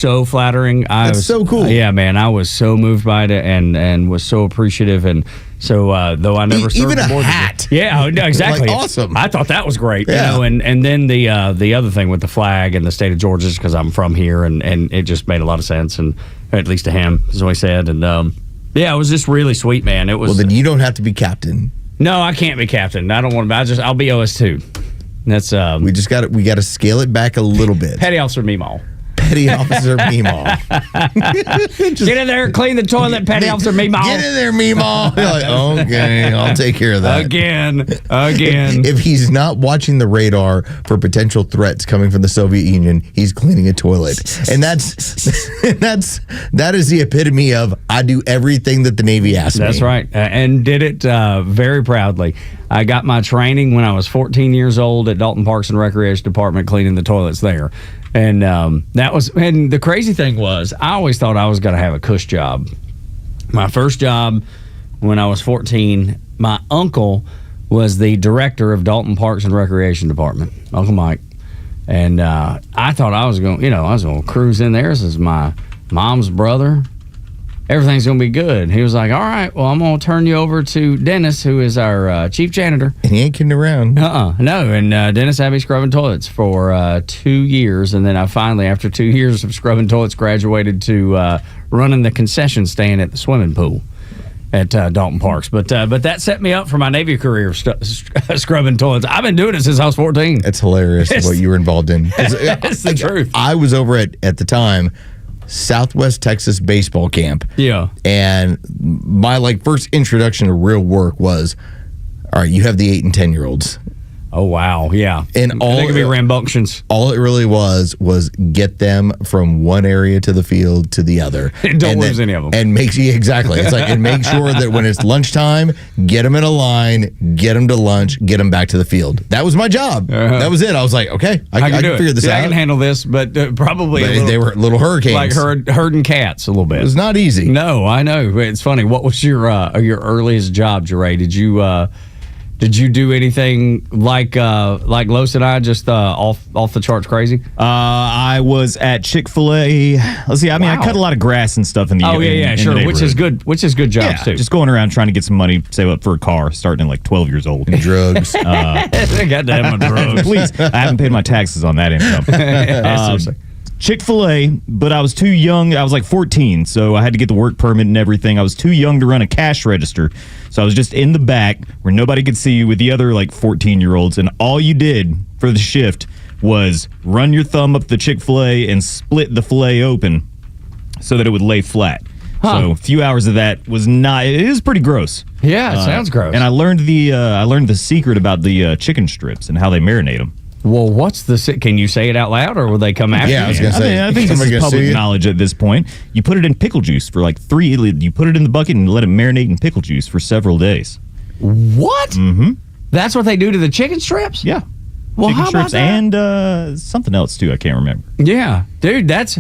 so flattering. That's so cool. Yeah, man, I was so moved by it and was so appreciative. And so, though I never served even a aboard hat. Yeah, exactly. Like, awesome. I thought that was great. Yeah. You know, and then the other thing with the flag and the state of Georgia is because I'm from here, and it just made a lot of sense, and at least to him, is what he said. And yeah, it was just really sweet, man. It was. Well, then you don't have to be captain. No, I can't be captain. I don't want to. I'll be OS2. That's we got to scale it back a little bit. Petty Officer Meemaw. Petty Officer Meemaw. Get in there, clean the toilet, Petty Officer Meemaw. Get in there, Meemaw. You're like, okay, I'll take care of that. Again. If he's not watching the radar for potential threats coming from the Soviet Union, he's cleaning a toilet. And that is the epitome of I do everything that the Navy asks me. That's right. And did it very proudly. I got my training when I was 14 years old at Dalton Parks and Recreation Department cleaning the toilets there. And and the crazy thing was, I always thought I was going to have a cush job. My first job when I was 14, my uncle was the director of Dalton Parks and Recreation Department, Uncle Mike. And I thought I was going to cruise in there. This is my mom's brother. Everything's going to be good. He was like, all right, well, I'm going to turn you over to Dennis, who is our chief janitor. And he ain't kidding around. No. And Dennis had me scrubbing toilets for 2 years. And then I finally, after 2 years of scrubbing toilets, graduated to running the concession stand at the swimming pool at Dalton Parks. But that set me up for my Navy career of scrubbing toilets. I've been doing it since I was 14. It's hilarious what you were involved in. It's the truth. I was over at the time, Southwest Texas baseball camp. Yeah. And my first introduction to real work was, all right, you have the 8 and 10-year-olds. Oh, wow. Yeah. And they could be rambunctious. All it really was get them from one area to the field to the other. Don't lose any of them. And make sure that when it's lunchtime, get them in a line, get them to lunch, get them back to the field. That was my job. That was it. I was like, okay, I can figure this out. I can handle this, but probably they were little hurricanes. Like herding cats a little bit. It was not easy. No, I know. It's funny. What was your earliest job, Jeray? Did you do anything like Los and I, just off the charts crazy? I was at Chick-fil-A. Let's see. I mean, I cut a lot of grass and stuff in the sure. Which is good. Which is good jobs too. Just going around trying to get some money, save up for a car, starting at 12 years old. And drugs. I got to have my drugs. Please, I haven't paid my taxes on that income. Chick-fil-A, but I was too young. I was 14, so I had to get the work permit and everything. I was too young to run a cash register, so I was just in the back where nobody could see you with the other 14-year-olds, and all you did for the shift was run your thumb up the Chick-fil-A and split the filet open so that it would lay flat. So a few hours of that was not. It is pretty gross. Yeah, it sounds gross. And I learned the secret about the chicken strips and how they marinate them. Well, what's can you say it out loud, or will they come after you? Yeah, I was going to say. I think this is public knowledge at this point. You put it in pickle juice for you put it in the bucket and let it marinate in pickle juice for several days. What? Mm-hmm. That's what they do to the chicken strips? Yeah. Well, chicken how strips about that? And something else, too. I can't remember. Yeah. Dude, that's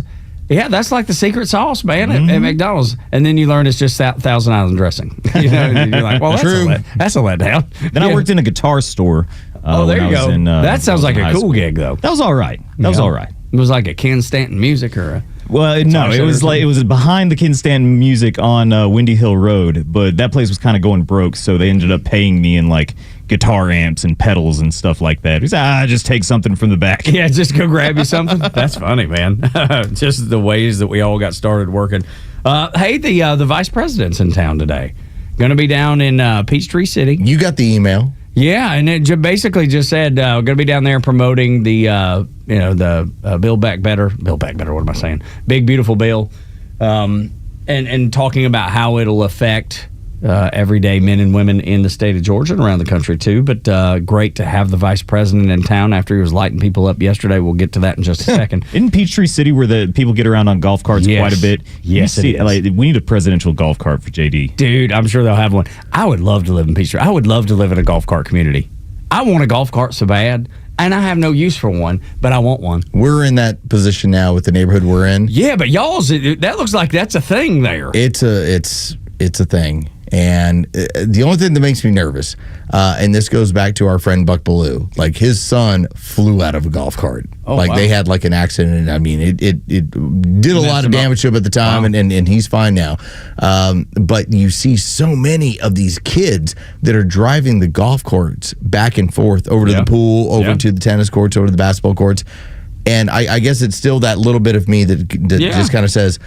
like the secret sauce, man, at McDonald's. And then you learn it's just Thousand Island dressing. And you're like, well, that's a letdown. Then I worked in a guitar store. There you go. That sounds like a cool gig, though. That was all right. It was like a Ken Stanton music or a... Well, no, it was behind the Ken Stanton music on Windy Hill Road, but that place was kind of going broke, so they ended up paying me in guitar amps and pedals and stuff like that. He said, just take something from the back. Yeah, just go grab you something. That's funny, man. Just the ways that we all got started working. Hey, the vice president's in town today. Going to be down in Peachtree City. You got the email. Yeah, and it basically just said going to be down there promoting the Build Back Better. What am I saying? Big Beautiful Bill, and talking about how it'll affect everyday men and women in the state of Georgia and around the country too. But great to have the vice president in town after he was lighting people up yesterday. We'll get to that in just a second. In Peachtree City, where the people get around on golf carts quite a bit. Yes, it is. We need a presidential golf cart for JD. Dude, I'm sure they'll have one. I would love to live in Peachtree. I would love to live in a golf cart community. I want a golf cart so bad. And I have no use for one, but I want one. We're in that position now with the neighborhood we're in. Yeah, but y'all's, that looks like that's a thing there. It's a thing. And the only thing that makes me nervous, and this goes back to our friend Buck Ballou, like his son flew out of a golf cart. They had like an accident, and I mean, it did a lot of damage to him at the time, and he's fine now. But you see so many of these kids that are driving the golf courts back and forth over to the pool, over to the tennis courts, over to the basketball courts. And I guess it's still that little bit of me that just kind of says,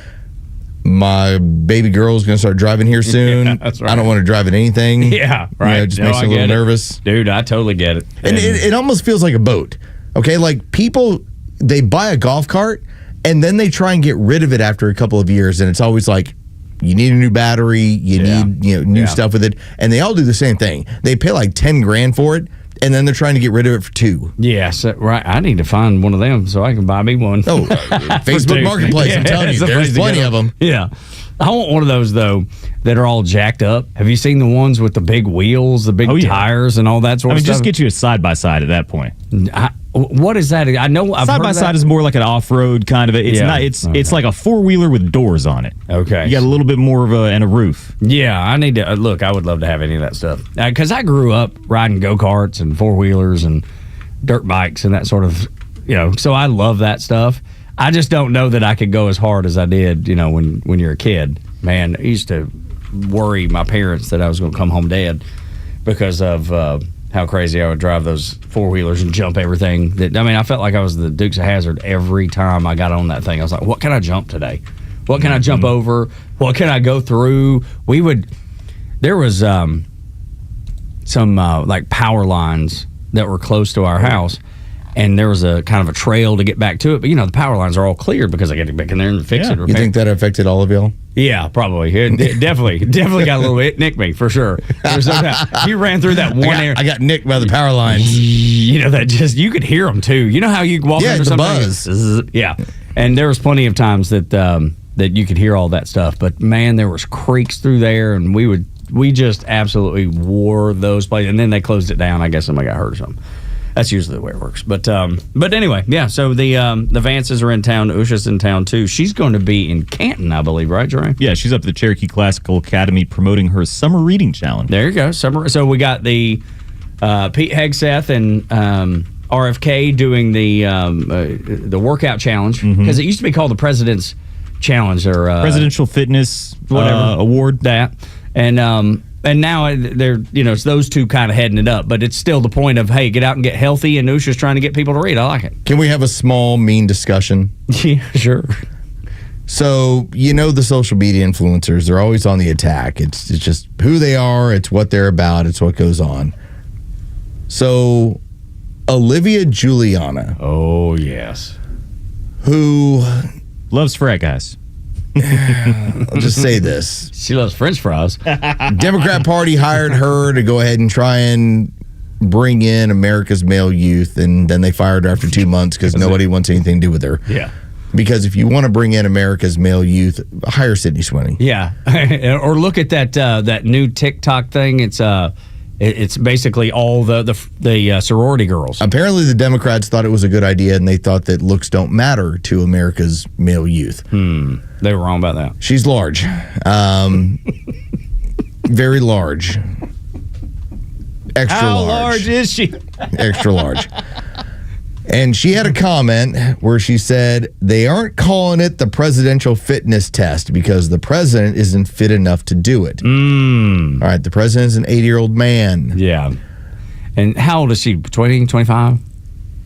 my baby girl is going to start driving here soon. Yeah, that's right. I don't want to drive in anything. Yeah, right. It just makes me a little nervous. Dude, I totally get it. And it almost feels like a boat. Okay, like people, they buy a golf cart and then they try and get rid of it after a couple of years, and it's always like, you need a new battery, you need new stuff with it, and they all do the same thing. They pay like $10,000 for it, and then they're trying to get rid of it for $2,000. Yes, right. I need to find one of them so I can buy me one. Oh, Facebook Marketplace, I'm telling you, there's plenty of them. Yeah. I want one of those, though, that are all jacked up. Have you seen the ones with the big wheels, the big tires, and all that sort of stuff? Just get you a side-by-side at that point. What is that? I know side-by-side is more like an off-road kind of. It's not. It's like a four-wheeler with doors on it. Okay. You got a little bit more of a roof. Yeah, I need to look. I would love to have any of that stuff because I grew up riding go-karts and four-wheelers and dirt bikes and that sort of, so I love that stuff. I just don't know that I could go as hard as I did, when you're a kid. Man, I used to worry my parents that I was going to come home dead because of how crazy I would drive those four-wheelers and jump everything. I felt like I was the Dukes of Hazzard every time I got on that thing. I was like, what can I jump today? What can I jump over? What can I go through? There was some like power lines that were close to our house, and there was a kind of a trail to get back to it. But, the power lines are all cleared because I get to get back in there and fix it. You think that affected all of y'all? Yeah, probably. It definitely got a little bit. It nicked me, for sure. There's no doubt. You ran through that one area. I got nicked by the power lines. You could hear them, too. You know how you walk under something? Buzz. Yeah. And there was plenty of times that you could hear all that stuff. But, man, there was creeks through there, and we just absolutely wore those places. And then they closed it down. I guess somebody got hurt or something. That's usually the way it works. But anyway, yeah, so the Vances are in town. Usha's in town, too. She's going to be in Canton, I believe, right, Jerry? Yeah, she's up at the Cherokee Classical Academy promoting her Summer Reading Challenge. There you go. So we got the Pete Hegseth and RFK doing the workout challenge, because it used to be called the President's Challenge or Presidential Fitness whatever Award. That. And now they're, it's those two kind of heading it up, but it's still the point of, hey, get out and get healthy, and Usha's trying to get people to read. I like it. Can we have a small, mean discussion? Yeah, sure. So, the social media influencers, they're always on the attack. It's just who they are, it's what they're about, it's what goes on. So, Olivia Juliana. Oh, yes. Who loves frat guys. I'll just say this. She loves French fries. Democrat Party hired her to go ahead and try and bring in America's male youth, and then they fired her after 2 months because nobody wants anything to do with her. Yeah. Because if you want to bring in America's male youth, hire Sydney Sweeney. Yeah. Or look at that new TikTok thing. It's basically all the sorority girls. Apparently, the Democrats thought it was a good idea, and they thought that looks don't matter to America's male youth. They were wrong about that. She's large. Very large. Extra How large. How large is she? Extra large. And she had a comment where she said, they aren't calling it the presidential fitness test because the president isn't fit enough to do it. All right, the president's an 80-year-old man. Yeah. And how old is she? 20, 25?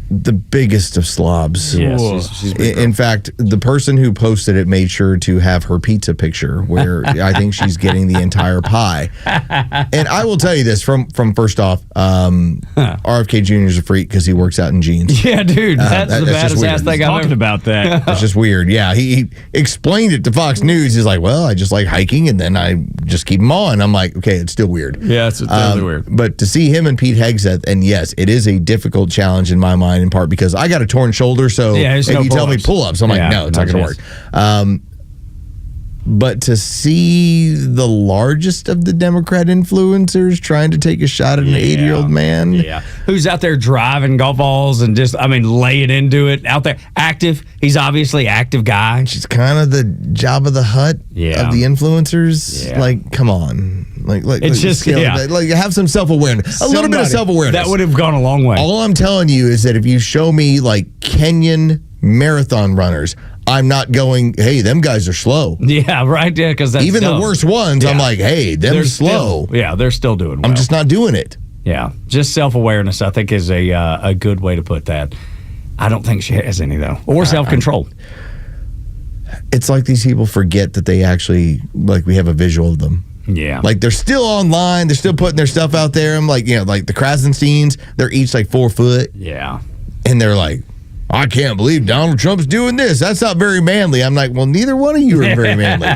The biggest of slobs. Yes. She's in fact, the person who posted it made sure to have her pizza picture where I think she's getting the entire pie. And I will tell you this from first off, RFK Jr. is a freak because he works out in jeans. Yeah, dude. That's the baddest ass thing I've talking about that. That's just weird. Yeah, he explained it to Fox News. He's like, well, I just like hiking and then I just keep them on. I'm like, okay, it's still weird. Yeah, it's totally weird. But to see him and Pete Hegseth, and yes, it is a difficult challenge in my mind, in part because I got a torn shoulder, so if you tell me pull-ups, I'm like, no, it's not going to work. But to see the largest of the Democrat influencers trying to take a shot at an 80-year-old man. Yeah. Who's out there driving golf balls and just, laying into it, out there, active. He's obviously an active guy. She's kind of the Jabba the Hutt of the influencers. Yeah. Like, come on. It's just, like have some self-awareness. A little bit of self-awareness. That would have gone a long way. All I'm telling you is that if you show me like Kenyan marathon runners, I'm not going, hey, them guys are slow. Yeah, right. Yeah, because even the worst ones, I'm like, hey, they're slow. They're still doing well. I'm just not doing it. Yeah, just self-awareness, I think, is a good way to put that. I don't think she has any, though. Or self-control. It's like these people forget that they actually, like, we have a visual of them. Yeah. Like, they're still online. They're still putting their stuff out there. I'm like, like the Krasensteins, they're each like 4 foot. Yeah. And they're like, I can't believe Donald Trump's doing this. That's not very manly. I'm like, well, neither one of you are very manly.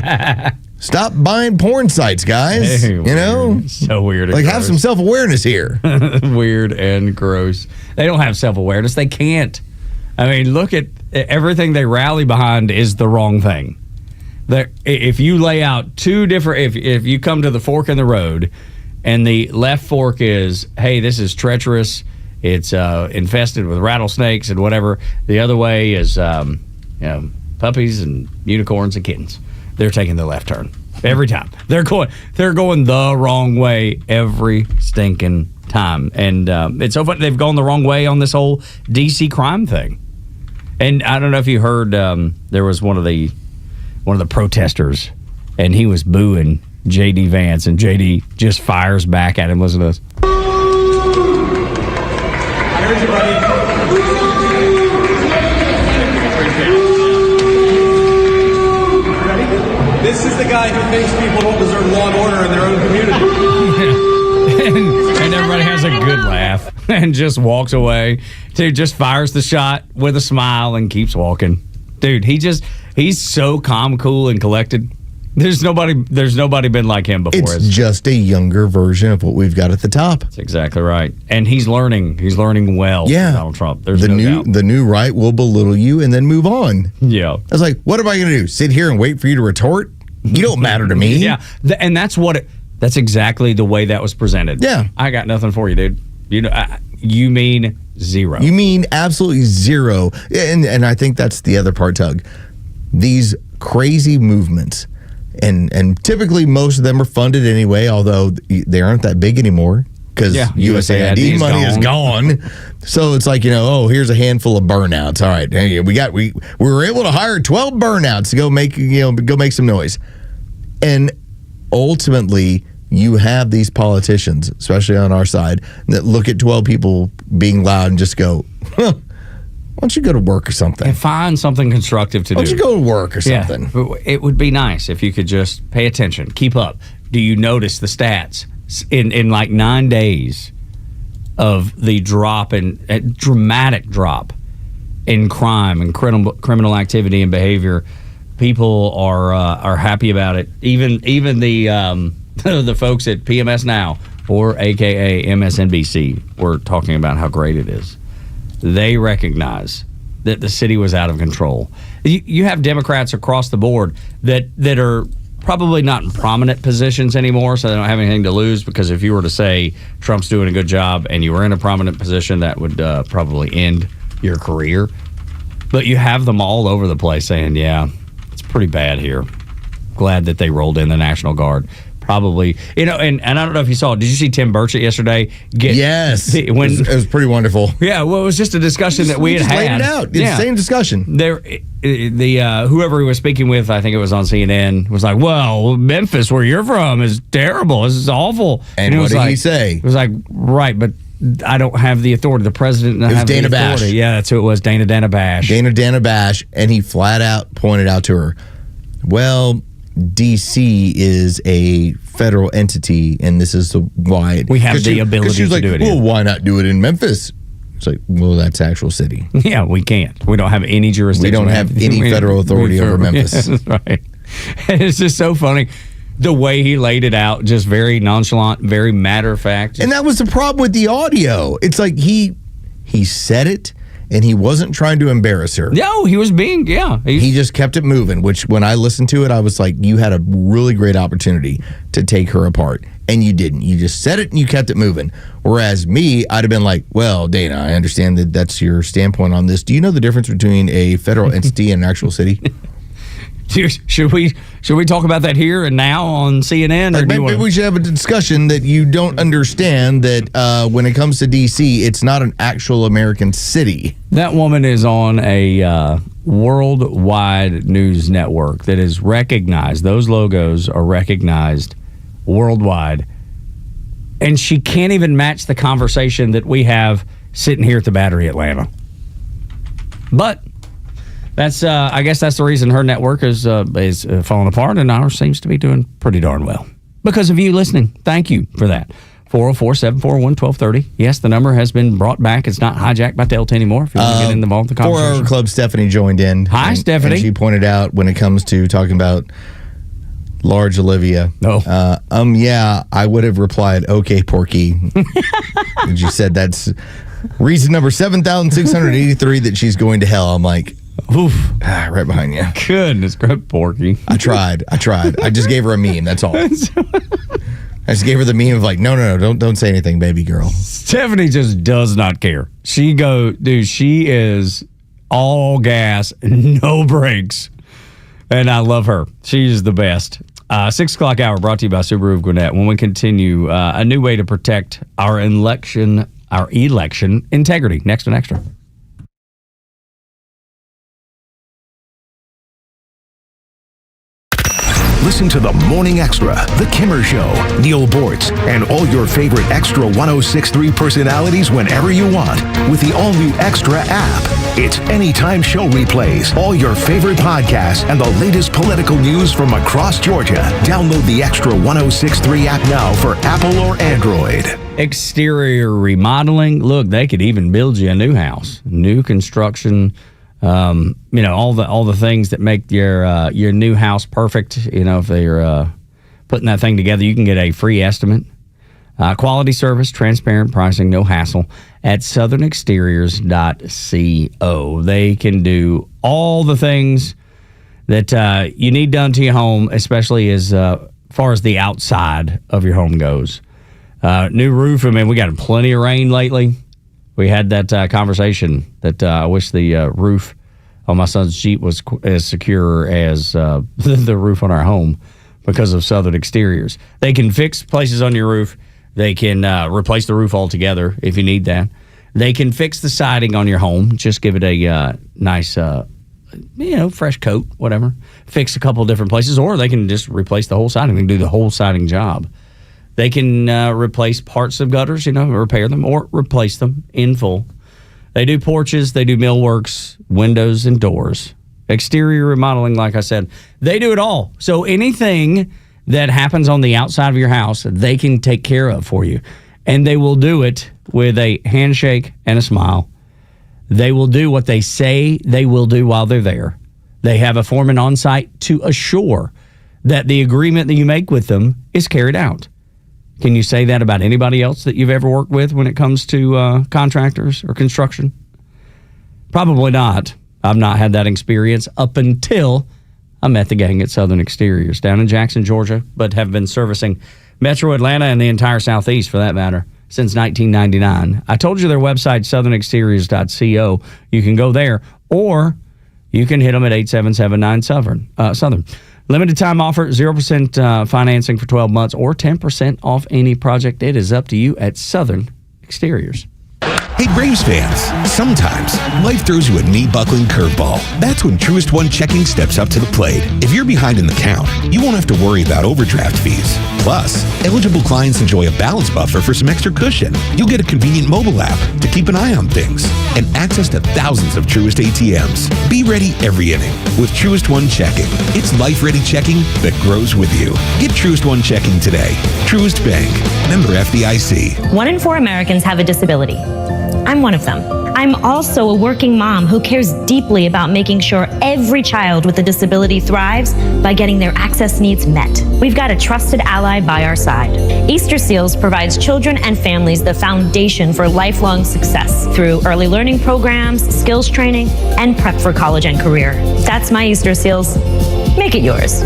Stop buying porn sites, guys. Hey, so weird. Like, have some self-awareness here. Weird and gross. They don't have self-awareness. They can't. I mean, look at everything they rally behind is the wrong thing. If you lay out two different, if you come to the fork in the road and the left fork is, hey, this is treacherous, it's infested with rattlesnakes and whatever. The other way is, puppies and unicorns and kittens. They're taking the left turn every time. They're going the wrong way every stinking time. And it's so funny. They've gone the wrong way on this whole DC crime thing. And I don't know if you heard, there was one of the protesters, and he was booing J.D. Vance, and J.D. just fires back at him. Listen to this. I heard you, buddy. This is the guy who thinks people don't deserve law and order in their own community. and everybody has a good laugh and just walks away. Dude just fires the shot with a smile and keeps walking. Dude, he's so calm, cool, and collected. There's nobody been like him before. It's just a younger version of what we've got at the top. That's exactly right. And he's learning well from Donald Trump. There's no doubt. The new right will belittle you and then move on. Yeah. I was like, what am I going to do? Sit here and wait for you to retort? You don't matter to me. Yeah. And that's that's exactly the way that was presented. Yeah. I got nothing for you, dude. You mean zero. You mean absolutely zero. And I think that's the other part, Tug. These crazy movements, and typically most of them are funded anyway, although they aren't that big anymore because USAID money is gone. So it's like, here's a handful of burnouts. All right, hey, we were able to hire 12 burnouts to go make some noise. And ultimately, you have these politicians, especially on our side, that look at 12 people being loud and just go, why don't you go to work or something? And find something constructive to do. Why don't you go to work or something? Yeah. It would be nice if you could just pay attention, keep up. Do you notice the stats? In like 9 days of the drop dramatic drop in crime and criminal activity and behavior, people are happy about it. Even the the folks at PMS Now, or AKA MSNBC, were talking about how great it is. They recognize that the city was out of control. You have Democrats across the board that are probably not in prominent positions anymore, so they don't have anything to lose, because if you were to say Trump's doing a good job and you were in a prominent position, that would probably end your career. But you have them all over the place saying, yeah, it's pretty bad here. Glad that they rolled in the National Guard. Probably, and I don't know if you saw. Did you see Tim Burchett yesterday? Yes, it was pretty wonderful. Yeah, well, it was just a discussion that we had laid it out. It's the same discussion. Whoever he was speaking with, I think it was on CNN, was like, "Well, Memphis, where you're from, is terrible. This is awful." And what did he say? It was like, right, but I don't have the authority. The president doesn't have the authority. Bash. Yeah, that's who it was. Dana Bash. Dana Bash, and he flat out pointed out to her, well, DC is a federal entity, and this is why we have the ability to do it. Well, why not do it in Memphis? It's like, well, that's actual city. Yeah, we can't. We don't have any jurisdiction. We don't have any federal authority over Memphis. Yeah, that's right. And it's just so funny the way he laid it out, just very nonchalant, very matter of fact. And that was the problem with the audio. It's like he said it, and he wasn't trying to embarrass her. No, he was being, He just kept it moving, which when I listened to it, I was like, you had a really great opportunity to take her apart, and you didn't. You just said it, and you kept it moving. Whereas me, I'd have been like, well, Dana, I understand that that's your standpoint on this. Do you know the difference between a federal entity and an actual city? Should we talk about that here and now on CNN? Or Maybe we should have a discussion that you don't understand that when it comes to D.C., it's not an actual American city. That woman is on a worldwide news network that is recognized. Those logos are recognized worldwide. And she can't even match the conversation that we have sitting here at the Battery Atlanta. But that's I guess that's the reason her network is falling apart, and ours seems to be doing pretty darn well. Because of you listening. Thank you for that. 404-741-1230. Yes, the number has been brought back. It's not hijacked by Delta anymore. If you want to get involved in the conversation. 4 Hour Club Stephanie joined in. Hi, Stephanie. And she pointed out when it comes to talking about large Olivia. Yeah, I would have replied, okay, Porky. And she said that's reason number 7,683 that she's going to hell. I'm like, oof, right behind you. Goodness, great Porky. I tried. I just gave her a meme. That's all. I just gave her the meme of like, no, don't say anything, baby girl. Stephanie just does not care. She is all gas, no brakes. And I love her. She's the best. 6 o'clock hour brought to you by Subaru of Gwinnett. When we continue, a new way to protect our election integrity. Next on Extra. Listen to the Morning Extra, The Kimmer Show, Neil Bortz, and all your favorite Extra 106.3 personalities whenever you want with the all-new Extra app. It's anytime show replays, all your favorite podcasts, and the latest political news from across Georgia. Download the Extra 106.3 app now for Apple or Android. Exterior remodeling. Look, they could even build you a new house, new construction. All the things that make your new house perfect. If they're putting that thing together, you can get a free estimate. Quality service, transparent pricing, no hassle at southernexteriors.co. They can do all the things that you need done to your home, especially as far as the outside of your home goes. New roof. I mean, we got plenty of rain lately. We had that conversation that I wish the roof on my son's Jeep was as secure as the roof on our home because of Southern Exteriors. They can fix places on your roof. They can replace the roof altogether if you need that. They can fix the siding on your home. Just give it a nice, fresh coat, whatever. Fix a couple different places, or they can just replace the whole siding. They can do the whole siding job. They can replace parts of gutters, repair them or replace them in full. They do porches, they do millworks, windows and doors. Exterior remodeling, like I said, they do it all. So anything that happens on the outside of your house, they can take care of for you. And they will do it with a handshake and a smile. They will do what they say they will do while they're there. They have a foreman on site to assure that the agreement that you make with them is carried out. Can you say that about anybody else that you've ever worked with when it comes to contractors or construction? Probably not. I've not had that experience up until I met the gang at Southern Exteriors down in Jackson, Georgia, but have been servicing Metro Atlanta and the entire Southeast, for that matter, since 1999. I told you their website, southernexteriors.co. You can go there, or you can hit them at 8779 Southern. Limited time offer, 0% financing for 12 months or 10% off any project. It is up to you at Southern Exteriors. Hey, Braves fans, sometimes life throws you a knee-buckling curveball. That's when Truist One Checking steps up to the plate. If you're behind in the count, you won't have to worry about overdraft fees. Plus, eligible clients enjoy a balance buffer for some extra cushion. You'll get a convenient mobile app to keep an eye on things and access to thousands of Truist ATMs. Be ready every inning with Truist One Checking. It's life-ready checking that grows with you. Get Truist One Checking today. Truist Bank. Member FDIC. 1 in 4 Americans have a disability. I'm one of them. I'm also a working mom who cares deeply about making sure every child with a disability thrives by getting their access needs met. We've got a trusted ally by our side. Easter Seals provides children and families the foundation for lifelong success through early learning programs, skills training, and prep for college and career. That's my Easter Seals. Make it yours.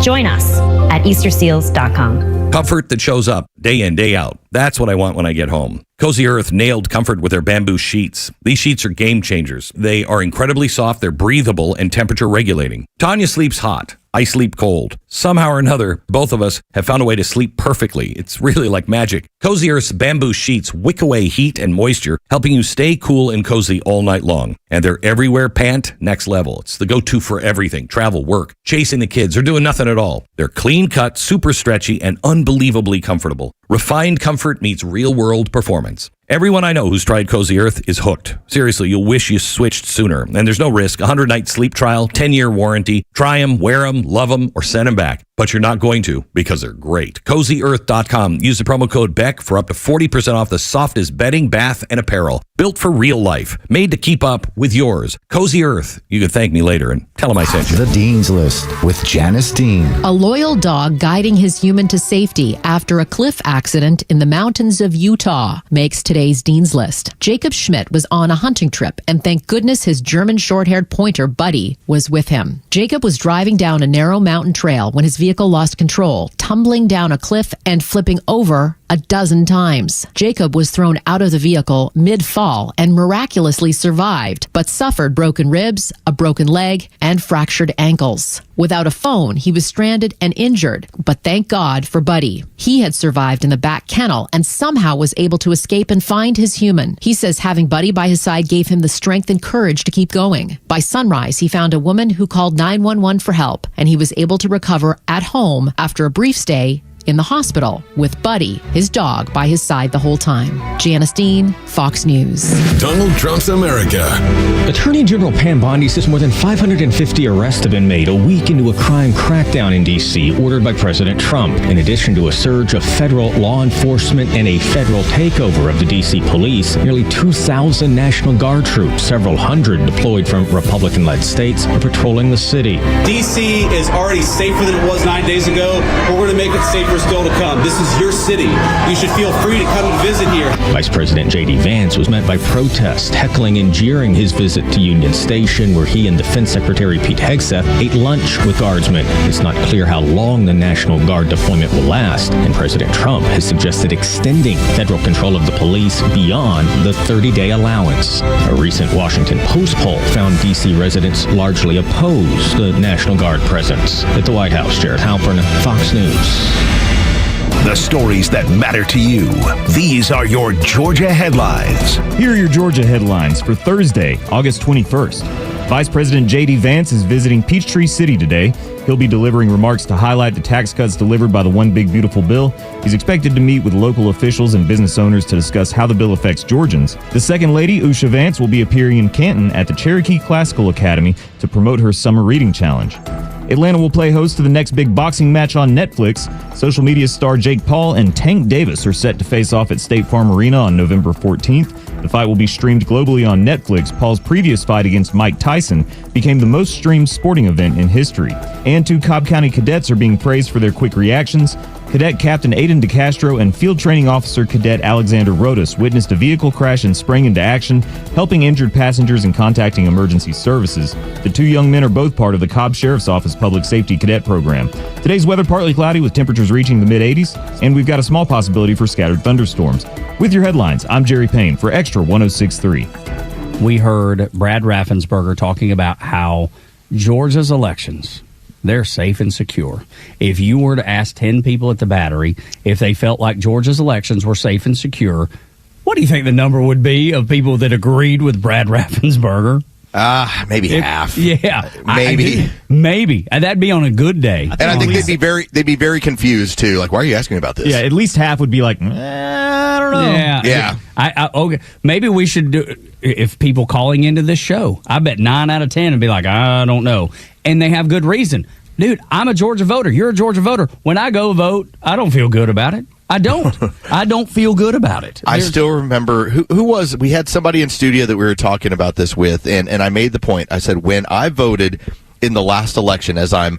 Join us at easterseals.com. Comfort that shows up. day in, day out. That's what I want when I get home. Cozy Earth nailed comfort with their bamboo sheets. These sheets are game changers. They are incredibly soft, they're breathable, and temperature regulating. Tanya sleeps hot. I sleep cold. Somehow or another, both of us have found a way to sleep perfectly. It's really like magic. Cozy Earth's bamboo sheets wick away heat and moisture, helping you stay cool and cozy all night long. And their everywhere pant, next level. It's the go-to for everything. Travel, work, chasing the kids, or doing nothing at all. They're clean cut, super stretchy, and unbelievably comfortable. Refined comfort meets real-world performance. Everyone I know who's tried Cozy Earth is hooked. Seriously, you'll wish you switched sooner. And there's no risk. 100-night sleep trial, 10-year warranty. Try them, wear them, love them, or send them back. But you're not going to because they're great. CozyEarth.com. Use the promo code BECK for up to 40% off the softest bedding, bath, and apparel. Built for real life. Made to keep up with yours. Cozy Earth. You can thank me later and tell them I sent you. The Dean's List with Janice Dean. A loyal dog guiding his human to safety after a cliff accident in the mountains of Utah makes today's Dean's List. Jacob Schmidt was on a hunting trip, and thank goodness his German short-haired pointer, Buddy, was with him. Jacob was driving down a narrow mountain trail when his vehicle lost control, tumbling down a cliff and flipping over a dozen times. Jacob was thrown out of the vehicle mid-fall and miraculously survived, but suffered broken ribs, a broken leg, and fractured ankles. Without a phone, he was stranded and injured, but thank God for Buddy. He had survived in the back kennel and somehow was able to escape and find his human. He says having Buddy by his side gave him the strength and courage to keep going. By sunrise, he found a woman who called 911 for help, and he was able to recover at home after a brief stay in the hospital with Buddy, his dog, by his side the whole time. Janice Dean, Fox News. Donald Trump's America. Attorney General Pam Bondi says more than 550 arrests have been made a week into a crime crackdown in D.C. ordered by President Trump, in addition to a surge of federal law enforcement and a federal takeover of the D.C. police. Nearly 2,000 National Guard troops, several hundred deployed from Republican-led states, are patrolling the city. D.C. is already safer than it was 9 days ago. We're going to make it safer still to come. This is your city. You should feel free to come and visit here. Vice President J.D. Vance was met by protests, heckling and jeering his visit to Union Station, where he and Defense Secretary Pete Hegseth ate lunch with guardsmen. It's not clear how long the National Guard deployment will last, and President Trump has suggested extending federal control of the police beyond the 30-day allowance. A recent Washington Post poll found D.C. residents largely oppose the National Guard presence. At the White House, Jared Halpern, Fox News. The stories that matter to you. These are your Georgia headlines. Here are your Georgia headlines for Thursday, August 21st. Vice President J.D. Vance is visiting Peachtree City today. He'll be delivering remarks to highlight the tax cuts delivered by the One Big Beautiful Bill. He's expected to meet with local officials and business owners to discuss how the bill affects Georgians. The Second Lady, Usha Vance, will be appearing in Canton at the Cherokee Classical Academy to promote her Summer Reading Challenge. Atlanta will play host to the next big boxing match on Netflix. Social media star Jake Paul and Tank Davis are set to face off at State Farm Arena on November 14th. The fight will be streamed globally on Netflix. Paul's previous fight against Mike Tyson became the most streamed sporting event in history. And 2 Cobb County cadets are being praised for their quick reactions. Cadet Captain Aiden DeCastro and Field Training Officer Cadet Alexander Rodas witnessed a vehicle crash and sprang into action, helping injured passengers and contacting emergency services. The 2 young men are both part of the Cobb Sheriff's Office Public Safety Cadet Program. Today's weather partly cloudy with temperatures reaching the mid-80s, and we've got a small possibility for scattered thunderstorms. With your headlines, I'm Jerry Payne for Extra 106.3. We heard Brad Raffensperger talking about how Georgia's elections, they're safe and secure. If you were to ask 10 people at the Battery if they felt like Georgia's elections were safe and secure, what do you think the number would be of people that agreed with Brad Raffensperger? Maybe half. Yeah, maybe. Maybe. And that'd be on a good day. And I think they'd be very confused too. Like, why are you asking about this? Yeah, at least half would be like, I don't know. Yeah. Okay. Maybe we should do, if people calling into this show, I bet 9 out of 10 would be like, I don't know. And they have good reason. Dude, I'm a Georgia voter. You're a Georgia voter. When I go vote, I don't feel good about it. I don't. I don't feel good about it. I still remember we had somebody in studio that we were talking about this with, and I made the point. I said, when I voted in the last election, as I'm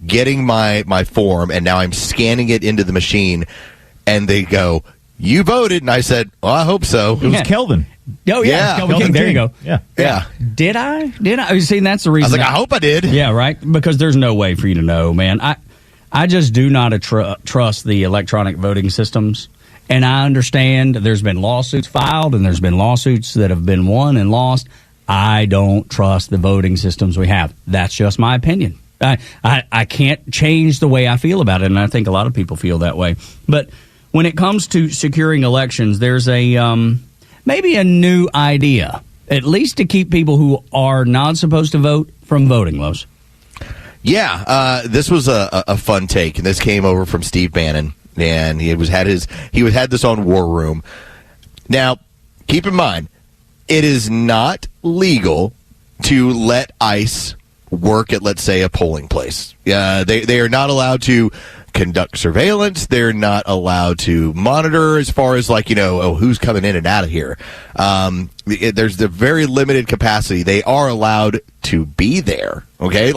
getting my form, and now I'm scanning it into the machine, and they go, "You voted," and I said, "Well, I hope so." It was Kelvin. Oh, yeah. Kelvin King. There you go. Yeah. Did I? You see, that's the reason. I was like, I hope I did. Yeah, right? Because there's no way for you to know, man. I just do not trust the electronic voting systems. And I understand there's been lawsuits filed and there's been lawsuits that have been won and lost. I don't trust the voting systems we have. That's just my opinion. I can't change the way I feel about it, and I think a lot of people feel that way. But when it comes to securing elections, there's a maybe a new idea, at least to keep people who are not supposed to vote from voting, Los. Yeah, this was a fun take, and this came over from Steve Bannon, and he had this on War Room. Now, keep in mind, it is not legal to let ICE work at, let's say, a polling place. They are not allowed to conduct surveillance. They're not allowed to monitor as far as who's coming in and out of here. There's the very limited capacity. They are allowed to be there. Okay,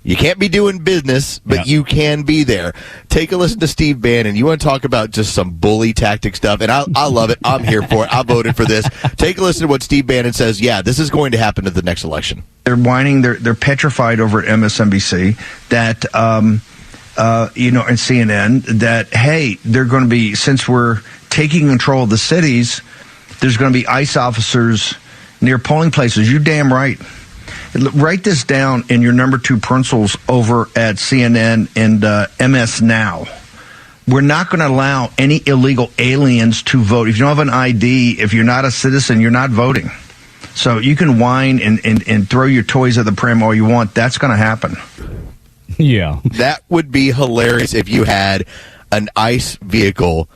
you can't be doing business, but you can be there. Take a listen to Steve Bannon. You want to talk about just some bully tactic stuff, and I love it. I'm here for it. I voted for this. Take a listen to what Steve Bannon says. Yeah, this is going to happen at the next election. They're whining. They're petrified over at MSNBC that and CNN that, hey, they're going to be, since we're taking control of the cities, there's going to be ICE officers near polling places. You're damn right. Write this down in your number 2 pencils over at CNN and MS Now. We're not going to allow any illegal aliens to vote. If you don't have an ID, if you're not a citizen, you're not voting. So you can whine and throw your toys at the pram all you want. That's going to happen. Yeah. That would be hilarious if you had an ICE vehicle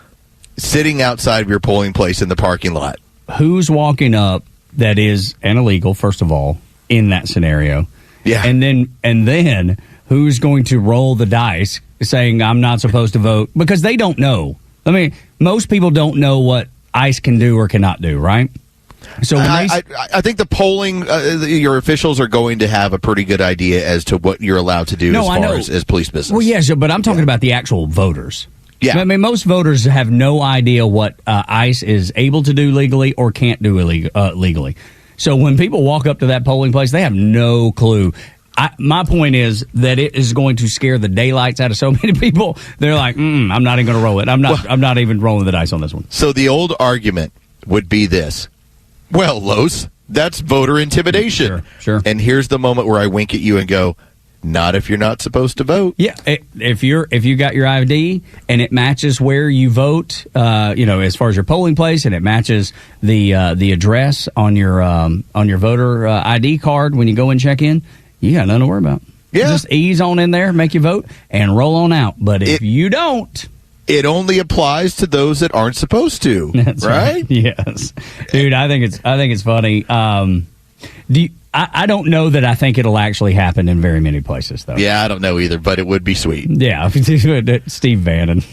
sitting outside of your polling place in the parking lot. Who's walking up that is an illegal, first of all, in that scenario? Yeah. And then who's going to roll the dice saying I'm not supposed to vote? Because they don't know. I mean, most people don't know what ICE can do or cannot do, right? So when I think the polling, your officials are going to have a pretty good idea as to what you're allowed to do as far as police business. Well, yes, but I'm talking about the actual voters. Yeah. I mean, most voters have no idea what ICE is able to do legally or can't do legally. So when people walk up to that polling place, they have no clue. My point is that it is going to scare the daylights out of so many people. They're like, I'm not even going to roll it. I'm not even rolling the dice on this one. So the old argument would be this. Well, Los, that's voter intimidation. Sure. And here's the moment where I wink at you and go, not if you're not supposed to vote. Yeah, if you got your ID and it matches where you vote, as far as your polling place, and it matches the address on your voter ID card when you go and check in, you got nothing to worry about. Yeah, just ease on in there, make your vote, and roll on out. But if you don't, it only applies to those that aren't supposed to. That's right. Yes, dude. I think it's funny. I don't know that I think it'll actually happen in very many places, though. Yeah, I don't know either, but it would be sweet. Yeah, Steve Bannon.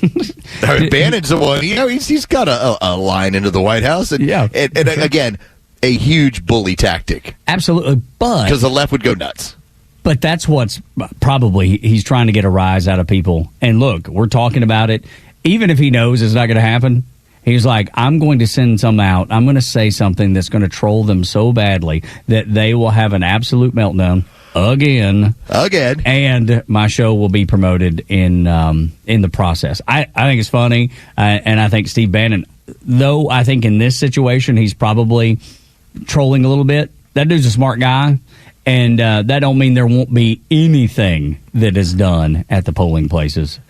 Bannon's the one. He's got a line into the White House, and again, a huge bully tactic. Absolutely, but because the left would go nuts. But that's what's probably he's trying to get a rise out of people. And look, we're talking about it. Even if he knows it's not going to happen, he's like, I'm going to send some out. I'm going to say something that's going to troll them so badly that they will have an absolute meltdown again. And my show will be promoted in the process. I think it's funny. And I think Steve Bannon, though I think in this situation, he's probably trolling a little bit. That dude's a smart guy. And that don't mean there won't be anything that is done at the polling places.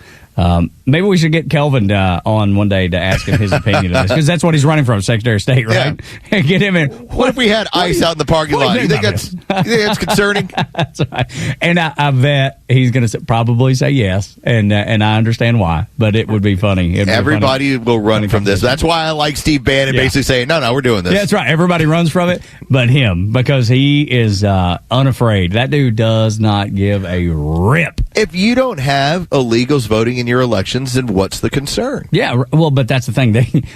Maybe we should get Kelvin on one day to ask him his opinion of this, because that's what he's running from, Secretary of State, right? Yeah. Get him in. What if we had ICE out in the parking lot? You think that's concerning? That's right. And I bet he's going to probably say yes, and I understand why, but it would be funny. Everybody will run from this. That's why I like Steve Bannon basically saying, no, we're doing this. Yeah, that's right. Everybody runs from it, but him, because he is unafraid. That dude does not give a rip. If you don't have illegals voting in your elections, then what's the concern? Yeah, well, but that's the thing.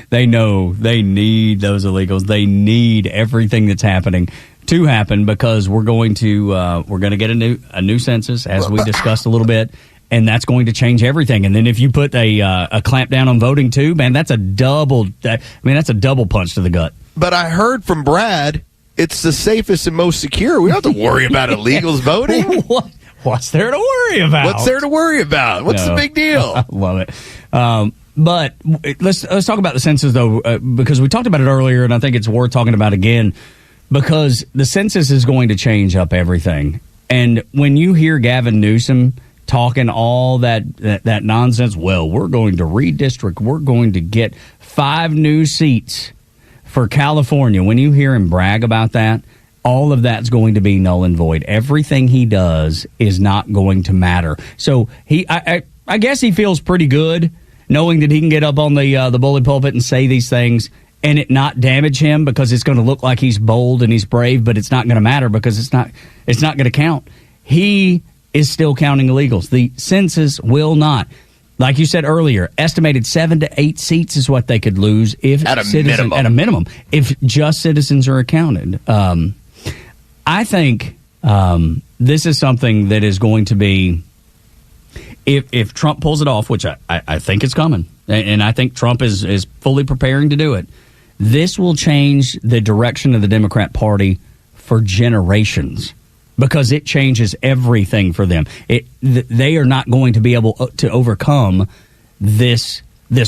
They know they need those illegals. They need everything that's happening to happen, because we're going to get a new census, as we discussed a little bit, and that's going to change everything. And then if you put a clamp down on voting too, man, that's a double punch to the gut. But I heard from Brad, it's the safest and most secure. We don't have to worry about illegals voting. What's there to worry about? What's there to worry about? What's the big deal? I love it. But let's talk about the census, though, because we talked about it earlier, and I think it's worth talking about again, because the census is going to change up everything. And when you hear Gavin Newsom talking all that nonsense, well, we're going to redistrict, we're going to get 5 new seats for California. When you hear him brag about that, all of that's going to be null and void. Everything he does is not going to matter. So I guess he feels pretty good knowing that he can get up on the bully pulpit and say these things and it not damage him, because it's going to look like he's bold and he's brave, but it's not going to matter because it's not going to count. He is still counting illegals. The census will not. Like you said earlier, estimated 7 to 8 seats is what they could lose if at a minimum, if just citizens are counted. I think this is something that is going to be, if Trump pulls it off, which I think it's coming, and I think Trump is fully preparing to do it, this will change the direction of the Democrat Party for generations, because it changes everything for them. They are not going to be able to overcome this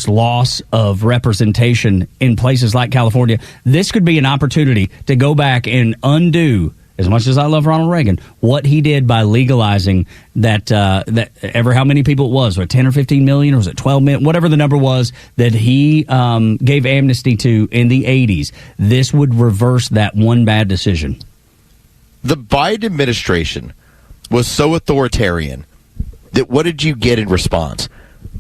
loss of representation in places like California. This could be an opportunity to go back and undo, as much as I love Ronald Reagan, what he did by legalizing that ever how many people it was, 10 or 15 million, or was it 12 million, whatever the number was that he gave amnesty to in the 80s. This would reverse that one bad decision. The Biden administration was so authoritarian that what did you get in response?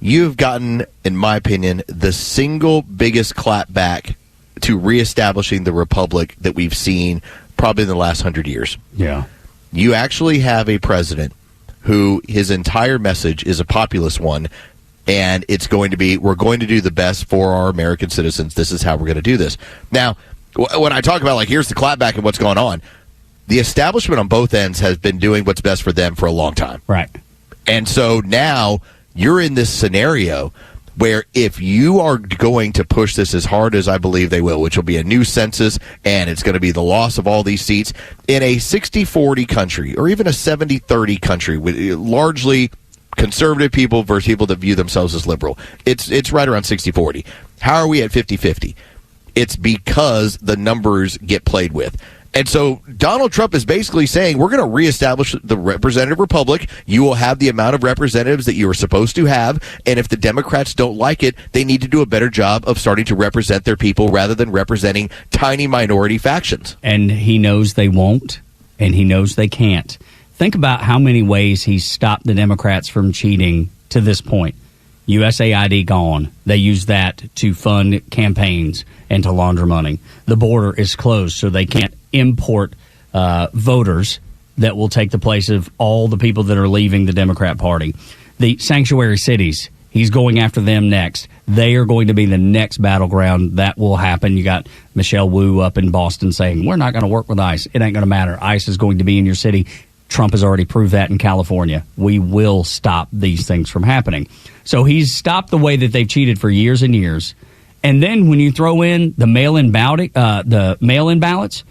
You've gotten, in my opinion, the single biggest clapback to reestablishing the republic that we've seen probably in the last 100 years. Yeah. You actually have a president who his entire message is a populist one, and it's going to be, we're going to do the best for our American citizens. This is how we're going to do this. Now, when I talk about, like, here's the clapback and what's going on, the establishment on both ends has been doing what's best for them for a long time. Right. And so now you're in this scenario where if you are going to push this as hard as I believe they will, which will be a new census, and it's going to be the loss of all these seats, in a 60-40 country, or even a 70-30 country, with largely conservative people versus people that view themselves as liberal, it's right around 60-40. How are we at 50-50? It's because the numbers get played with. And so Donald Trump is basically saying, we're going to reestablish the representative republic. You will have the amount of representatives that you are supposed to have. And if the Democrats don't like it, they need to do a better job of starting to represent their people rather than representing tiny minority factions. And he knows they won't, and he knows they can't. Think about how many ways he's stopped the Democrats from cheating to this point. USAID gone. They use that to fund campaigns and to launder money. The border is closed, so they can't import voters that will take the place of all the people that are leaving the Democrat Party. The sanctuary cities, he's going after them next. They are going to be the next battleground. That will happen. You got Michelle Wu up in Boston saying, we're not going to work with ICE. It ain't going to matter. ICE is going to be in your city. Trump has already proved that in California. We will stop these things from happening. So he's stopped the way that they've cheated for years and years. And then when you throw in the mail-in ballots,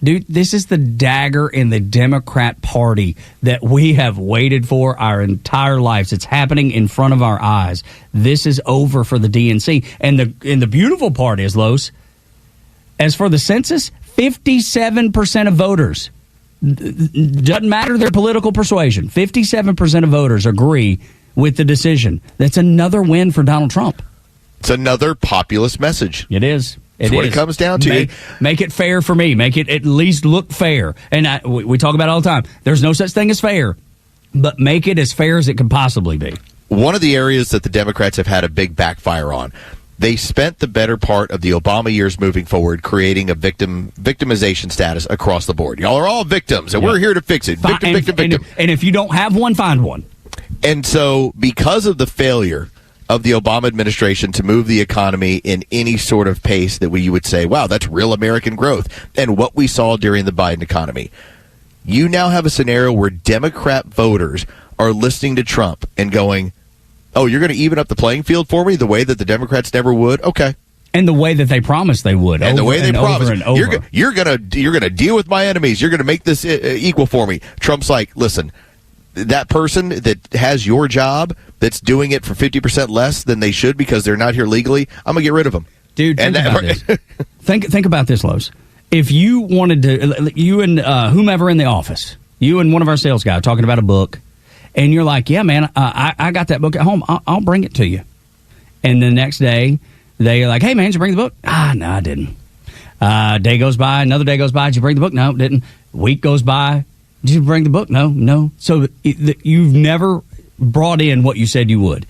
dude, this is the dagger in the Democrat Party that we have waited for our entire lives. It's happening in front of our eyes. This is over for the DNC. And the beautiful part is, Los, as for the census, 57% of voters, doesn't matter their political persuasion, 57% of voters agree with the decision. That's another win for Donald Trump. It's another populist message. It is. It's what it comes down to. Make it fair for me. Make it at least look fair. And we talk about it all the time. There's no such thing as fair, but make it as fair as it can possibly be. One of the areas that the Democrats have had a big backfire on, they spent the better part of the Obama years moving forward creating a victimization status across the board. Y'all are all victims, and we're here to fix it. Victim. And if you don't have one, find one. And so because of the failure of the Obama administration to move the economy in any sort of pace that you would say, wow, that's real American growth, and what we saw during the Biden economy, you now have a scenario where Democrat voters are listening to Trump and going, oh, you're going to even up the playing field for me the way that the Democrats never would? Okay. And the way that they promised they would. And the way they promised. You're going to deal with my enemies. You're going to make this equal for me. Trump's like, listen, that person that has your job that's doing it for 50% less than they should because they're not here legally, I'm going to get rid of them. Dude, think about this. Think about this, Los. If you wanted to, you and whomever in the office, you and one of our sales guys talking about a book, and you're like, yeah, man, I got that book at home. I'll bring it to you. And the next day, they're like, hey, man, did you bring the book? No, I didn't. Day goes by, another day goes by. Did you bring the book? No, didn't. Week goes by. Did you bring the book? No. So you've never brought in what you said you would.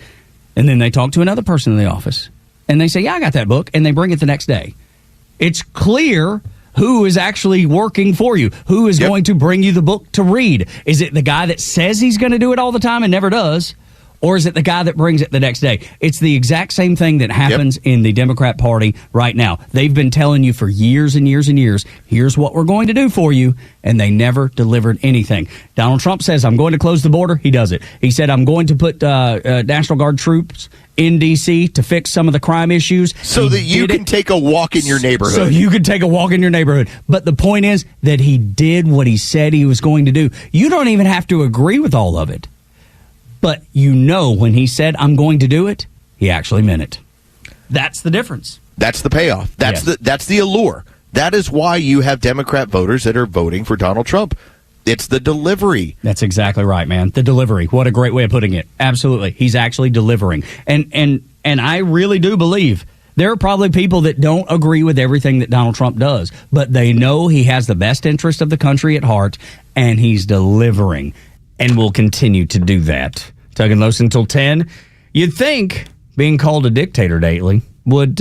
And then they talk to another person in the office, and they say, yeah, I got that book, and they bring it the next day. It's clear who is actually working for you, who is going to bring you the book to read. Is it the guy that says he's going to do it all the time and never does? Or is it the guy that brings it the next day? It's the exact same thing that happens in the Democrat Party right now. They've been telling you for years and years and years, here's what we're going to do for you, and they never delivered anything. Donald Trump says, I'm going to close the border. He does it. He said, I'm going to put National Guard troops in D.C. to fix some of the crime issues. So that you can take a walk in your neighborhood. So you can take a walk in your neighborhood. But the point is that he did what he said he was going to do. You don't even have to agree with all of it. But you know when he said, I'm going to do it, he actually meant it. That's the difference. That's the payoff. That's the allure. That is why you have Democrat voters that are voting for Donald Trump. It's the delivery. That's exactly right, man. The delivery. What a great way of putting it. Absolutely. He's actually delivering. And I really do believe there are probably people that don't agree with everything that Donald Trump does, but they know he has the best interest of the country at heart, and he's delivering. And will continue to do that. Tug and Los until 10. You'd think being called a dictator daily would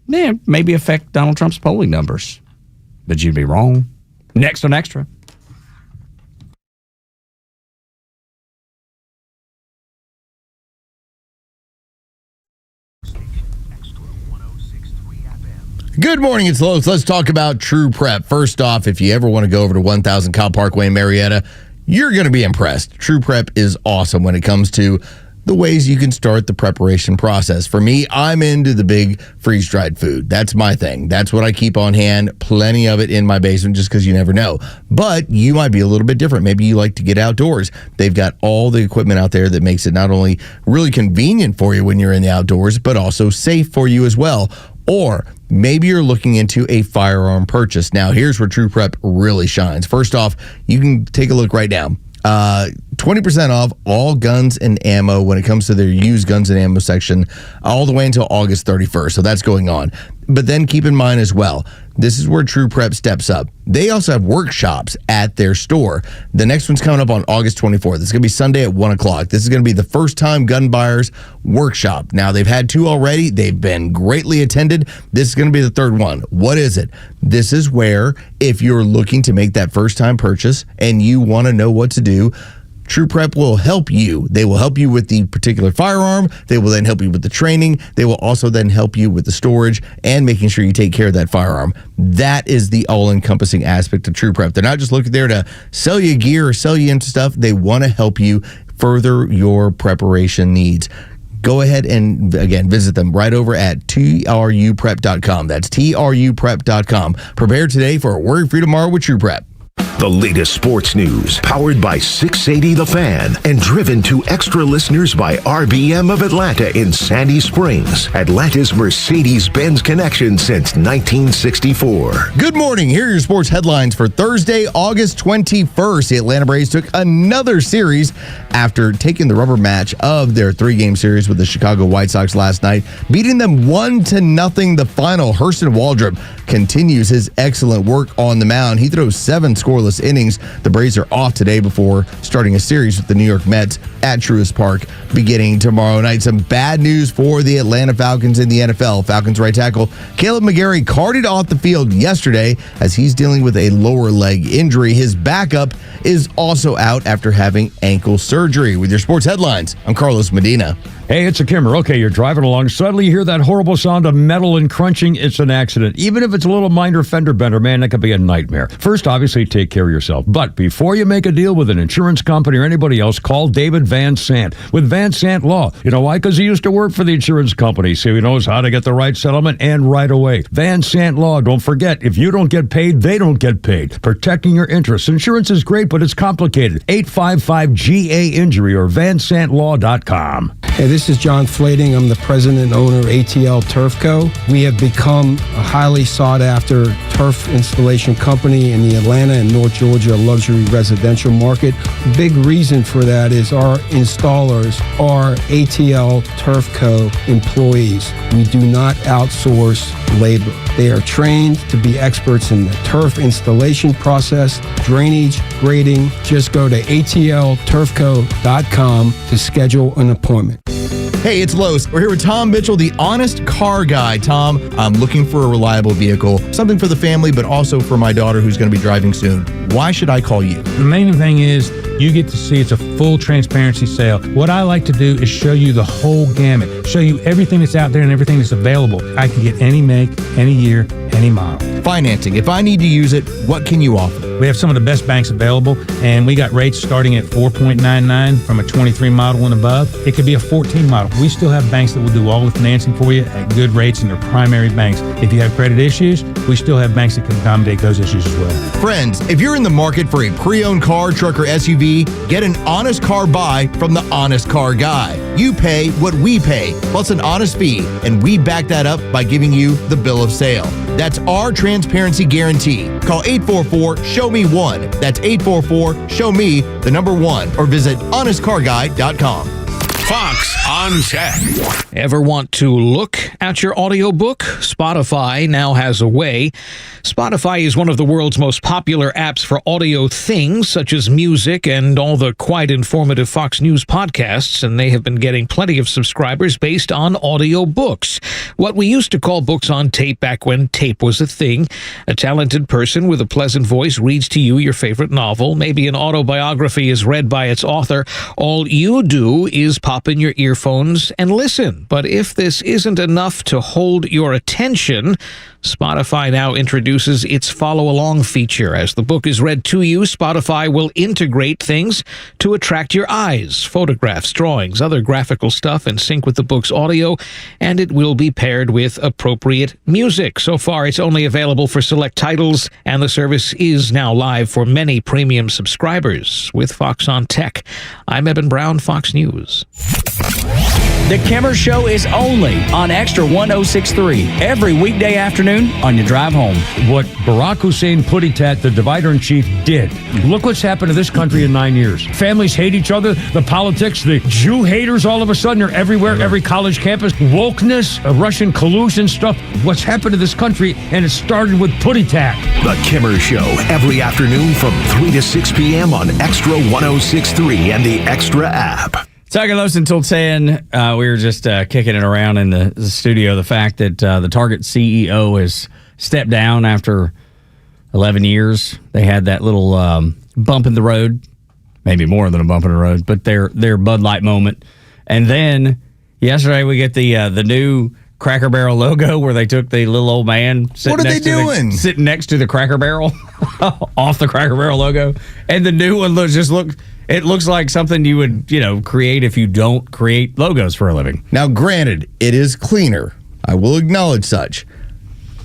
maybe affect Donald Trump's polling numbers. But you'd be wrong. Next on Extra. Good morning, it's Los. Let's talk about True Prep. First off, if you ever want to go over to 1000 Kyle Parkway in Marietta, you're going to be impressed. True Prep is awesome when it comes to the ways you can start the preparation process. For me, I'm into the big freeze-dried food. That's my thing. That's what I keep on hand. Plenty of it in my basement just because you never know. But you might be a little bit different. Maybe you like to get outdoors. They've got all the equipment out there that makes it not only really convenient for you when you're in the outdoors, but also safe for you as well. Or maybe you're looking into a firearm purchase. Now, here's where True Prep really shines. First off, you can take a look right now. 20% off all guns and ammo when it comes to their used guns and ammo section all the way until August 31st. So that's going on. But then keep in mind as well, this is where True Prep steps up. They also have workshops at their store. The next one's coming up on August 24th. It's going to be Sunday at 1 o'clock. This is going to be the first time gun buyers workshop. Now, they've had two already. They've been greatly attended. This is going to be the third one. What is it? This is where if you're looking to make that first time purchase and you want to know what to do, True Prep will help you. They will help you with the particular firearm. They will then help you with the training. They will also then help you with the storage and making sure you take care of that firearm. That is the all-encompassing aspect of True Prep. They're not just looking there to sell you gear or sell you into stuff. They want to help you further your preparation needs. Go ahead and, again, visit them right over at truprep.com. That's truprep.com. Prepare today for a worry-free tomorrow with True Prep. The latest sports news, powered by 680 The Fan, and driven to extra listeners by RBM of Atlanta in Sandy Springs, Atlanta's Mercedes-Benz connection since 1964. Good morning. Here are your sports headlines for Thursday, August 21st. The Atlanta Braves took another series after taking the rubber match of their three-game series with the Chicago White Sox last night, beating them 1-0 the final. Hurston Waldrop continues his excellent work on the mound. He throws 7 scoreless innings. The Braves are off today before starting a series with the New York Mets at Truist Park beginning tomorrow night. Some bad news for the Atlanta Falcons in the NFL. Falcons right tackle Caleb McGarry carted off the field yesterday as he's dealing with a lower leg injury. His backup is also out after having ankle surgery. With your sports headlines, I'm Carlos Medina. Hey, it's a Kimmer. Okay, you're driving along. Suddenly you hear that horrible sound of metal and crunching. It's an accident. Even if it's a little minor fender bender, man, that could be a nightmare. First, obviously, take care care of yourself. But before you make a deal with an insurance company or anybody else, call David Van Sant with Van Sant Law. You know why? Because he used to work for the insurance company, so he knows how to get the right settlement and right away. Van Sant Law. Don't forget, if you don't get paid, they don't get paid. Protecting your interests. Insurance is great, but it's complicated. 855-GA-INJURY or vansantlaw.com. Hey, this is John Flading. I'm the president and owner of ATL Turf Co. We have become a highly sought-after turf installation company in the Atlanta and North Georgia luxury residential market. Big reason for that is our installers are ATL Turf Co. employees. We do not outsource labor. They are trained to be experts in the turf installation process, drainage, grading. Just go to atlturfco.com to schedule an appointment. Hey, it's Los. We're here with Tom Mitchell, the honest car guy. Tom, I'm looking for a reliable vehicle, something for the family, but also for my daughter who's going to be driving soon. Why should I call you? The main thing is you get to see it's a full transparency sale. What I like to do is show you the whole gamut, show you everything that's out there and everything that's available. I can get any make, any year, any model. Financing. If I need to use it, what can you offer? We have some of the best banks available, and we got rates starting at 4.99 from a 23 model and above. It could be a 14 model. We still have banks that will do all the financing for you at good rates, and they're primary banks. If you have credit issues, we still have banks that can accommodate those issues as well. Friends, if you're in the market for a pre-owned car, truck, or SUV, get an honest car buy from the Honest Car Guy. You pay what we pay, plus an honest fee, and we back that up by giving you the bill of sale. That's our transparency guarantee. Call 844-SHOW-ME-1. That's 844-SHOW-ME-1. Or visit honestcarguy.com. Fox on Tech. Ever want to look at your audiobook? Spotify now has a way. Spotify is one of the world's most popular apps for audio things, such as music and all the quite informative Fox News podcasts, and they have been getting plenty of subscribers based on audiobooks. What we used to call books on tape back when tape was a thing. A talented person with a pleasant voice reads to you your favorite novel. Maybe an autobiography is read by its author. All you do is pop in your earphones and listen. But if this isn't enough to hold your attention, Spotify now introduces its follow-along feature. As the book is read to you, Spotify will integrate things to attract your eyes, photographs, drawings, other graphical stuff, and sync with the book's audio, and it will be paired with appropriate music. So far, it's only available for select titles, and the service is now live for many premium subscribers. With Fox on Tech, I'm Eben Brown, Fox News. The Kimmer Show is only on Extra 106.3 every weekday afternoon on your drive home. What Barack Hussein Puditat, the divider-in-chief, did. Look what's happened to this country in 9 years. Families hate each other. The politics, the Jew haters all of a sudden are everywhere, every college campus. Wokeness, Russian collusion stuff. What's happened to this country, and it started with Puditat. The Kimmer Show, every afternoon from 3 to 6 p.m. on Extra 106.3 and the Extra app. Tug and Los until 10. We were just kicking it around in the studio. The fact that the Target CEO has stepped down after 11 years. They had that little bump in the road, maybe more than a bump in the road, but their Bud Light moment. And then yesterday we get the new Cracker Barrel logo where they took the little old man sitting next to the Cracker Barrel off the Cracker Barrel logo, and the new one it looks like something you would, create if you don't create logos for a living. Now, granted, it is cleaner. I will acknowledge such.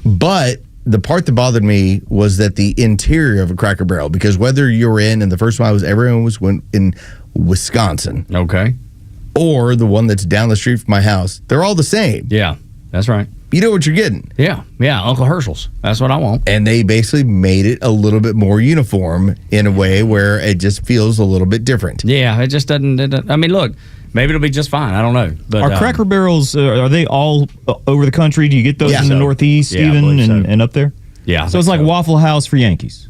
But the part that bothered me was that the interior of a Cracker Barrel, because whether you're in, and the first one I was everyone was in Wisconsin. Okay. Or the one that's down the street from my house, they're all the same. Yeah, that's right. You know what you're getting. Yeah, Uncle Herschel's. That's what I want. And they basically made it a little bit more uniform in a way where it just feels a little bit different. Yeah, it just doesn't. I mean, look, maybe it'll be just fine. I don't know. But are Cracker Barrels, are they all over the country? Do you get those in the Northeast and up there? Yeah. So it's like Waffle House for Yankees.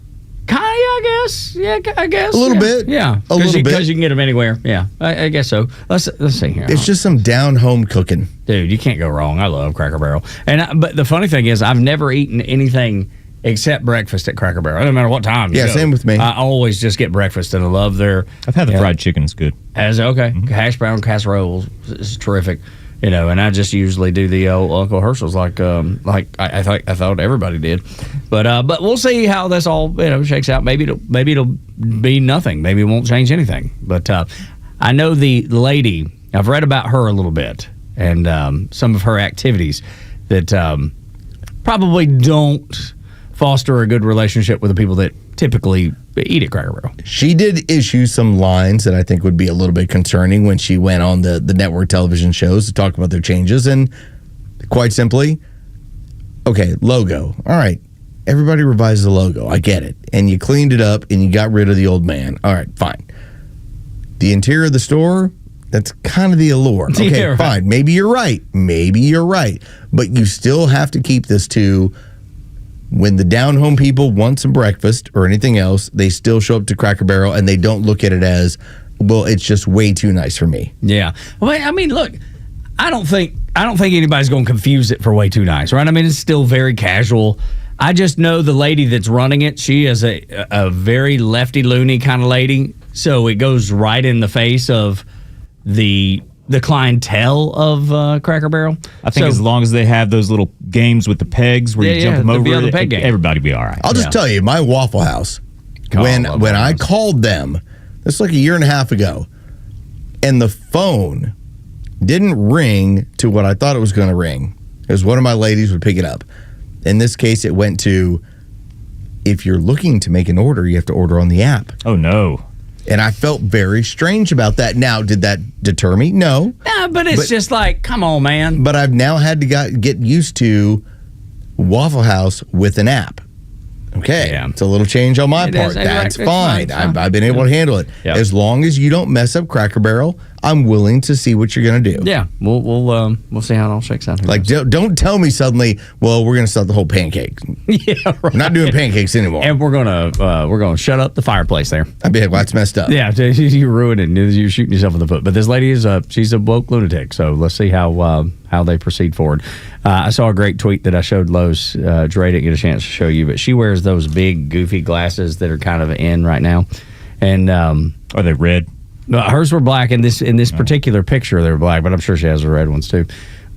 I guess. Yeah, I guess. A little bit. Yeah. A little bit. Because you can get them anywhere. Yeah, I guess so. Let's see here. It's just some down-home cooking. Dude, you can't go wrong. I love Cracker Barrel. But the funny thing is, I've never eaten anything except breakfast at Cracker Barrel. No matter what time you go. Same with me. I always just get breakfast, and I love their... I've had the fried chicken. It's good. Okay. Mm-hmm. Hash brown casserole is terrific. And I just usually do the old Uncle Herschel's like I thought everybody did, but we'll see how this all shakes out. Maybe it'll be nothing. Maybe it won't change anything. But I know the lady. I've read about her a little bit and some of her activities that probably don't foster a good relationship with the people that typically eat at Cracker Barrel. She did issue some lines that I think would be a little bit concerning when she went on the network television shows to talk about their changes. And quite simply, okay, logo. All right, everybody revises the logo. I get it. And you cleaned it up and you got rid of the old man. All right, fine. The interior of the store, that's kind of the allure. Okay, yeah, right. Fine. Maybe you're right. But you still have to keep this to when the down-home people want some breakfast or anything else, they still show up to Cracker Barrel and they don't look at it as, well, it's just way too nice for me. Yeah. Well, I mean, look, I don't think anybody's going to confuse it for way too nice, right? I mean, it's still very casual. I just know the lady that's running it, she is a very lefty-loony kind of lady, so it goes right in the face of the clientele of Cracker Barrel. I think as long as they have those little games with the pegs where you jump them over, the peg game. Everybody will be all right. I'll just tell you, my Waffle House, when I called them, this was like a year and a half ago, and the phone didn't ring to what I thought it was going to ring. It was one of my ladies would pick it up. In this case, it went to, if you're looking to make an order, you have to order on the app. Oh, no. And I felt very strange about that. Now, did that deter me? No. Yeah, but it's just like, come on, man. But I've now had to get used to Waffle House with an app. Okay, it's a little change on my part. That's fine. I've been able to handle it. Yep. As long as you don't mess up Cracker Barrel, I'm willing to see what you're going to do. Yeah, we'll see how it all shakes out. Like, don't tell me suddenly, well, we're going to start the whole pancake. Yeah, right. We're not doing pancakes anymore. And we're gonna shut up the fireplace there. I'd be like, well, that's messed up. Yeah, you ruined it. You're shooting yourself in the foot. But this lady she's a woke lunatic. So let's see how they proceed forward. I saw a great tweet that I showed Los. Dre didn't get a chance to show you, but she wears those big goofy glasses that are kind of in right now. And are they red? Hers were black in this particular picture. They were black, but I'm sure she has the red ones too.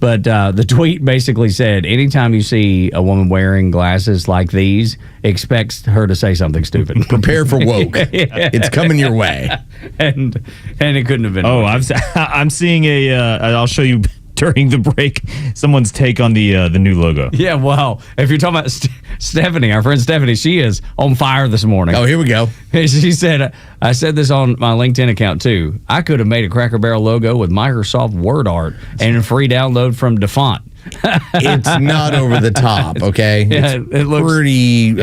But the tweet basically said, anytime you see a woman wearing glasses like these, expect her to say something stupid. Prepare for woke. Yeah. It's coming your way. And it couldn't have been. Oh, I'm seeing I'll show you during the break someone's take on the new logo. Yeah, wow. If you're talking about Stephanie, our friend Stephanie, she is on fire this morning. Oh, here we go. She said, I said this on my LinkedIn account too. I could have made a Cracker Barrel logo with Microsoft Word art and free download from DeFont. It's not over the top, okay? Yeah, it looks pretty.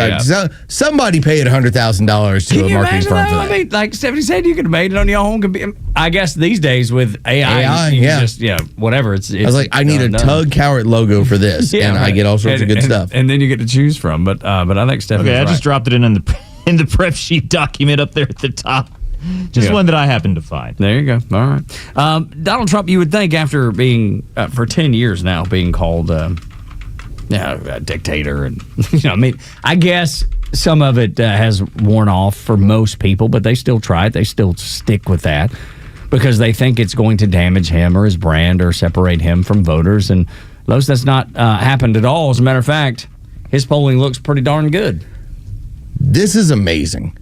Somebody paid $100,000 to a marketing firm for that. I mean, like Stephanie said, you could have made it on your own computer. I guess these days with AI, you just whatever. It's I was like, I need a Tug Carrot logo for this, and I get all sorts of good stuff. And then you get to choose from. But I think Stephanie. Okay, I just dropped it in the prep sheet document up there at the top. Just one that I happened to find. There you go. All right. Donald Trump, you would think after being, for 10 years now, being called a dictator. And I mean, I guess some of it has worn off for most people, but they still try it. They still stick with that because they think it's going to damage him or his brand or separate him from voters. And Los, that's not happened at all. As a matter of fact, his polling looks pretty darn good. This is amazing.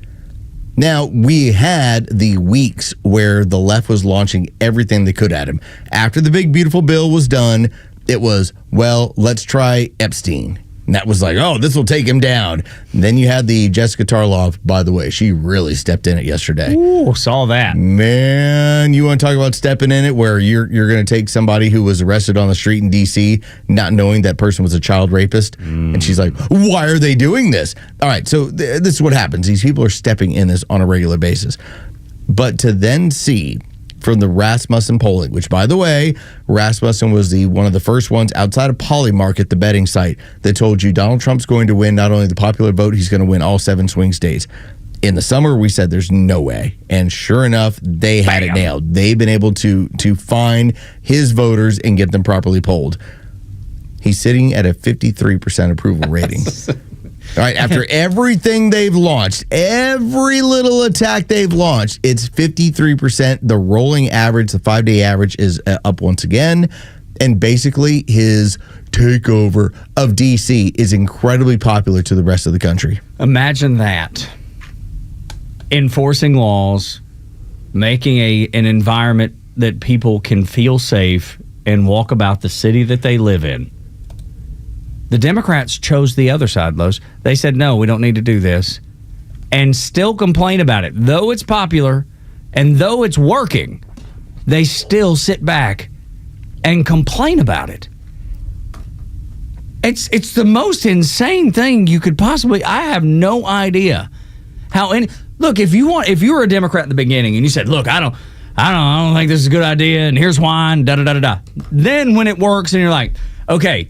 Now, we had the weeks where the left was launching everything they could at him. After the big, beautiful bill was done, it was, well, let's try Epstein. And that was like, oh, this will take him down. And then you had the Jessica Tarloff, by the way. She really stepped in it yesterday. Ooh, saw that. Man, you want to talk about stepping in it where you're going to take somebody who was arrested on the street in D.C., not knowing that person was a child rapist. And she's like, why are they doing this? All right, so this is what happens. These people are stepping in this on a regular basis. But to then see from the Rasmussen polling, which, by the way, Rasmussen was one of the first ones outside of Polymarket, the betting site, that told you Donald Trump's going to win not only the popular vote, he's going to win all 7 swing states. In the summer, we said there's no way. And sure enough, they had it nailed. They've been able to find his voters and get them properly polled. He's sitting at a 53% approval rating. All right, after everything they've launched, every little attack they've launched, it's 53%. The rolling average, the 5-day average, is up once again. And basically, his takeover of D.C. is incredibly popular to the rest of the country. Imagine that. Enforcing laws, making an environment that people can feel safe and walk about the city that they live in. The Democrats chose the other side, Los. They said, no, we don't need to do this. And still complain about it. Though it's popular and though it's working, they still sit back and complain about it. It's the most insane thing you could possibly. I have no idea how any. Look, if you were a Democrat at the beginning and you said, look, I don't think this is a good idea, and here's why, and da-da-da-da-da. Then when it works and you're like, okay,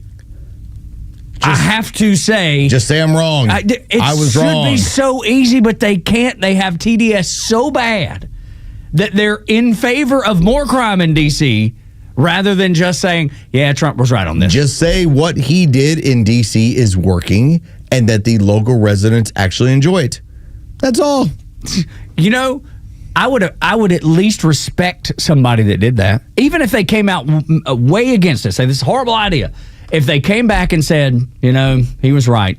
I have to say... Just say I'm wrong. I was wrong. It should be so easy, but they can't. They have TDS so bad that they're in favor of more crime in D.C. rather than just saying, yeah, Trump was right on this. Just say what he did in D.C. is working and that the local residents actually enjoy it. That's all. You know, I would at least respect somebody that did that. Even if they came out way against it, say this is a horrible idea. If they came back and said, you know, he was right,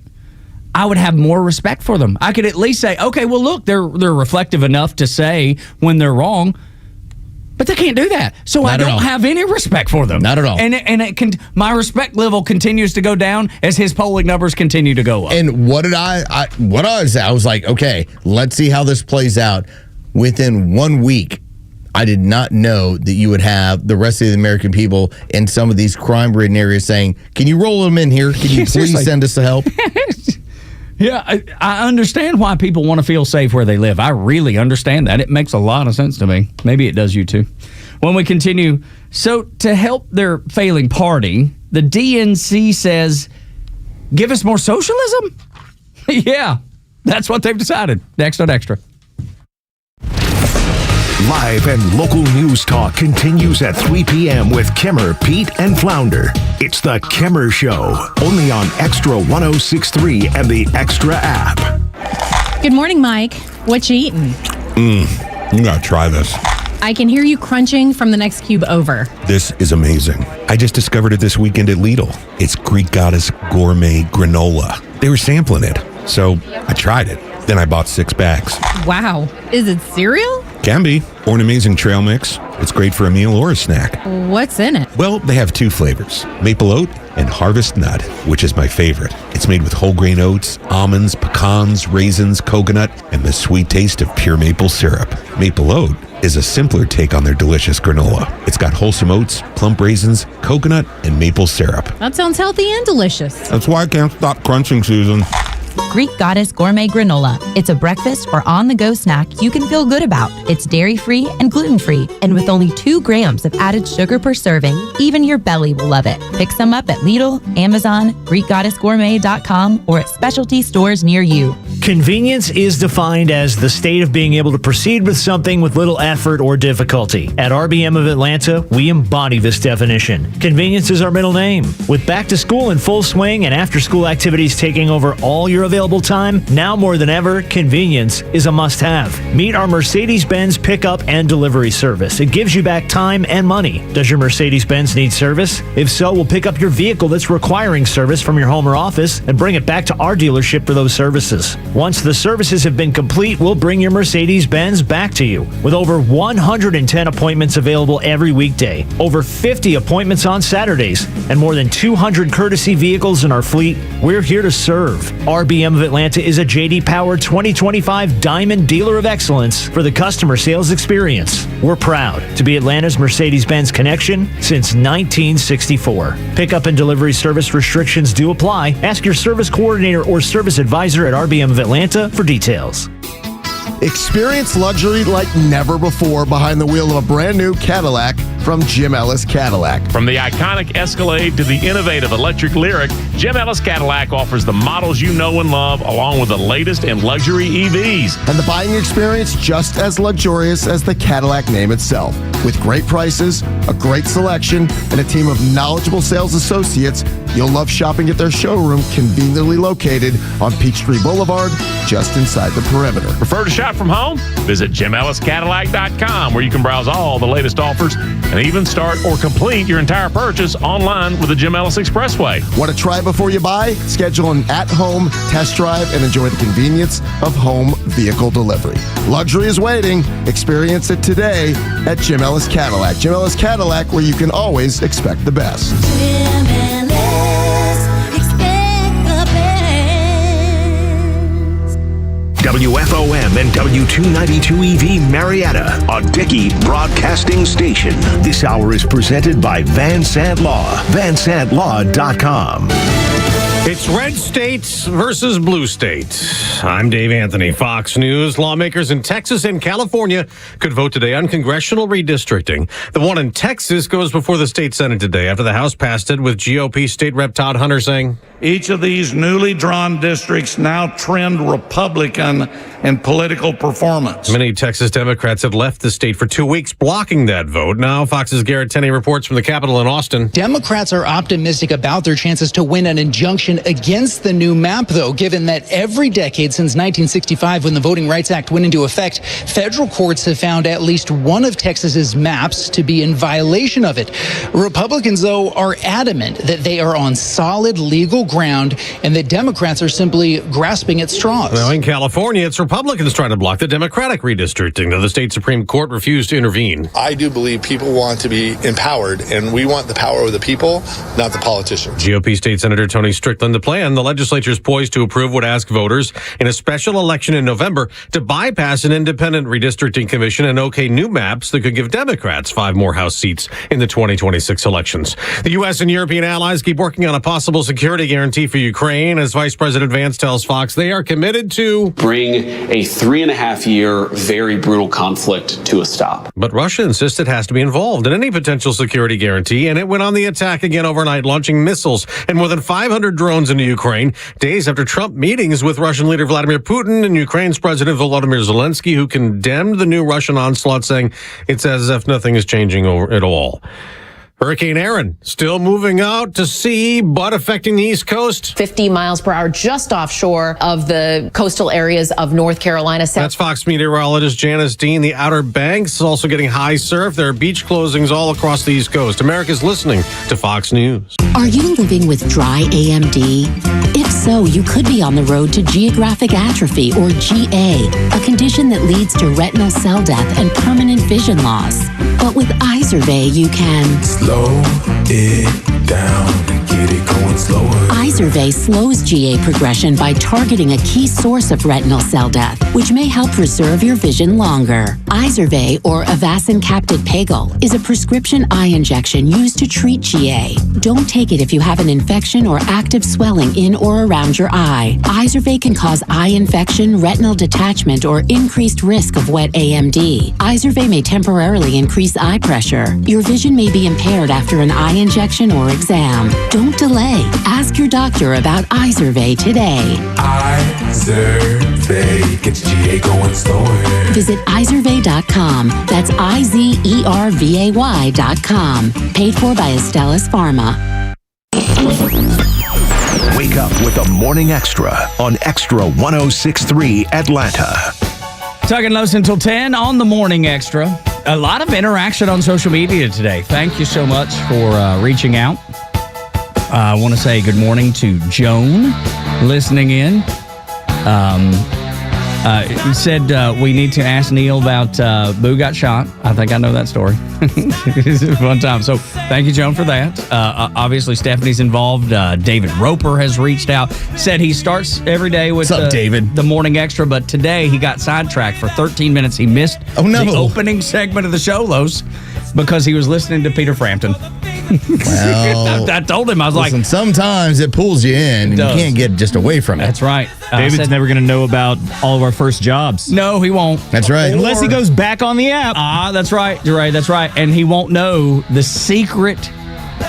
I would have more respect for them. I could at least say, okay, well, look, they're reflective enough to say when they're wrong. But they can't do that. So I don't have any respect for them. Not at all. And my respect level continues to go down as his polling numbers continue to go up. And what did I was like, okay, let's see how this plays out. Within 1 week, I did not know that you would have the rest of the American people in some of these crime-ridden areas saying, can you roll them in here? Can you please send us the help? Yeah, I understand why people want to feel safe where they live. I really understand that. It makes a lot of sense to me. Maybe it does you too. When we continue, so to help their failing party, the DNC says, give us more socialism? Yeah, that's what they've decided. Next on Extra. Live and local news talk continues at 3 p.m. with Kimmer, Pete, and Flounder. It's the Kimmer Show, only on Extra 106.3 and the Extra app. Good morning, Mike. What you eating? You gotta try this. I can hear you crunching from the next cube over. This is amazing. I just discovered it this weekend at Lidl. It's Greek Goddess Gourmet Granola. They were sampling it, so I tried it. Then I bought 6 bags. Wow. Is it cereal? Can be. Or an amazing trail mix. It's great for a meal or a snack. What's in it? Well, they have 2 flavors, maple oat and harvest nut, which is my favorite. It's made with whole grain oats, almonds, pecans, raisins, coconut, and the sweet taste of pure maple syrup. Maple oat is a simpler take on their delicious granola. It's got wholesome oats, plump raisins, coconut, and maple syrup. That sounds healthy and delicious. That's why I can't stop crunching, Susan. Greek Goddess Gourmet Granola. It's a breakfast or on-the-go snack you can feel good about. It's dairy-free and gluten-free, and with only 2 grams of added sugar per serving, even your belly will love it. Pick some up at Lidl, Amazon, GreekGoddessGourmet.com, or at specialty stores near you. Convenience is defined as the state of being able to proceed with something with little effort or difficulty. At RBM of Atlanta, we embody this definition. Convenience is our middle name. With back to school in full swing and after-school activities taking over all your available time, now more than ever, convenience is a must-have. Meet our Mercedes-Benz pickup and delivery service. It gives you back time and money. Does your Mercedes-Benz need service? If so, we'll pick up your vehicle that's requiring service from your home or office and bring it back to our dealership for those services. Once the services have been complete, we'll bring your Mercedes-Benz back to you. With over 110 appointments available every weekday, over 50 appointments on Saturdays, and more than 200 courtesy vehicles in our fleet, we're here to serve. RBM of Atlanta is a J.D. Power 2025 Diamond Dealer of Excellence for the customer sales experience. We're proud to be Atlanta's Mercedes-Benz connection since 1964. Pickup and delivery service restrictions do apply. Ask your service coordinator or service advisor at RBM of Atlanta for details. Experience luxury like never before behind the wheel of a brand new Cadillac from Jim Ellis Cadillac. From the iconic Escalade to the innovative electric Lyric, Jim Ellis Cadillac offers the models you know and love, along with the latest in luxury EVs. And the buying experience just as luxurious as the Cadillac name itself. With great prices, a great selection, and a team of knowledgeable sales associates, You'll love shopping at their showroom, conveniently located on Peachtree Boulevard, just inside the perimeter. Prefer to shop from home? Visit JimEllisCadillac.com, where you can browse all the latest offers and even start or complete your entire purchase online with the Jim Ellis Expressway. Want to try before you buy? Schedule an at-home test drive and enjoy the convenience of home vehicle delivery. Luxury is waiting. Experience it today at Jim Ellis Cadillac. Jim Ellis Cadillac, where you can always expect the best. WFOM and W292EV Marietta, a Dickey broadcasting station. This hour is presented by Van Sant Law, VanSantLaw.com. It's red states versus blue states. I'm Dave Anthony, Fox News. Lawmakers in Texas and California could vote today on congressional redistricting. The one in Texas goes before the state Senate today after the House passed it, with GOP State Rep Todd Hunter saying, each of these newly drawn districts now trend Republican in political performance. Many Texas Democrats have left the state for 2 weeks, blocking that vote. Now, Fox's Garrett Tenney reports from the Capitol in Austin. Democrats are optimistic about their chances to win an injunction against the new map, though, given that every decade since 1965, when the Voting Rights Act went into effect, federal courts have found at least one of Texas's maps to be in violation of it. Republicans, though, are adamant that they are on solid legal ground and that Democrats are simply grasping at straws. Now, in California, it's Republicans trying to block the Democratic redistricting. Now, the state Supreme Court refused to intervene. I do believe people want to be empowered, and we want the power of the people, not the politicians. GOP State Senator Tony Strickland, the plan, the legislature is poised to approve, would ask voters in a special election in November to bypass an independent redistricting commission and okay new maps that could give Democrats 5 more House seats in the 2026 elections. The U.S. and European allies keep working on a possible security guarantee for Ukraine. As Vice President Vance tells Fox, they are committed to bring a 3.5-year, very brutal conflict to a stop. But Russia insists it has to be involved in any potential security guarantee, and it went on the attack again overnight, launching missiles and more than 500 drones into Ukraine, days after Trump meetings with Russian leader Vladimir Putin and Ukraine's President Volodymyr Zelensky, who condemned the new Russian onslaught, saying it's as if nothing is changing at all. Hurricane Erin still moving out to sea, but affecting the East Coast. 50 miles per hour just offshore of the coastal areas of North Carolina. That's Fox meteorologist Janice Dean. The Outer Banks is also getting high surf. There are beach closings all across the East Coast. America's listening to Fox News. Are you living with dry AMD? If so, you could be on the road to geographic atrophy, or GA, a condition that leads to retinal cell death and permanent vision loss. But with Izervay, you can slow it down, get it going slower. Izervay slows GA progression by targeting a key source of retinal cell death, which may help preserve your vision longer. Izervay, or Avastin Captid Pagel, is a prescription eye injection used to treat GA. Don't take it if you have an infection or active swelling in or around your eye. Izervay can cause eye infection, retinal detachment, or increased risk of wet AMD. Izervay may temporarily increase eye pressure. Your vision may be impaired after an eye injection or exam. Don't delay. Ask your doctor about Izervay today. Izervay gets GA going slower. Visit Izervay.com. That's IZERVAY.com. Paid for by Astellas Pharma. Wake up with the Morning Extra on Extra 106.3 Atlanta. Tug and Los until 10 on the Morning Extra. A lot of interaction on social media today. Thank you so much for reaching out. I want to say good morning to Joan listening in. He said we need to ask Neil about Boo got shot. I think I know that story. It's a fun time. So thank you, Joan, for that. Obviously, Stephanie's involved. David Roper has reached out. Said he starts every day with the Morning Extra, but today he got sidetracked for 13 minutes. He missed the opening segment of the show, Los, because he was listening to Peter Frampton. Well, I told him, I was like, sometimes it pulls you in and you can't get just away from it. That's right. David's never going to know about all of our first jobs. No, he won't. That's right. Unless he goes back on the app. That's right, Jeray. That's right. And he won't know the secret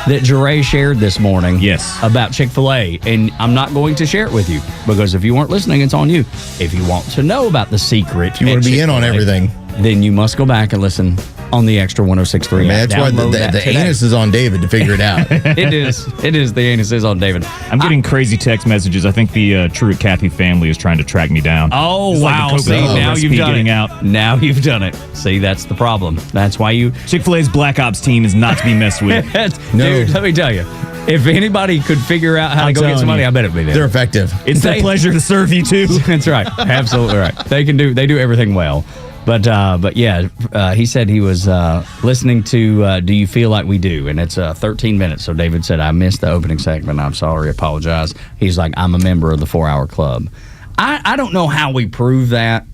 that Jeray shared this morning. Yes. About Chick-fil-A. And I'm not going to share it with you because if you weren't listening, it's on you. If you want to know about the secret, you want to be in on everything, then you must go back and listen on the Extra 106.3 app. That's why the anus is on David to figure it out. It is. The anus is on David. I'm getting crazy text messages. I think the Truett Cathy family is trying to track me down. Oh, It's like wow. the See, now you've done getting it. out. Now you've done it. See, that's the problem. That's why you... Chick-fil-A's Black Ops team is not to be messed with. Dude, let me tell you. If anybody could figure out how to go get some money, I bet it'd be them. They're effective. It's their pleasure to serve you, too. That's right. Absolutely right. They do everything well. But yeah, he said he was listening to Do You Feel Like We Do? And it's 13 minutes. So David said, I missed the opening segment. I'm sorry. Apologize. He's like, I'm a member of the 4 Hour Club. I don't know how we prove that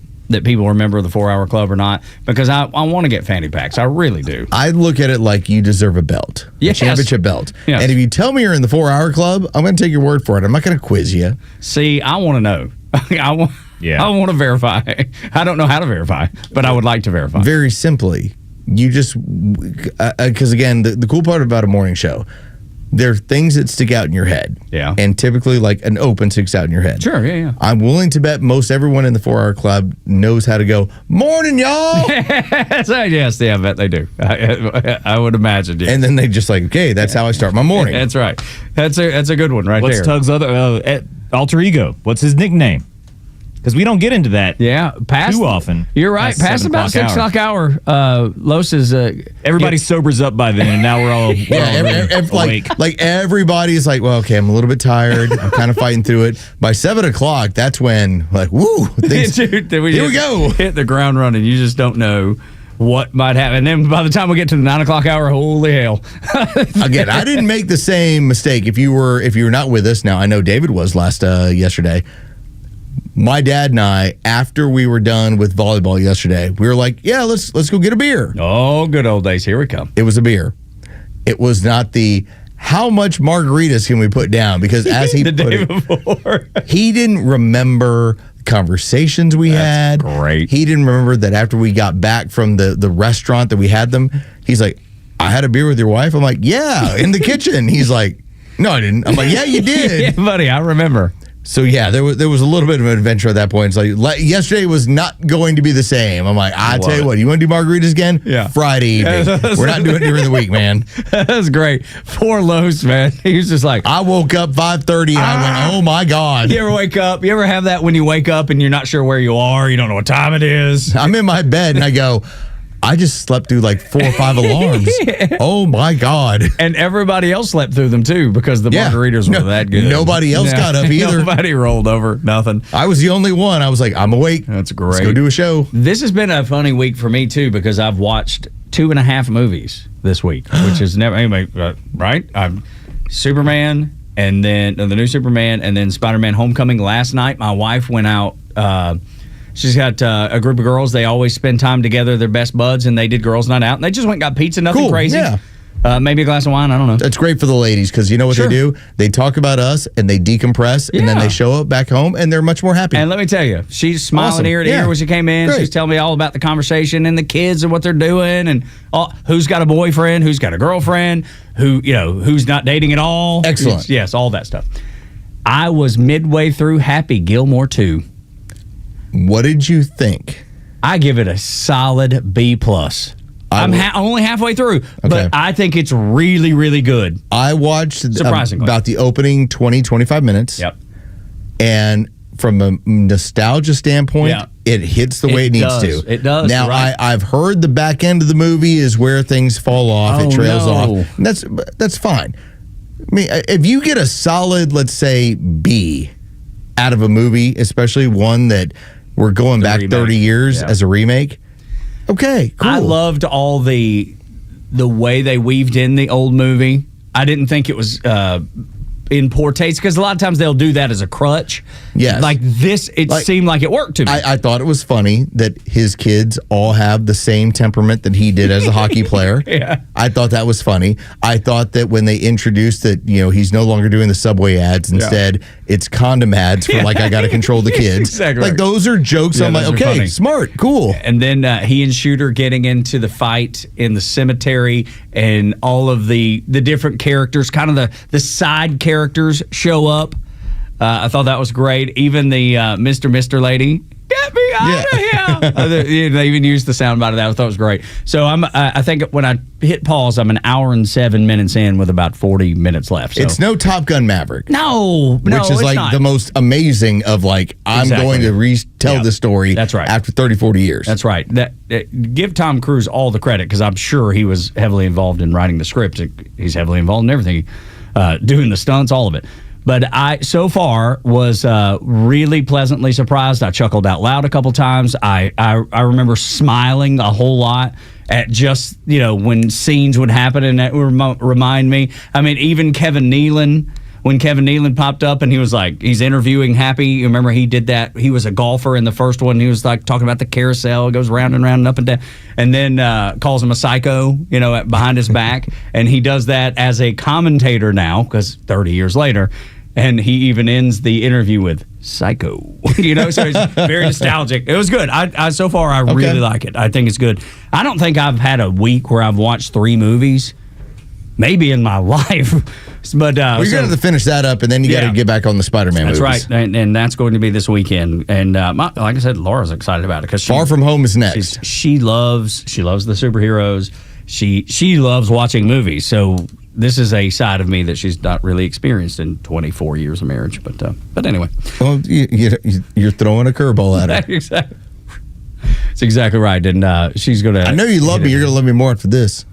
people remember the 4 Hour Club or not, because I want to get fanny packs. I really do. I look at it like you deserve a belt. Yes. A championship belt. Yes. And if you tell me you're in the 4 Hour Club, I'm going to take your word for it. I'm not going to quiz you. See, I want to know. I want to verify. I don't know how to verify, but I would like to verify. Very simply, you just, because again, the cool part about a morning show, there are things that stick out in your head. Yeah. And typically, like an open sticks out in your head. Sure, yeah. I'm willing to bet most everyone in the 4 Hour Club knows how to go, morning, y'all. Yes, I bet they do. I would imagine, yeah. And then they just like, okay, that's how I start my morning. That's right. That's a good one right What's there. Tug's other alter ego? What's his nickname? Because we don't get into that too often. You're right. Past about 6 o'clock hour, Los is... Everybody sobers up by then, and now we're all, awake. Like everybody's like, well, okay, I'm a little bit tired. I'm kind of fighting through it. By 7 o'clock, that's when, like, woo, things, Dude, here we go. Hit the ground running. You just don't know what might happen. And then by the time we get to the 9 o'clock hour, holy hell. Again, I didn't make the same mistake. If you were not with us, now I know David was yesterday. My dad and I, after we were done with volleyball yesterday, we were like, yeah, let's go get a beer. Oh, good old days. Here we come. It was a beer. It was not the how much margaritas can we put down? Because as he the put day it, before. he didn't remember the conversations we had. Great. He didn't remember that after we got back from the restaurant that we had them, he's like, I had a beer with your wife. I'm like, yeah, in the kitchen. He's like, no, I didn't. I'm like, yeah, you did. Yeah, buddy, I remember. So yeah, there was a little bit of an adventure at that point. It's like yesterday was not going to be the same. I'm like, I tell you what, you want to do margaritas again? Yeah. Friday evening. We're not doing it during the week, man. That's great. Poor Los, man. He was just like, I woke up 5:30 and I went, oh my God. You ever wake up? You ever have that when you wake up and you're not sure where you are? You don't know what time it is. I'm in my bed and I go, I just slept through like 4 or 5 alarms. Oh my God. And everybody else slept through them too because the margaritas were that good. Nobody else got up either. Nobody rolled over. Nothing. I was the only one. I was like, I'm awake. That's great. Let's go do a show. This has been a funny week for me too because I've watched 2.5 movies this week, which is never anyway. Right? Superman, and then the new Superman, and then Spider-Man: Homecoming. Last night, my wife went out. She's got a group of girls. They always spend time together. They're best buds, and they did girls' night out. And they just went and got pizza, nothing crazy. Yeah. Maybe a glass of wine. I don't know. That's great for the ladies because you know what they do? They talk about us and they decompress, and then they show up back home and they're much more happy. And let me tell you, she's smiling ear to ear when she came in. Great. She's telling me all about the conversation and the kids and what they're doing and who's got a boyfriend, who's got a girlfriend, who's not dating at all. Excellent. Yes, all that stuff. I was midway through Happy Gilmore 2. What did you think? I give it a solid B+. I'm only halfway through, but I think it's really, really good. I watched surprisingly about the opening 20-25 minutes. Yep. And from a nostalgia standpoint, it hits the way it needs to. It does. Now, right. I've heard the back end of the movie is where things fall off. It trails off. And that's fine. I mean, if you get a solid, let's say, B out of a movie, especially one that we're going back 30 years as a remake, okay, cool. I loved all the way they weaved in the old movie. I didn't think it was in poor taste because a lot of times they'll do that as a crutch. Yes. Like this, it seemed like it worked to me. I thought it was funny that his kids all have the same temperament that he did as a hockey player. Yeah. I thought that was funny. I thought that when they introduced that, he's no longer doing the Subway ads. Instead, it's condom ads for like, I got to control the kids. Exactly. Like those are jokes. I'm like, okay, funny. smart, cool. And then he and Shooter getting into the fight in the cemetery and all of the different characters, kind of the side characters show up. I thought that was great. Even the Mr. lady Get me out of here! They even used the soundbite of that. I thought it was great. So I think when I hit pause, I'm an hour and 7 minutes in with about 40 minutes left. So. It's no Top Gun Maverick. No, which is like not. the most amazing of like, I'm going to retell the story. That's right. After 30, 40 years. That's right. Give Tom Cruise all the credit because I'm sure he was heavily involved in writing the script. He's heavily involved in everything, doing the stunts, all of it. But I, so far, was really pleasantly surprised. I chuckled out loud a couple times. I remember smiling a whole lot at just, when scenes would happen, and that would remind me. I mean, even Kevin Nealon, when Kevin Nealon popped up and he was like, he's interviewing Happy. You remember he did that? He was a golfer in the first one. He was like talking about the carousel. It goes round and round and up and down. And then calls him a psycho, behind his back. And he does that as a commentator now, because 30 years later. And he even ends the interview with "psycho," so it's very nostalgic. It was good. I so far I really like it. I think it's good. I don't think I've had a week where I've watched 3 movies, maybe in my life. But you're going to have to finish that up, and then you got to get back on the Spider-Man movies. That's right, and that's going to be this weekend. And like I said, Laura's excited about it because Far From Home is next. She loves the superheroes. She loves watching movies. So. This is a side of me that she's not really experienced in 24 years of marriage. But anyway. Well, you're throwing a curveball at her. Exactly. That's exactly right. And she's going to... I know you love me. You're going to love me more after this.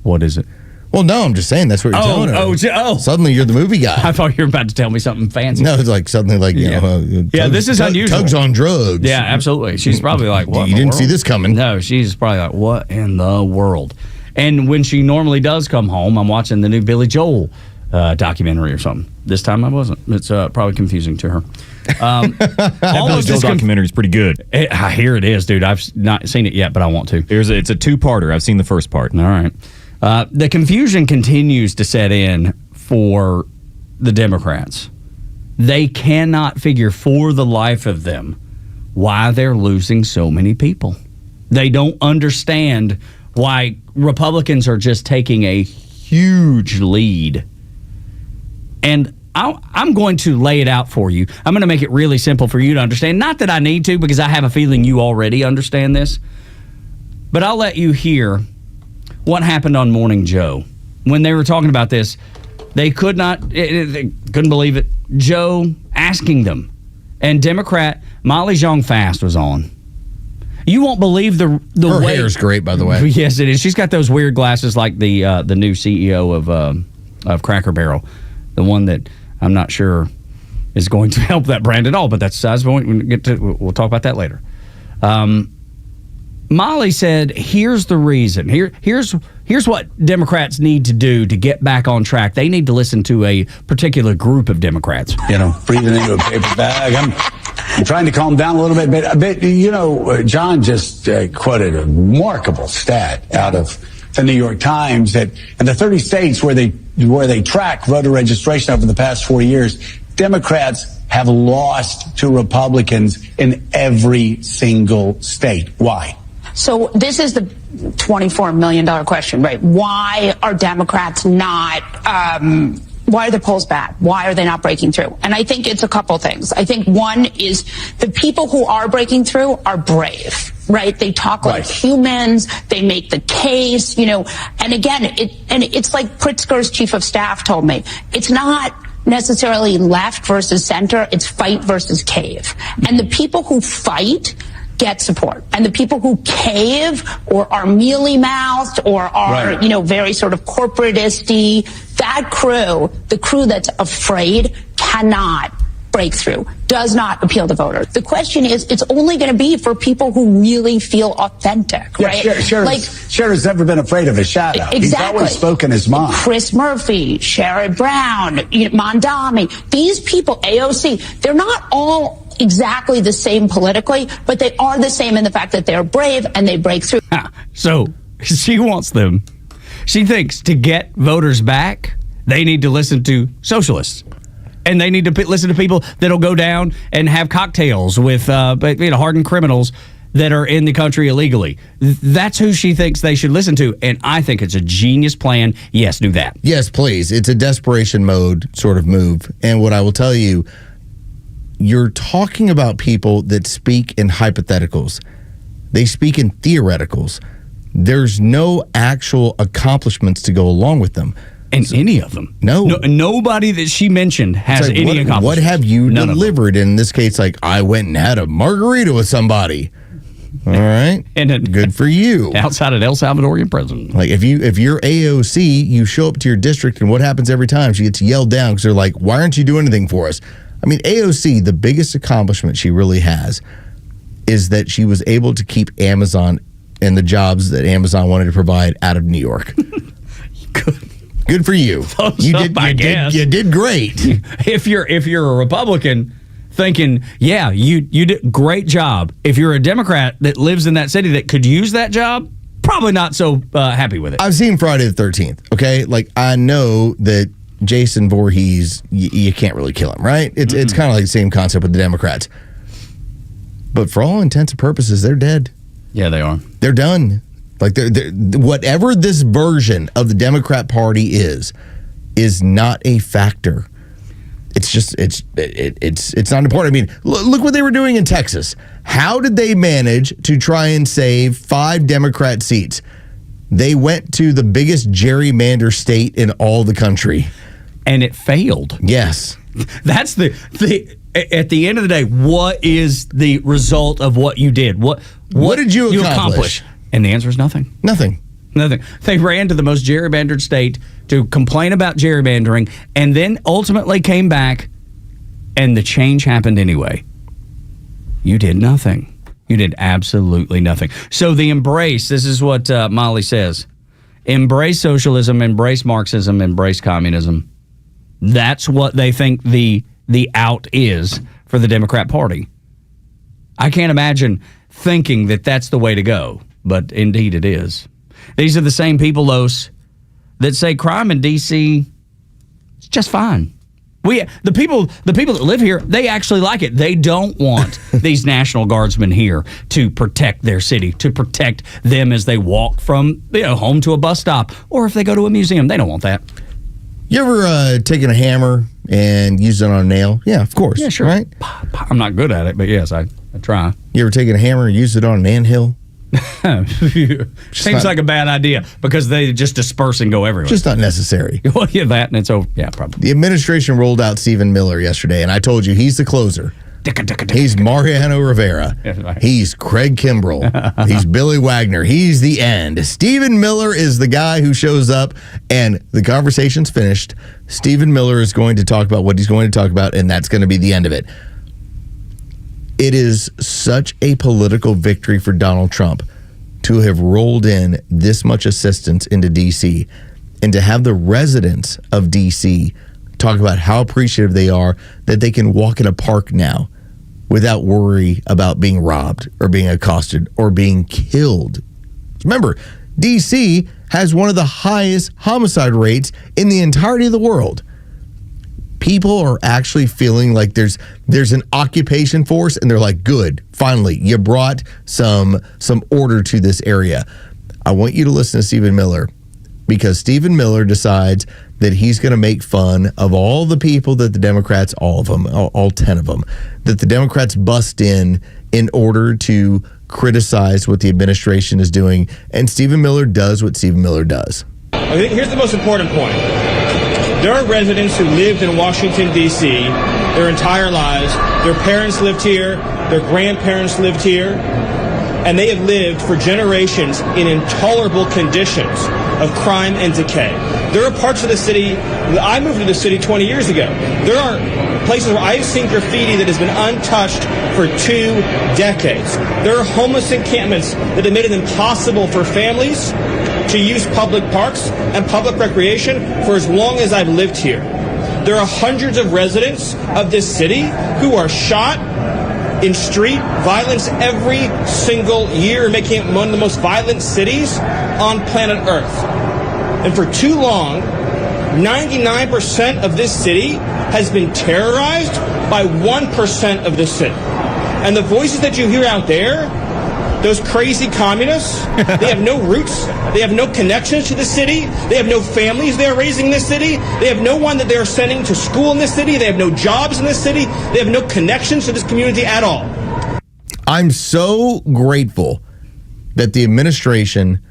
What is it? Well, no, I'm just saying that's what you're telling her. Suddenly you're the movie guy. I thought you were about to tell me something fancy. No, it's like suddenly like, this is unusual. Tug's on drugs. Yeah, absolutely. She's probably like, what? You didn't see this coming. No, she's probably like, what in the world? And when she normally does come home, I'm watching the new Billy Joel documentary or something. This time I wasn't. It's probably confusing to her. That Billy Joel documentary is pretty good. I hear it is, dude. I've not seen it yet, but I want to. It's a 2-parter. I've seen the first part. All right. The confusion continues to set in for the Democrats. They cannot figure for the life of them why they're losing so many people. They don't understand why Republicans are just taking a huge lead. And I'm going to lay it out for you. I'm going to make it really simple for you to understand. Not that I need to, because I have a feeling you already understand this. But I'll let you hear what happened on Morning Joe. When they were talking about this, they they couldn't believe it. Joe asking them. And Democrat Molly Jong-Fast was on. You won't believe the Her way... Her hair's great, by the way. Yes, it is. She's got those weird glasses like the new CEO of Cracker Barrel, the one that I'm not sure is going to help that brand at all. But that's size point. We'll talk about that later. Molly said, "Here's the reason. Here's what Democrats need to do to get back on track. They need to listen to a particular group of Democrats. Breathing into a paper bag. I'm trying to calm down a little bit, John just quoted a remarkable stat out of the New York Times that in the 30 states where they track voter registration over the past 4 years, Democrats have lost to Republicans in every single state. Why? So this is the $24 million question, right? Why are Democrats not... why are the polls bad? Why are they not breaking through? And I think it's a couple things. I think one is the people who are breaking through are brave, right? They talk like humans. They make the case, and again, it's like Pritzker's chief of staff told me. It's not necessarily left versus center. It's fight versus cave. And the people who fight get support. And the people who cave or are mealy-mouthed or are, very sort of corporatist-y, that crew, the crew that's afraid, cannot break through, does not appeal to voters. The question is, it's only going to be for people who really feel authentic, right? Sherrod's never been afraid of a shadow. Exactly. He's always spoken his mind. Chris Murphy, Sherrod Brown, Mondami, these people, AOC, they're not all exactly the same politically, but they are the same in the fact that they're brave and they break through. So she wants them. She thinks to get voters back, they need to listen to socialists. And they need to listen to people that'll go down and have cocktails with hardened criminals that are in the country illegally. That's who she thinks they should listen to. And I think it's a genius plan. Yes, do that. Yes, please. It's a desperation mode sort of move. And what I will tell you, you're talking about people that speak in hypotheticals. They speak in theoreticals. There's no actual accomplishments to go along with them. And any of them. No. Nobody that she mentioned has like, any accomplishments. What have you delivered? In this case, like, I went and had a margarita with somebody. All right. And good for you. Outside an El Salvadorian prison. Like, if you're AOC, you show up to your district, and what happens every time? She gets yelled down because they're like, why aren't you doing anything for us? I mean, AOC, the biggest accomplishment she really has is that she was able to keep Amazon and the jobs that Amazon wanted to provide out of New York. Good for you. You did great. If you're a Republican thinking, yeah, you did great job. If you're a Democrat that lives in that city that could use that job, probably not so happy with it. I've seen Friday the 13th, okay? Like, I know that Jason Voorhees, you can't really kill him, right? It's kind of like the same concept with the Democrats. But for all intents and purposes, they're dead. Yeah, they are. They're done. Like, they're whatever this version of the Democrat Party is not a factor. It's just it's not important. I mean, look what they were doing in Texas. How did they manage to try and save 5 Democrat seats? They went to the biggest gerrymander state in all the country, and it failed. Yes, that's the at the end of the day, what is the result of what you did? What did you accomplish? And the answer is nothing. Nothing. They ran to the most gerrymandered state to complain about gerrymandering, and then ultimately came back, and the change happened anyway. You did nothing. You did absolutely nothing. So the embrace, this is what Molly says. Embrace socialism, embrace Marxism, embrace communism. That's what they think the out is for the Democrat Party. I can't imagine thinking that that's the way to go, but indeed it is. These are the same people, Los, that say crime in D.C. is just fine. The people that live here, they actually like it. They don't want these National Guardsmen here to protect their city, to protect them as they walk from home to a bus stop, or if they go to a museum. They don't want that. You ever taken a hammer and used it on a nail? Yeah, of course. Yeah, sure. Right? I'm not good at it, but yes, I try. You ever taken a hammer and used it on an anthill? Seems like a bad idea because they just disperse and go everywhere. Just not necessary. Well, yeah, that and it's over. Yeah, probably. The administration rolled out Stephen Miller yesterday, and I told you he's the closer. He's Mariano Rivera. He's Craig Kimbrell. He's Billy Wagner. He's the end. Stephen Miller is the guy who shows up, and the conversation's finished. Stephen Miller is going to talk about what he's going to talk about, and that's going to be the end of it. It is such a political victory for Donald Trump to have rolled in this much assistance into D.C. and to have the residents of D.C. talk about how appreciative they are that they can walk in a park now without worry about being robbed or being accosted or being killed. Remember, D.C. has one of the highest homicide rates in the entirety of the world. People are actually feeling like there's an occupation force, and they're like, good, finally, you brought some order to this area. I want you to listen to Stephen Miller, because Stephen Miller decides that he's going to make fun of all the people that the Democrats, all of them, all 10 of them, that the Democrats bust in order to criticize what the administration is doing. And Stephen Miller does what Stephen Miller does. I think here's the most important point. There are residents who lived in Washington, D.C. their entire lives. Their parents lived here. Their grandparents lived here. And they have lived for generations in intolerable conditions of crime and decay. There are parts of the city, I moved to the city 20 years ago. There are places where I've seen graffiti that has been untouched for 2 decades. There are homeless encampments that have made it impossible for families to use public parks and public recreation for as long as I've lived here. There are hundreds of residents of this city who are shot in street violence every single year, making it one of the most violent cities on planet Earth. And for too long, 99% of this city has been terrorized by 1% of the city. And the voices that you hear out there Those crazy communists, they have no roots. They have no connections to the city. They have no families they're raising in this city. They have no one that they're sending to school in this city. They have no jobs in this city. They have no connections to this community at all. I'm so grateful that the administration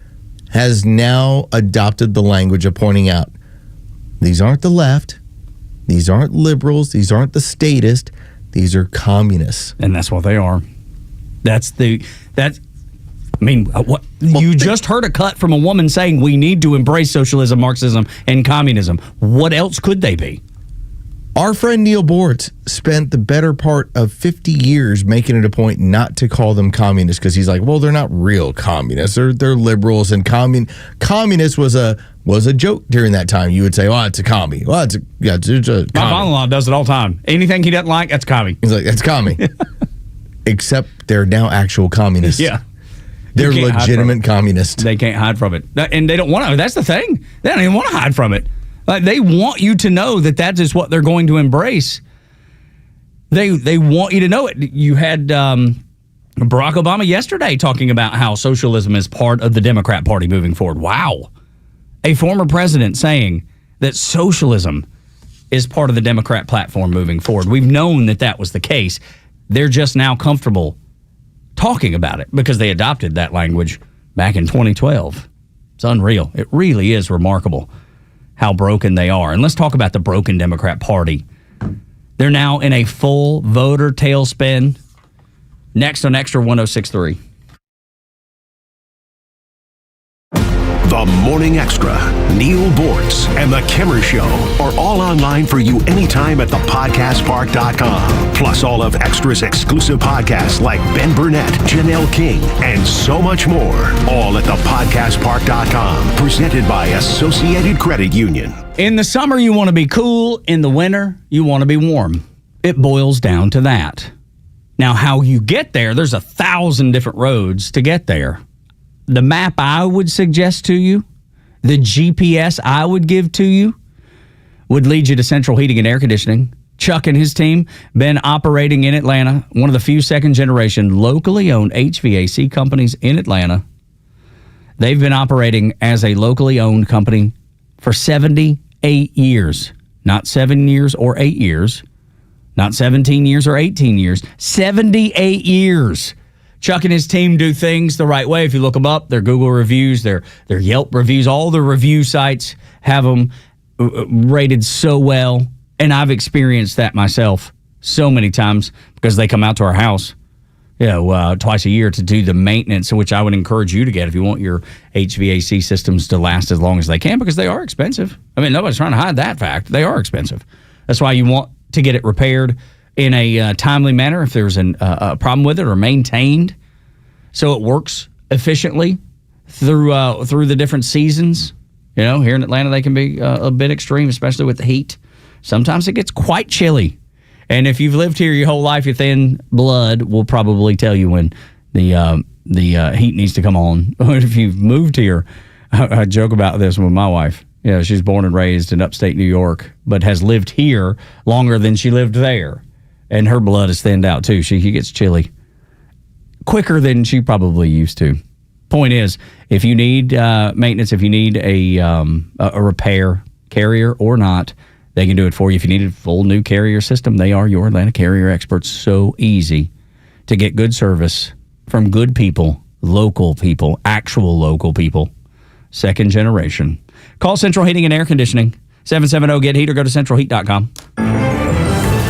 has now adopted the language of pointing out these aren't the left, these aren't liberals, these aren't the statists, these are communists. And that's what they are. You just heard a cut from a woman saying we need to embrace socialism, Marxism, and communism. What else could they be? Our friend Neil Bortz spent the better part of 50 years making it a point not to call them communists because he's like, well, they're not real communists. They're liberals, and communist was a joke during that time. You would say, "Oh, it's a commie." Well, it's a commie. My father-in-law does it all the time. Anything he doesn't like, that's commie. He's like, "That's commie." Except they're now actual communists. Yeah. They're legitimate communists. They can't hide from it. And they don't want to. That's the thing. They don't even want to hide from it. They want you to know that is what they're going to embrace. They want you to know it. You had Barack Obama yesterday talking about how socialism is part of the Democrat Party moving forward. Wow. A former president saying that socialism is part of the Democrat platform moving forward. We've known that was the case. They're just now comfortable talking about it because they adopted that language back in 2012. It's unreal. It really is remarkable how broken they are. And let's talk about the broken Democrat Party. They're now in a full voter tailspin. Next on Extra 106.3. The Morning Extra, Neil Bortz, and The Kimmer Show are all online for you anytime at thepodcastpark.com. Plus all of Extra's exclusive podcasts like Ben Burnett, Janelle King, and so much more. All at thepodcastpark.com. Presented by Associated Credit Union. In the summer, you want to be cool. In the winter, you want to be warm. It boils down to that. Now, how you get there, there's 1,000 different roads to get there. The map I would suggest to you, the GPS I would give to you, would lead you to Central Heating and Air Conditioning. Chuck and his team been operating in Atlanta, one of the few second-generation locally owned HVAC companies in Atlanta. They've been operating as a locally owned company for 78 years. Not 7 years or 8 years. Not 17 years or 18 years. 78 years. Chuck and his team do things the right way. If you look them up, their Google reviews, their Yelp reviews, all the review sites have them rated so well. And I've experienced that myself so many times because they come out to our house, twice a year to do the maintenance, which I would encourage you to get if you want your HVAC systems to last as long as they can, because they are expensive. I mean, nobody's trying to hide that fact. They are expensive. That's why you want to get it repaired in a timely manner if there's a problem with it, or maintained so it works efficiently through the different seasons. Here in Atlanta, they can be a bit extreme, especially with the heat. Sometimes it gets quite chilly. And if you've lived here your whole life, your thin blood will probably tell you when the heat needs to come on. If you've moved here, I joke about this with my wife. She's born and raised in upstate New York, but has lived here longer than she lived there. And her blood is thinned out, too. She gets chilly quicker than she probably used to. Point is, if you need maintenance, if you need a repair, carrier or not, they can do it for you. If you need a full new carrier system, they are your Atlanta carrier experts. So easy to get good service from good people, local people, actual local people, second generation. Call Central Heating and Air Conditioning, 770-GET-HEAT, or go to centralheat.com.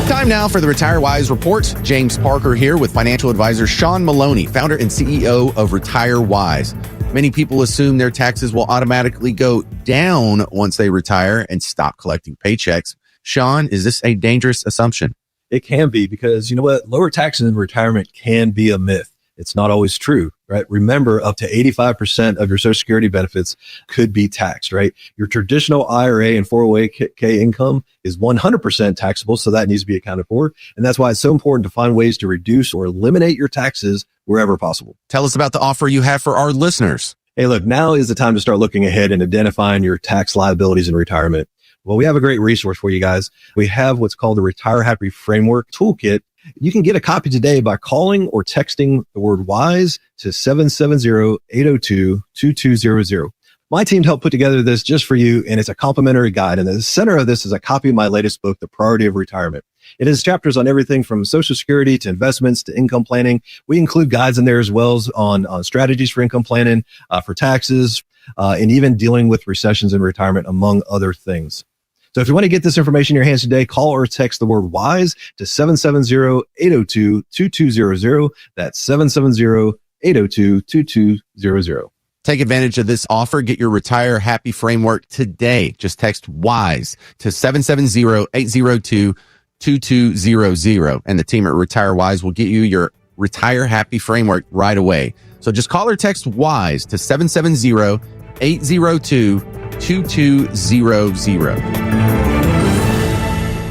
Time now for the Retire Wise Report. James Parker here with financial advisor Sean Maloney, founder and CEO of Retire Wise. Many people assume their taxes will automatically go down once they retire and stop collecting paychecks. Sean, is this a dangerous assumption? It can be, because you know what? Lower taxes in retirement can be a myth. It's not always true, right? Remember, up to 85% of your Social Security benefits could be taxed, right? Your traditional IRA and 401k income is 100% taxable, so that needs to be accounted for. And that's why it's so important to find ways to reduce or eliminate your taxes wherever possible. Tell us about the offer you have for our listeners. Hey, look, now is the time to start looking ahead and identifying your tax liabilities in retirement. Well, we have a great resource for you guys. We have what's called the Retire Happy Framework Toolkit. You can get a copy today by calling or texting the word WISE to 770-802-2200. My team helped put together this just for you, and it's a complimentary guide. And the center of this is a copy of my latest book, The Priority of Retirement. It has chapters on everything from Social Security to investments to income planning. We include guides in there as well as on strategies for income planning, for taxes, and even dealing with recessions in retirement, among other things. So if you want to get this information in your hands today, call or text the word WISE to 770-802-2200. That's 770-802-2200. Take advantage of this offer. Get your Retire Happy framework today. Just text WISE to 770-802-2200. And the team at Retire Wise will get you your Retire Happy framework right away. So just call or text WISE to 770-802-2200.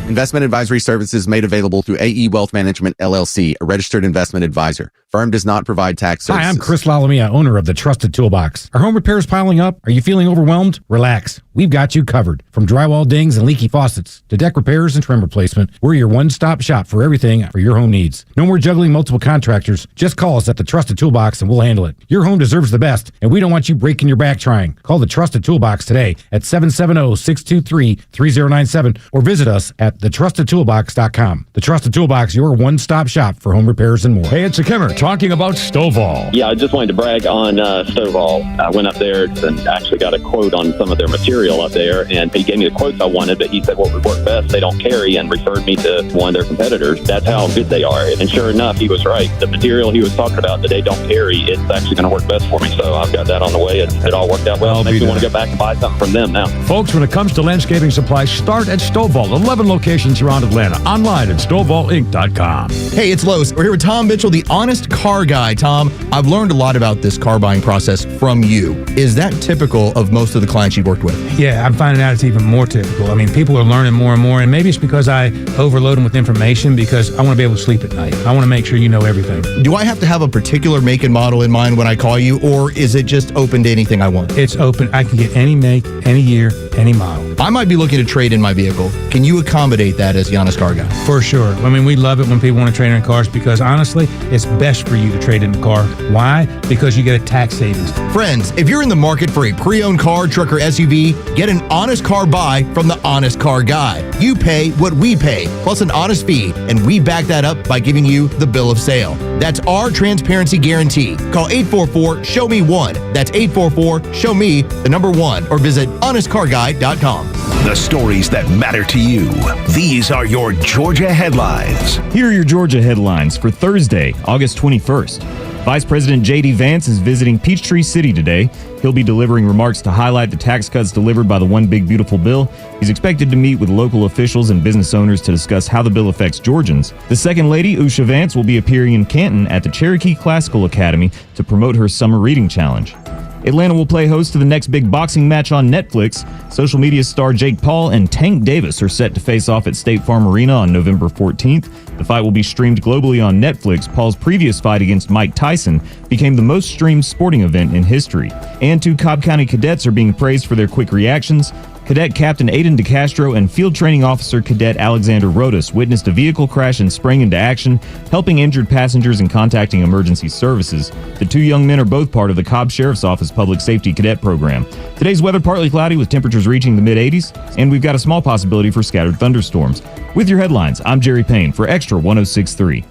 Investment advisory services made available through AE Wealth Management, LLC, a registered investment advisor. Firm does not provide tax services. Hi, I'm Chris Lalomia, owner of the Trusted Toolbox. Are home repairs piling up? Are you feeling overwhelmed? Relax. We've got you covered. From drywall dings and leaky faucets to deck repairs and trim replacement, we're your one-stop shop for everything for your home needs. No more juggling multiple contractors. Just call us at the Trusted Toolbox and we'll handle it. Your home deserves the best, and we don't want you breaking your back trying. Call the Trusted Toolbox today at 770-623-3097 or visit us at thetrustedtoolbox.com. The Trusted Toolbox, your one-stop shop for home repairs and more. Hey, it's a Kimmer talking about Stovall. Yeah, I just wanted to brag on Stovall. I went up there and actually got a quote on some of their material up there, and he gave me the quotes I wanted, but he said what would work best, they don't carry, and referred me to one of their competitors. That's how good they are. And sure enough, he was right. The material he was talking about that they don't carry, it's actually going to work best for me. So I've got that on the way. It all worked out well. Makes me want to go back and buy something from them now. Folks, when it comes to landscaping supplies, start at Stovall. 11 locations around Atlanta. Online at StovallInc.com. Hey, it's Los. We're here with Tom Mitchell, the honest car guy. Tom, I've learned a lot about this car buying process from you. Is that typical of most of the clients you've worked with? Yeah, I'm finding out it's even more typical. I mean, people are learning more and more, and maybe it's because I overload them with information because I want to be able to sleep at night. I want to make sure you know everything. Do I have to have a particular make and model in mind when I call you, or is it just open to anything I want? It's open. I can get any make, any year, any model. I might be looking to trade in my vehicle. Can you accommodate that as the honest car guy? For sure. I mean, we love it when people want to trade in cars because honestly, it's best for you to trade in a car. Why? Because you get a tax savings. Friends, if you're in the market for a pre-owned car, truck, or SUV, get an honest car buy from the honest car guy. You pay what we pay, plus an honest fee, and we back that up by giving you the bill of sale. That's our transparency guarantee. Call 844-SHOW-ME-1. That's 844-SHOW-ME, the number 1, or visit honestcarguy.com. The stories that matter to you. These are your Georgia headlines. Here are your Georgia headlines for Thursday, August 21st. Vice President J.D. Vance is visiting Peachtree City today. He'll be delivering remarks to highlight the tax cuts delivered by the One Big Beautiful Bill. He's expected to meet with local officials and business owners to discuss how the bill affects Georgians. The Second Lady, Usha Vance, will be appearing in Canton at the Cherokee Classical Academy to promote her Summer Reading Challenge. Atlanta will play host to the next big boxing match on Netflix. Social media star Jake Paul and Tank Davis are set to face off at State Farm Arena on November 14th. The fight will be streamed globally on Netflix. Paul's previous fight against Mike Tyson became the most streamed sporting event in history. And 2 Cobb County cadets are being praised for their quick reactions. Cadet Captain Aiden DeCastro and Field Training Officer Cadet Alexander Rodas witnessed a vehicle crash and sprang into action, helping injured passengers and contacting emergency services. The 2 young men are both part of the Cobb Sheriff's Office Public Safety Cadet Program. Today's weather partly cloudy with temperatures reaching the mid-80s, and we've got a small possibility for scattered thunderstorms. With your headlines, I'm Jerry Payne for Extra 106.3.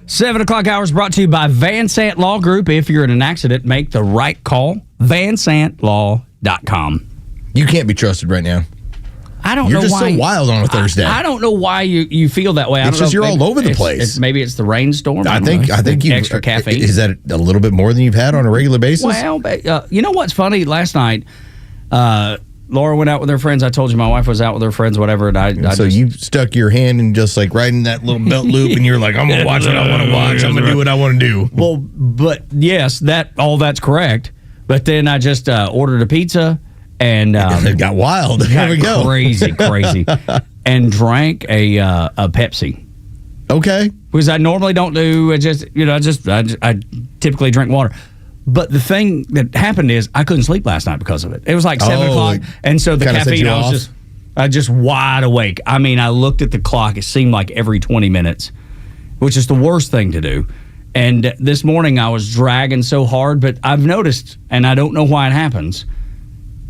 7 o'clock hours brought to you by Van Sant Law Group. If you're in an accident, make the right call. VanSantLaw.com. You can't be trusted right now. I don't You're know why. just so wild on a Thursday. I don't know why you feel that way. It's just you're all over the place. Maybe it's the rainstorm. I think you extra caffeine. Is that a little bit more than you've had on a regular basis? Well, you know what's funny? Last night, Laura went out with her friends. I told you my wife was out with her friends, whatever. So you stuck your hand in just like right in that little belt loop, and you're like, I'm gonna watch what I want to watch. I'm gonna do what I want to do. Well, but yes, that's correct. But then I just ordered a pizza. And it got wild. There we go. Crazy. And drank a Pepsi. Okay. Because I normally don't do. I typically drink water. But the thing that happened is I couldn't sleep last night because of it. It was like 7 o'clock, and so the caffeine. I was just wide awake. I mean, I looked at the clock. It seemed like every 20 minutes. which is the worst thing to do. And this morning I was dragging so hard, but I've noticed, and I don't know why it happens,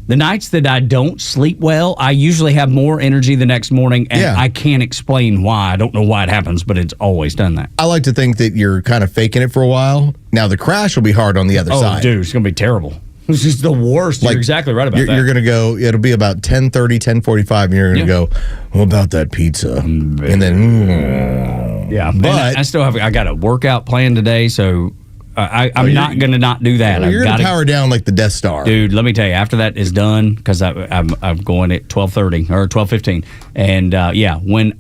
the nights that I don't sleep well, I usually have more energy the next morning, and I can't explain why. I don't know why it happens, but it's always done that. I like to think that you're kind of faking it for a while. Now, the crash will be hard on the other side. Oh, dude, it's going to be terrible. It's just the worst. You're exactly right about that. You're going to go, it'll be about 10:30, 10:45, and you're going to go, what about that pizza? And then, yeah. But I got a workout plan today, so I'm not going to not do that. You're going to power down like the Death Star. Dude, let me tell you, after that is done, because I'm going at 12:30 or 12:15. And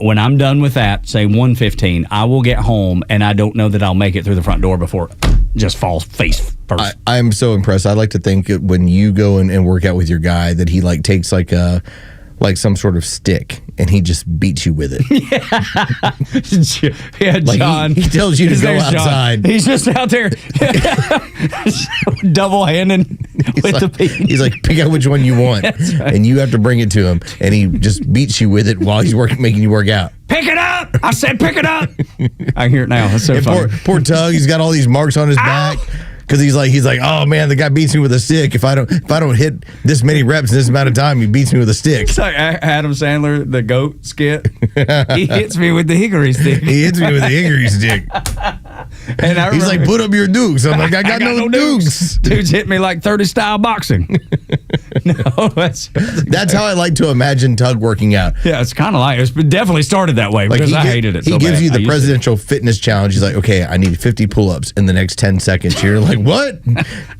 when I'm done with that, say 1:15, I will get home, and I don't know that I'll make it through the front door before just falls face first. I'm so impressed. I like to think that when you go and work out with your guy that he like takes like some sort of stick and he just beats you with it. Yeah, John. He tells you to go outside. John. He's just out there double handing with the beat. He's like, pick out which one you want, and you have to bring it to him, and he just beats you with it while he's making you work out. Pick it up! I said pick it up! I hear it now. That's so funny. Poor Tug, he's got all these marks on his back. Because he's like, oh man, the guy beats me with a stick. If I don't hit this many reps in this amount of time, he beats me with a stick. It's like Adam Sandler, the goat skit. He hits me with the hickory stick. He hits me with the hickory stick. And he's like, put up your dukes. I'm like, I got no dukes. Dudes hit me like 30 style boxing. No, that's how I like to imagine Tug working out. Yeah, it's kind of like it's definitely started that way because I hated it. He gives you the presidential fitness challenge. He's like, okay, I need 50 pull-ups in the next 10 seconds. You're like, what?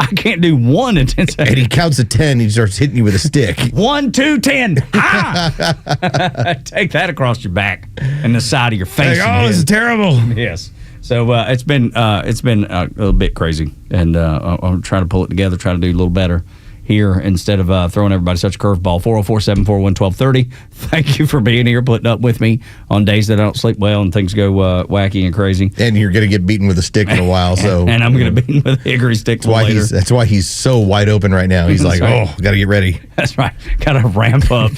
I can't do one in 10 seconds. And he counts to 10. He starts hitting you with a stick. 1, 2, 10. Ha! Take that across your back and the side of your face. Like, this is terrible. Yes. So it's been a little bit crazy, and I'm trying to pull it together, trying to do a little better here instead of throwing everybody such a curveball. 404-741-1230. Thank you for being here, putting up with me on days that I don't sleep well and things go wacky and crazy. And you're going to get beaten with a stick in a while. So and I'm going to be with a hickory stick later. That's why he's so wide open right now. He's like, got to get ready. That's right. Got to ramp up.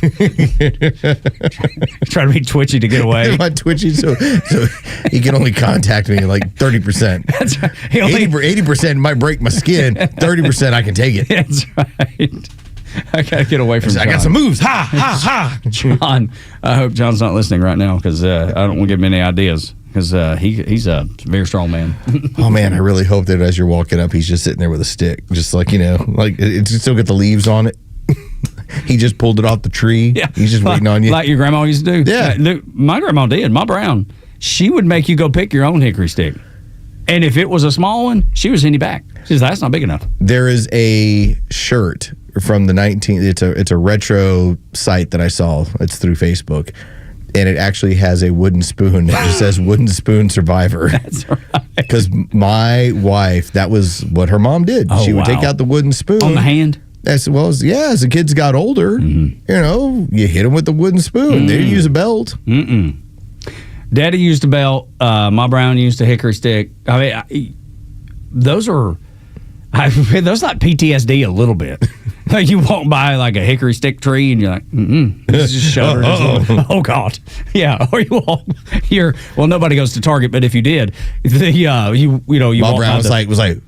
Trying to be twitchy to get away. Am I twitchy? So he can only contact me like 30%. That's right. 80% might break my skin. 30% I can take it. That's right. I gotta get away from John. I got some moves. Ha, ha, ha. John, I hope John's not listening right now because I don't want to give him any ideas because he's a very strong man. Oh, man, I really hope that as you're walking up, he's just sitting there with a stick. Just like, it's still got the leaves on it. He just pulled it off the tree. Yeah. He's just waiting on you. Like your grandma used to do. Yeah. My grandma did. Ma Brown. She would make you go pick your own hickory stick. And if it was a small one, she would send you back. She says, that's not big enough. There is a shirt from the 19th. It's a retro site that I saw. It's through Facebook. And it actually has a wooden spoon. It just says wooden spoon survivor. That's right. Because my wife, that was what her mom did. She would take out the wooden spoon. On the hand? As well as, as the kids got older, you hit them with the wooden spoon. They didn't use a belt. Daddy used a belt. Ma Brown used a hickory stick. I mean, those like PTSD a little bit. Like you walk by like a hickory stick tree and you're like, just shudder. Oh God, yeah. Or you walk here. Well, nobody goes to Target, but if you did, you Ma Brown was like.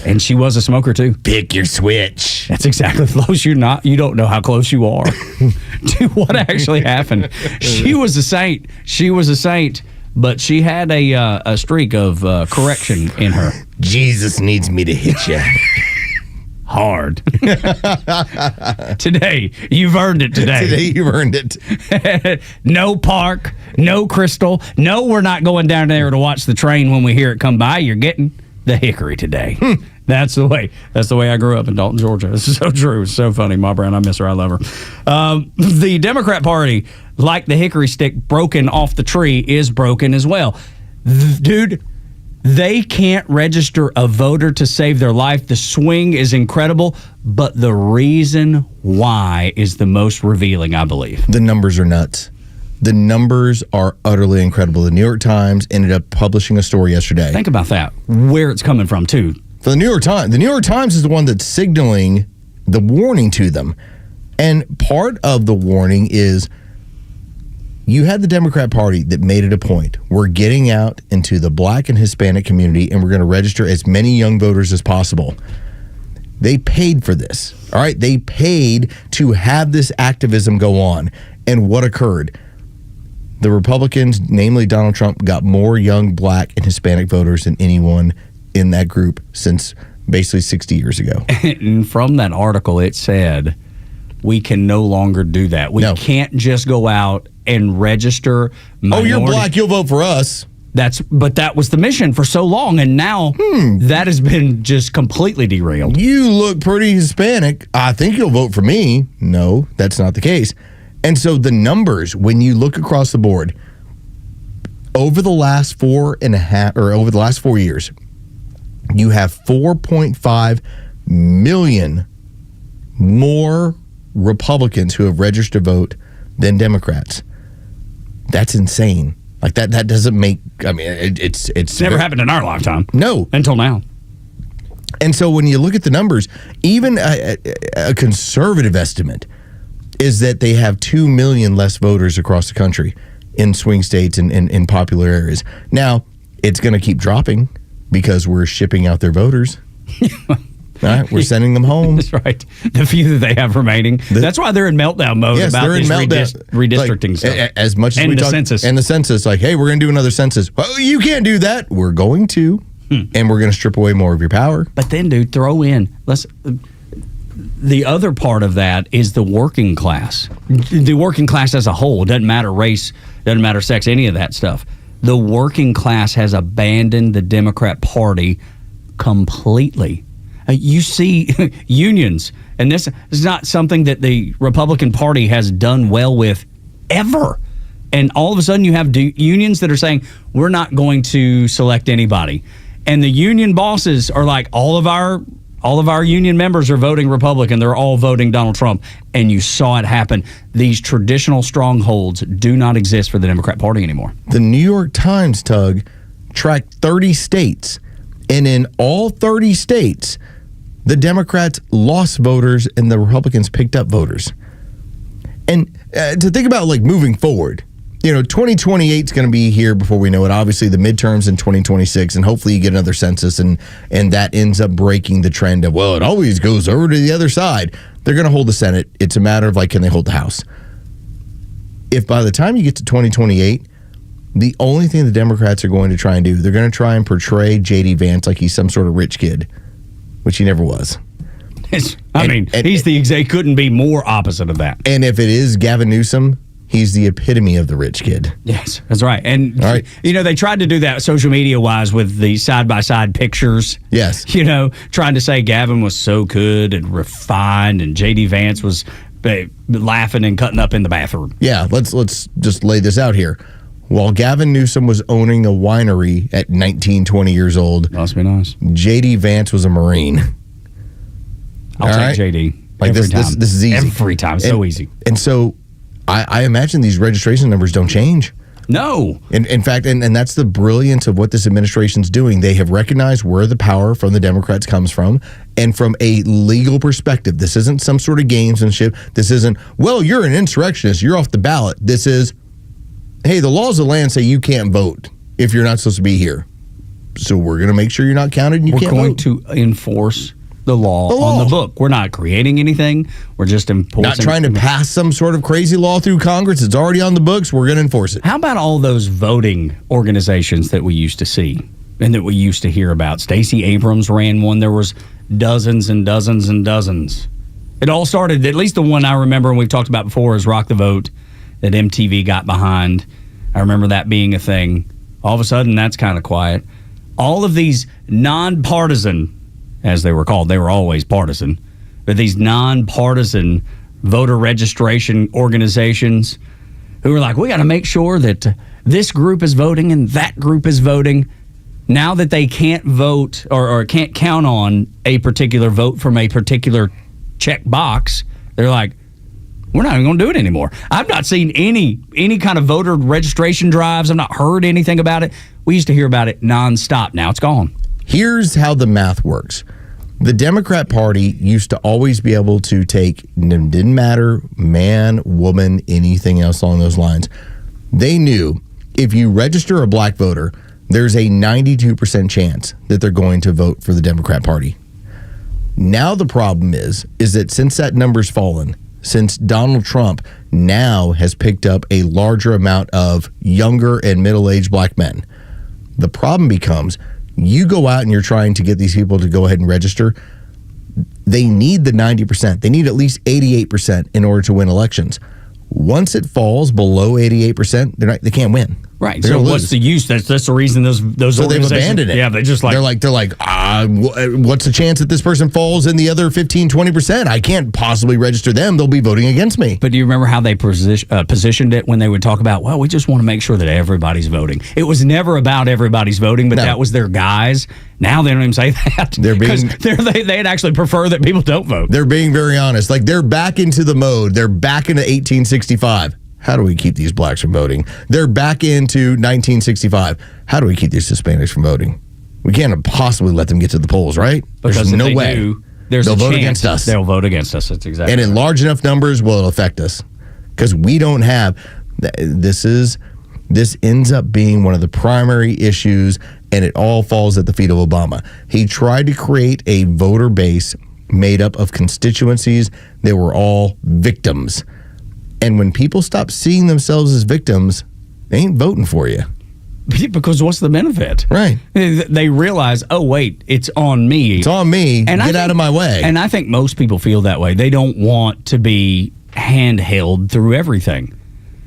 And she was a smoker too. Pick your switch. That's exactly close. You don't know how close you are to what actually happened. She was a saint. But she had a streak of correction in her. Jesus needs me to hit you. Hard. Today. You've earned it today. Today you've earned it. No park. No Crystal. No, we're not going down there to watch the train when we hear it come by. You're getting the hickory today. That's the way I grew up in Dalton, Georgia. This is so true. It's so funny. Ma Brown, I miss her. I love her. The Democrat Party, like the hickory stick broken off the tree, is broken as well. Dude, they can't register a voter to save their life. The swing is incredible, but the reason why is the most revealing, I believe. The numbers are nuts. The numbers are utterly incredible. The New York Times ended up publishing a story yesterday. Think about that, where it's coming from, too. For the New York Times. The New York Times is the one that's signaling the warning to them. And part of the warning is You had the Democrat Party that made it a point. We're getting out into the Black and Hispanic community, and we're going to register as many young voters as possible. They paid for this, all right? They paid to have this activism go on. And what occurred? The Republicans, namely Donald Trump, got more young Black and Hispanic voters than anyone in that group since basically 60 years ago. And from that article, it said, we can no longer do that. We can't just go out and register minority. Oh, you're Black, you'll vote for us. But that was the mission for so long, and now that has been just completely derailed. You look pretty Hispanic. I think you'll vote for me. No, that's not the case. And so the numbers, when you look across the board, over the last 4 years, you have 4.5 million more Republicans who have registered to vote than Democrats. That's insane. Like that doesn't make. I mean, it's never happened in our lifetime. No, until now. And so when you look at the numbers, even a conservative estimate is that they have 2 million less voters across the country in swing states and in popular areas. Now, it's going to keep dropping because we're shipping out their voters. All right, we're sending them home. That's right. The few that they have remaining. That's why they're in meltdown mode about this redistricting stuff. As much as we talk, census. And the census, like, hey, we're going to do another census. Well, you can't do that. We're going to, and we're going to strip away more of your power. But then, dude, throw in, the other part of that is the working class. The working class as a whole. Doesn't matter race, doesn't matter sex, any of that stuff. The working class has abandoned the Democrat Party completely. You see unions, and this is not something that the Republican Party has done well with ever. And all of a sudden you have unions that are saying, we're not going to select anybody. And the union bosses are like, all of our union members are voting Republican. They're all voting Donald Trump. And you saw it happen. These traditional strongholds do not exist for the Democrat Party anymore. The New York Times, Tug, tracked 30 states. And in all 30 states, the Democrats lost voters and the Republicans picked up voters. And to think about like moving forward, 2028 is going to be here before we know it. Obviously, the midterms in 2026, and hopefully you get another census, and that ends up breaking the trend of, well, it always goes over to the other side. They're going to hold the Senate. It's a matter of, like, can they hold the House? If by the time you get to 2028, the only thing the Democrats are going to try and do, they're going to try and portray J.D. Vance like he's some sort of rich kid, which he never was. He's couldn't be more opposite of that. And if it is Gavin Newsom, he's the epitome of the rich kid. Yes, that's right. And, they tried to do that social media-wise with the side-by-side pictures. Yes. Trying to say Gavin was so good and refined, and J.D. Vance was laughing and cutting up in the bathroom. Yeah, let's just lay this out here. While Gavin Newsom was owning a winery at 19, 20 years old, must be nice. J.D. Vance was a Marine. I'll take J.D. Like this is easy. Every time. So easy. And so I imagine these registration numbers don't change. No. In fact, and that's the brilliance of what this administration's doing. They have recognized where the power from the Democrats comes from. And from a legal perspective, this isn't some sort of gamesmanship. This isn't, well, you're an insurrectionist, you're off the ballot. This is, hey, the laws of the land say you can't vote if you're not supposed to be here. So we're going to make sure you're not counted and you can't vote. We're going to enforce the law on the book. We're not creating anything. We're just enforcing. Not trying to pass some sort of crazy law through Congress. It's already on the books. We're going to enforce it. How about all those voting organizations that we used to see and that we used to hear about? Stacey Abrams ran one. There was dozens and dozens and dozens. It all started, at least the one I remember and we've talked about before, is Rock the Vote that MTV got behind. I remember that being a thing. All of a sudden, that's kind of quiet. All of these nonpartisan, as they were called, they were always partisan, but these nonpartisan voter registration organizations who were like, we got to make sure that this group is voting and that group is voting. Now that they can't vote or can't count on a particular vote from a particular check box, they're like, we're not even going to do it anymore. I've not seen any kind of voter registration drives. I've not heard anything about it. We used to hear about it nonstop. Now it's gone. Here's how the math works. The Democrat Party used to always be able to take, didn't matter, man, woman, anything else along those lines. They knew if you register a black voter, there's a 92% chance that they're going to vote for the Democrat Party. Now the problem is that since that number's fallen, since Donald Trump now has picked up a larger amount of younger and middle-aged black men, the problem becomes you go out and you're trying to get these people to go ahead and register. They need the 90%. They need at least 88% in order to win elections. Once it falls below 88%, they can't win. Right. So what's the use? That's the reason those so they've abandoned it. Yeah, they're like what's the chance that this person falls in the other 15-20%? I can't possibly register them. They'll be voting against me. But do you remember how they positioned it when they would talk about, well, we just want to make sure that everybody's voting? It was never about everybody's voting, but that was their guise. Now they don't even say that. They'd actually prefer that people don't vote. They're being very honest. Like, they're back into the mode. They're back into 1865. How do we keep these blacks from voting? They're back into 1965. How do we keep these Hispanics from voting? We can't possibly let them get to the polls, right? Because there's no way. They'll vote against us. They'll vote against us. That's exactly. And in large enough numbers, will it affect us? Because we don't have. This ends up being one of the primary issues, and it all falls at the feet of Obama. He tried to create a voter base made up of constituencies that were all victims. And when people stop seeing themselves as victims, they ain't voting for you. Because what's the benefit? Right. They realize, oh, wait, it's on me. It's on me. And Get out of my way. And I think most people feel that way. They don't want to be handheld through everything.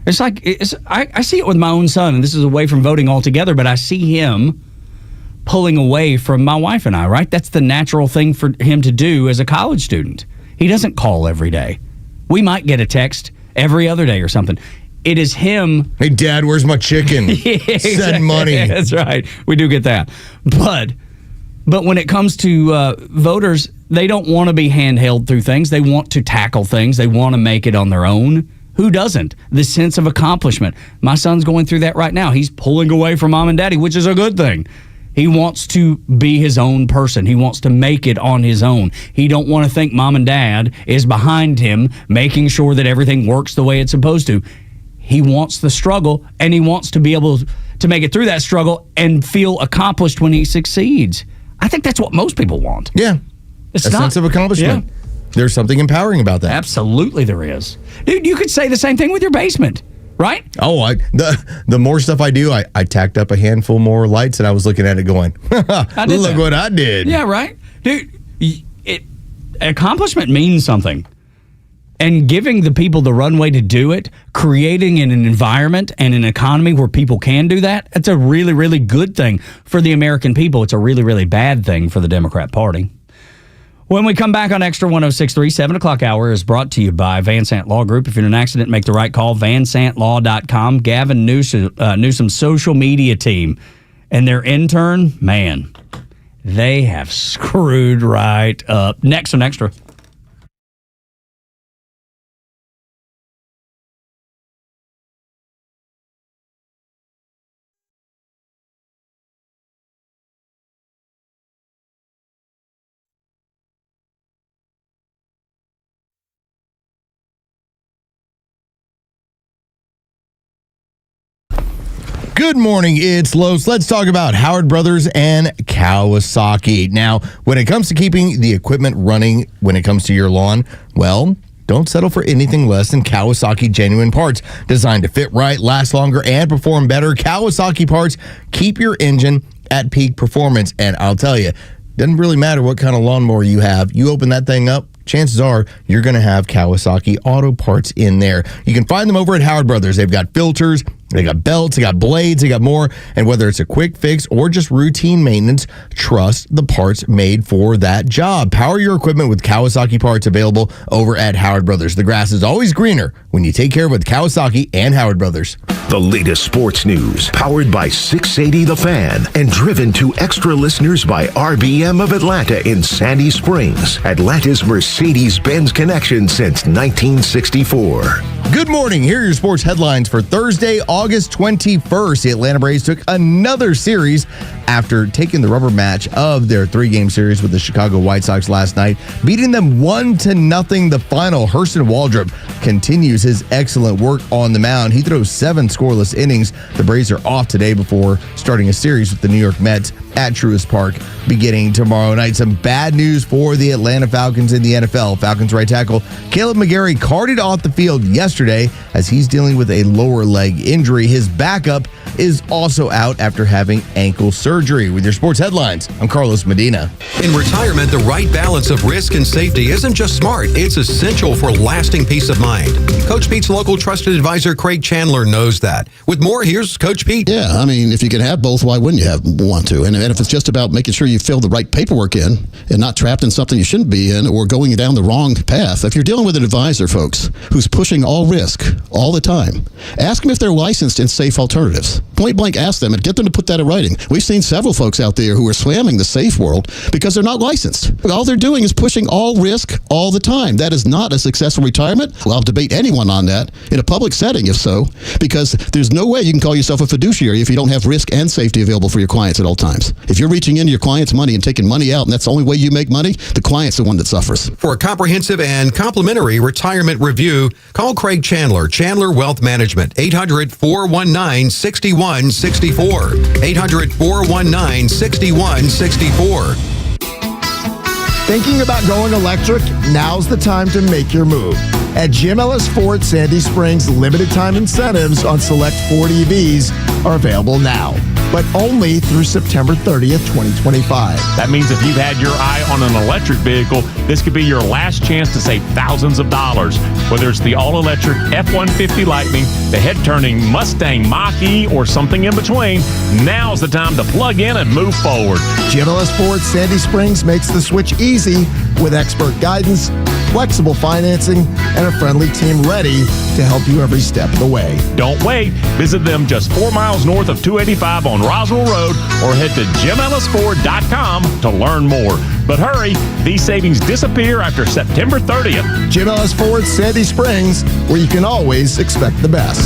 It's like, I see it with my own son, and this is away from voting altogether, but I see him pulling away from my wife and I, right? That's the natural thing for him to do as a college student. He doesn't call every day. We might get a text every other day or something. It is him. Hey, Dad, where's my chicken? Send money. That's right. We do get that. But when it comes to voters, they don't want to be handheld through things. They want to tackle things. They want to make it on their own. Who doesn't? The sense of accomplishment. My son's going through that right now. He's pulling away from mom and daddy, which is a good thing. He wants to be his own person. He wants to make it on his own. He don't want to think mom and dad is behind him, making sure that everything works the way it's supposed to. He wants the struggle, and he wants to be able to make it through that struggle and feel accomplished when he succeeds. I think that's what most people want. Yeah. Sense of accomplishment. Yeah. There's something empowering about that. Absolutely there is. Dude, you could say the same thing with your basement. Right? Oh, the more stuff I do, I tacked up a handful more lights, and I was looking at it going, look what I did. Yeah, right? Dude, accomplishment means something. And giving the people the runway to do it, creating an environment and an economy where people can do that, it's a really, really good thing for the American people. It's a really, really bad thing for the Democrat Party. When we come back on Extra 106.3, 7 o'clock hour is brought to you by Van Sant Law Group. If you're in an accident, make the right call, vansantlaw.com. Gavin Newsom's social media team and their intern, man, they have screwed right up. Next on Extra. Good morning, it's Los. Let's talk about Howard Brothers and Kawasaki. Now, when it comes to keeping the equipment running when it comes to your lawn, well, don't settle for anything less than Kawasaki genuine parts. Designed to fit right, last longer, and perform better, Kawasaki parts keep your engine at peak performance. And I'll tell you, doesn't really matter what kind of lawnmower you have. You open that thing up, chances are you're going to have Kawasaki auto parts in there. You can find them over at Howard Brothers. They've got filters, they got belts, they got blades, they got more. And whether it's a quick fix or just routine maintenance, trust the parts made for that job. Power your equipment with Kawasaki parts available over at Howard Brothers. The grass is always greener when you take care of it with Kawasaki and Howard Brothers. The latest sports news, powered by 680 The Fan and driven to extra listeners by RBM of Atlanta in Sandy Springs, Atlanta's Mercedes-Benz connection since 1964. Good morning. Here are your sports headlines for Thursday, August 21st. The Atlanta Braves took another series after taking the rubber match of their 3-game series with the Chicago White Sox last night, beating them 1-0 the final. Hurston Waldrop continues his excellent work on the mound. He throws 7 scoreless innings. The Braves are off today before starting a series with the New York Mets at Truist Park beginning tomorrow night. Some bad news for the Atlanta Falcons in the NFL. Falcons right tackle Caleb McGarry carted off the field yesterday as he's dealing with a lower leg injury. His backup is also out after having ankle surgery. With your sports headlines, I'm Carlos Medina. In retirement, the right balance of risk and safety isn't just smart, it's essential for lasting peace of mind. Coach Pete's local trusted advisor, Craig Chandler, knows that. With more, here's Coach Pete. Yeah, I mean, if you can have both, why wouldn't you want to? And if it's just about making sure you fill the right paperwork in and not trapped in something you shouldn't be in or going down the wrong path, if you're dealing with an advisor, folks, who's pushing all risk all the time, ask them if they're licensed in safe alternatives. Point blank, ask them and get them to put that in writing. We've seen several folks out there who are slamming the safe world because they're not licensed. All they're doing is pushing all risk all the time. That is not a successful retirement. Well, I'll debate anyone on that in a public setting, if so, because there's no way you can call yourself a fiduciary if you don't have risk and safety available for your clients at all times. If you're reaching into your client's money and taking money out, and that's the only way you make money, the client's the one that suffers. For a comprehensive and complimentary retirement review, call Craig Chandler, Chandler Wealth Management, 800-419-6164, 800-419-6164. Thinking about going electric? Now's the time to make your move. At Jim Ellis Ford Sandy Springs, limited time incentives on select Ford EVs are available now, but only through September 30th, 2025. That means if you've had your eye on an electric vehicle, this could be your last chance to save thousands of dollars. Whether it's the all-electric F-150 Lightning, the head-turning Mustang Mach-E, or something in between, now's the time to plug in and move forward. Jim Ellis Ford Sandy Springs makes the switch easy with expert guidance, flexible financing, and a friendly team ready to help you every step of the way. Don't wait. Visit them just 4 miles north of 285 on Roswell Road or head to JimEllisFord.com to learn more. But hurry, these savings disappear after September 30th. Jim Ellis Ford Sandy Springs, where you can always expect the best.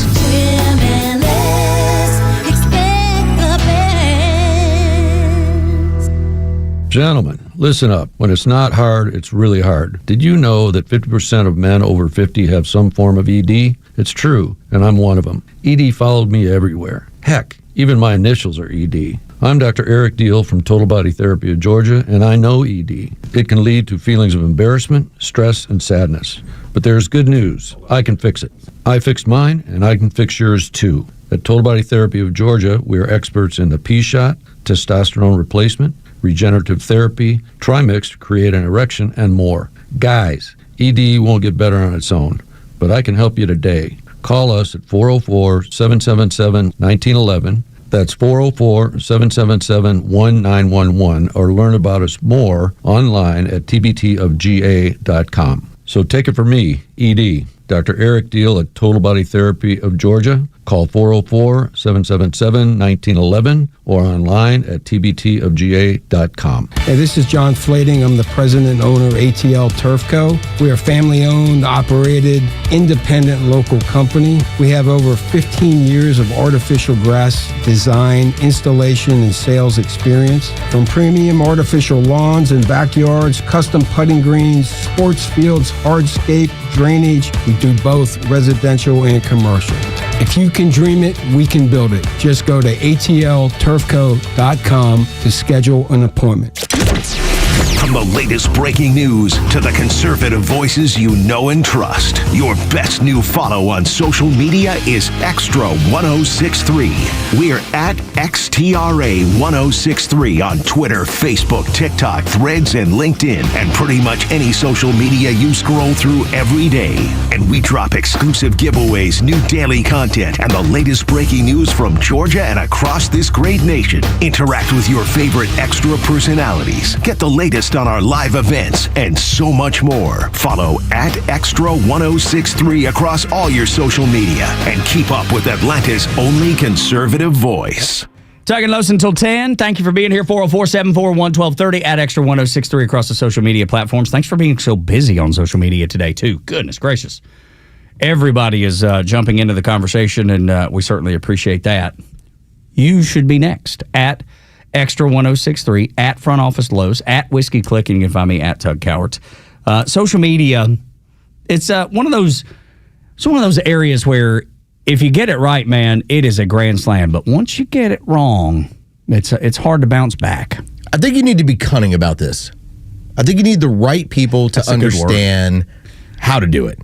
Gentlemen, listen up. When it's not hard, it's really hard. Did you know that 50% of men over 50 have some form of ED? It's true, and I'm one of them. ED followed me everywhere. Heck, even my initials are ED. I'm Dr. Eric Deal from Total Body Therapy of Georgia, and I know ED. It can lead to feelings of embarrassment, stress, and sadness. But there's good news. I can fix it. I fixed mine, and I can fix yours too. At Total Body Therapy of Georgia, we are experts in the P-shot, testosterone replacement, regenerative therapy, trimix to create an erection, and more. Guys, ED won't get better on its own, but I can help you today. Call us at 404-777-1911. That's 404-777-1911, or learn about us more online at tbtofga.com. So take it from me, ED, Dr. Eric Deal at Total Body Therapy of Georgia. Call 404-777-1911 or online at tbtofga.com. Hey, this is John Flading. I'm the president and owner of ATL Turf Co. We are a family-owned, operated, independent local company. We have over 15 years of artificial grass design, installation, and sales experience. From premium artificial lawns and backyards, custom putting greens, sports fields, hardscape, drainage. We do both residential and commercial. If you can dream it, we can build it. Just go to atlturfco.com to schedule an appointment. From the latest breaking news to the conservative voices you know and trust, your best new follow on social media is Xtra 1063. We're at XTRA 1063 on Twitter, Facebook, TikTok, Threads, and LinkedIn, and pretty much any social media you scroll through every day. And we drop exclusive giveaways, new daily content, and the latest breaking news from Georgia and across this great nation. Interact with your favorite Xtra personalities. Get the latest on our live events and so much more. Follow at Xtra 1063 across all your social media and keep up with Atlanta's only conservative voice. Tug and Los until 10. Thank you for being here. 404-741-1230 at Xtra 1063 across the social media platforms. Thanks for being so busy on social media today, too. Goodness gracious. Everybody is jumping into the conversation, and we certainly appreciate that. You should be next at Xtra1063, at Front Office Los, at Whiskey Click, and you can find me at Tug Cowards. Social media, it's one of those areas where if you get it right, man, it is a grand slam. But once you get it wrong, it's hard to bounce back. I think you need to be cunning about this. I think you need the right people to understand how to do it.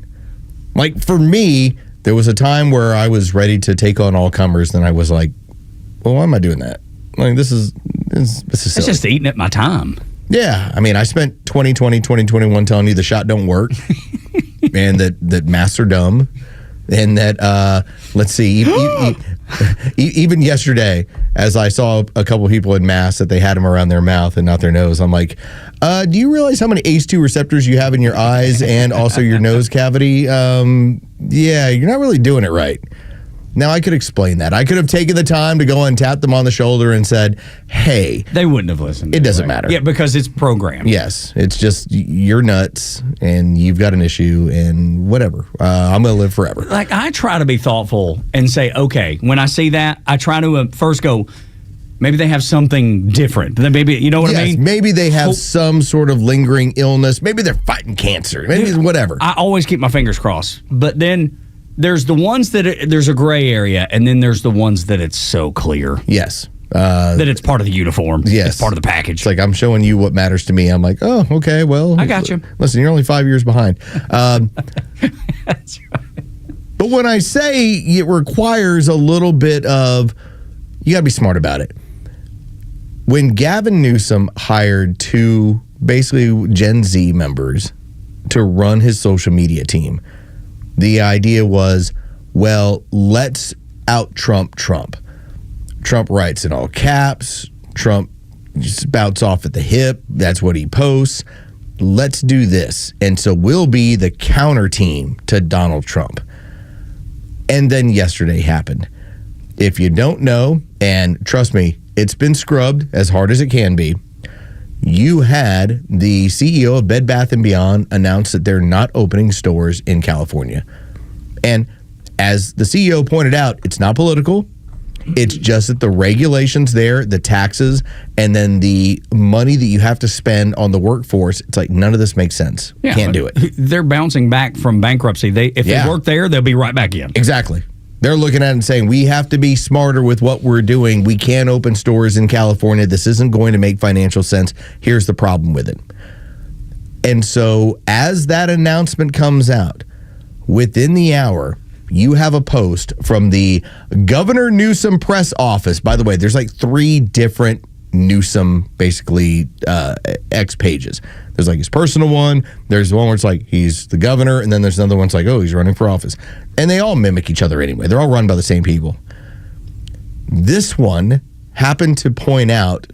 Like for me, there was a time where I was ready to take on all comers, and I was like, well, why am I doing that? Like this is silly. It's just eating at my time. Yeah. I mean, I spent 2020, 2021 telling you the shot don't work and that masks are dumb. And that, let's see, even yesterday, as I saw a couple people in masks that they had them around their mouth and not their nose, I'm like, do you realize how many ACE2 receptors you have in your eyes and also your nose cavity? Yeah, you're not really doing it right. Now, I could explain that. I could have taken the time to go and tap them on the shoulder and said, hey. They wouldn't have listened. It doesn't matter. Yeah, because it's programmed. Yes. It's just you're nuts and you've got an issue and whatever. I'm going to live forever. Like, I try to be thoughtful and say, okay, when I see that, I try to first go, maybe they have something different. Maybe, you know what I mean? Maybe they have some sort of lingering illness. Maybe they're fighting cancer. Maybe whatever. I always keep my fingers crossed. But then there's the ones that there's a gray area, and then there's the ones that it's so clear. Yes. That it's part of the uniform. Yes. It's part of the package. It's like, I'm showing you what matters to me. I'm like, oh, okay, well. I got you. Listen, you're only 5 years behind. That's right. But when I say it requires a little bit of, you got to be smart about it. When Gavin Newsom hired two basically Gen Z members to run his social media team, the idea was, well, let's out-Trump Trump. Trump writes in all caps. Trump just spouts off at the hip. That's what he posts. Let's do this. And so we'll be the counter team to Donald Trump. And then yesterday happened. If you don't know, and trust me, it's been scrubbed as hard as it can be, you had the CEO of Bed Bath & Beyond announce that they're not opening stores in California. And as the CEO pointed out, it's not political. It's just that the regulations there, the taxes, and then the money that you have to spend on the workforce, it's like none of this makes sense. Yeah, can't do it. They're bouncing back from bankruptcy. If they work there, they'll be right back in. Exactly. They're looking at it and saying, we have to be smarter with what we're doing. We can't open stores in California. This isn't going to make financial sense. Here's the problem with it. And so as that announcement comes out, within the hour, you have a post from the Governor Newsom press office. By the way, there's like 3 different Newsom, basically, X pages. There's like his personal one. There's one where it's like he's the governor. And then there's another one that's like, oh, he's running for office. And they all mimic each other anyway. They're all run by the same people. This one happened to point out,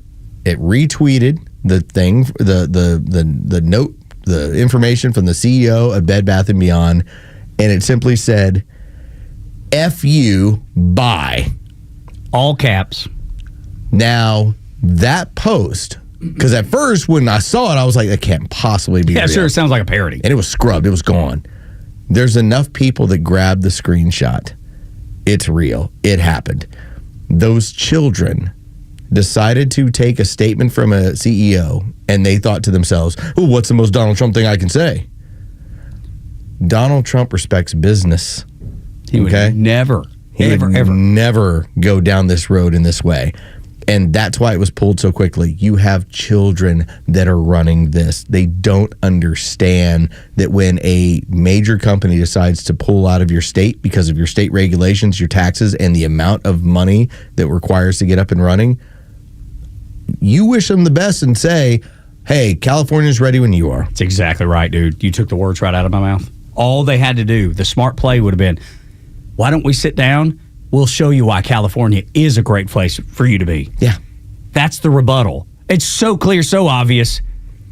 it retweeted the thing, the note, the information from the CEO of Bed Bath & Beyond. And it simply said, F you, bye. All caps. Now, that post, because at first when I saw it, I was like, that can't possibly be real. Sure, it sounds like a parody. And it was scrubbed. It was gone. There's enough people that grabbed the screenshot. It's real. It happened. Those children decided to take a statement from a CEO, and they thought to themselves, oh, what's the most Donald Trump thing I can say? Donald Trump respects business. He would never go down this road in this way. And that's why it was pulled so quickly. You have children that are running this. They don't understand that when a major company decides to pull out of your state because of your state regulations, your taxes, and the amount of money that requires to get up and running, you wish them the best and say, hey, California's ready when you are. That's exactly right, dude. You took the words right out of my mouth. All they had to do, the smart play would have been, why don't we sit down? We'll show you why California is a great place for you to be. Yeah. That's the rebuttal. It's so clear, so obvious,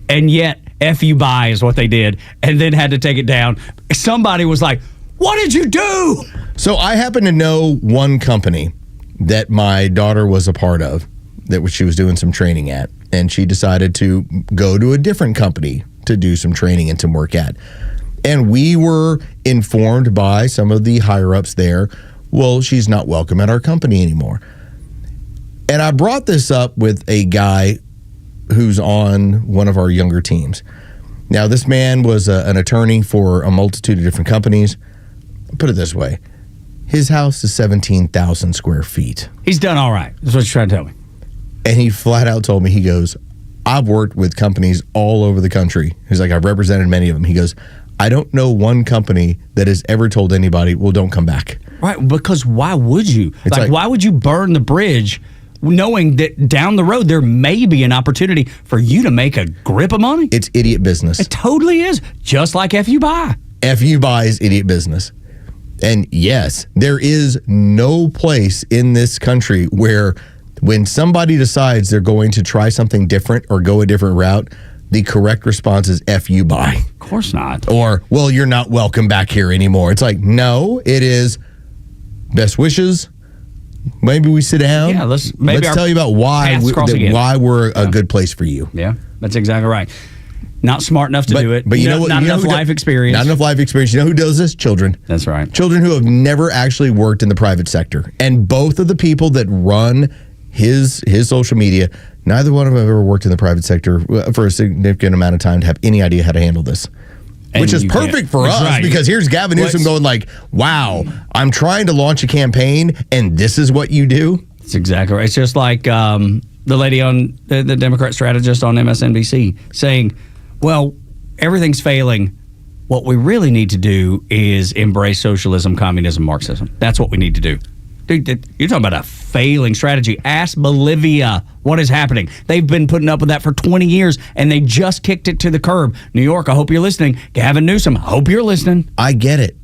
and yet F you bye is what they did, and then had to take it down. Somebody was like, what did you do? So I happen to know one company that my daughter was a part of, that she was doing some training at, and she decided to go to a different company to do some training and some work at. And we were informed by some of the higher-ups there, well, she's not welcome at our company anymore. And I brought this up with a guy who's on one of our younger teams. Now, this man was an attorney for a multitude of different companies. Put it this way. His house is 17,000 square feet. He's done all right. That's what you're trying to tell me. And he flat out told me, he goes, I've worked with companies all over the country. He's like, I've represented many of them. He goes, I don't know one company that has ever told anybody, well, don't come back. Right, because why would you? Like, why would you burn the bridge knowing that down the road there may be an opportunity for you to make a grip of money? It's idiot business. It totally is. Just like FU Buy. FU Buy is idiot business. And yes, there is no place in this country where when somebody decides they're going to try something different or go a different route, the correct response is FU Buy. Of course not. Or, well, you're not welcome back here anymore. It's like, no, it is best wishes. Maybe we sit down. Yeah, let's tell you about why we're a good place for you. Yeah, that's exactly right. Not smart enough to do it. But you know what? Not enough life experience. Not enough life experience. You know who does this? Children. That's right. Children who have never actually worked in the private sector. And both of the people that run his social media, neither one of them have ever worked in the private sector for a significant amount of time to have any idea how to handle this. And which is perfect for us because here's Gavin Newsom going like, wow, I'm trying to launch a campaign and this is what you do? That's exactly right. It's just like the lady on the Democrat strategist on MSNBC saying, well, everything's failing. What we really need to do is embrace socialism, communism, Marxism. That's what we need to do. Dude, you're talking about a failing strategy. Ask Bolivia what is happening. They've been putting up with that for 20 years, and they just kicked it to the curb. New York, I hope you're listening. Gavin Newsom, I hope you're listening. I get it.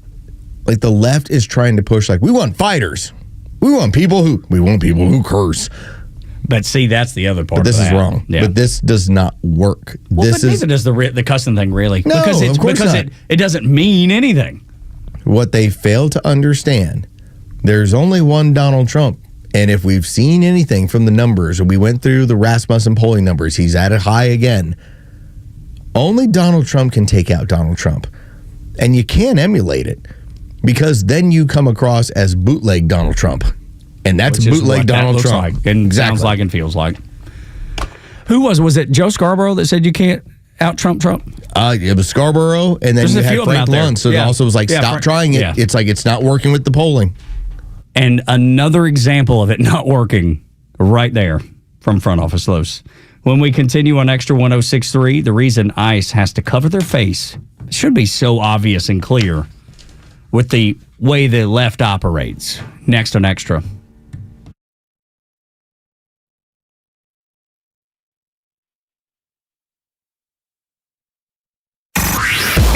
Like, the left is trying to push, like, we want fighters. We want people who curse. But see, that's the other part. But this of is that. wrong. Yeah. But this does not work. Well, but neither does the cussing thing, really. No, of course not. It doesn't mean anything. What they fail to understand, there's only one Donald Trump. And if we've seen anything from the numbers, or we went through the Rasmussen polling numbers, he's at a high again. Only Donald Trump can take out Donald Trump. And you can't emulate it because then you come across as bootleg Donald Trump. And that's bootleg Donald Trump. Like, and sounds like and feels like. Who was it Joe Scarborough that said you can't out Trump? It was Scarborough, and then you had Frank Luntz. So it also was like, stop trying it. Yeah. It's like it's not working with the polling. And another example of it not working right there from Front Office Los. When we continue on Extra 106.3, the reason ICE has to cover their face should be so obvious and clear with the way the left operates. Next on Extra.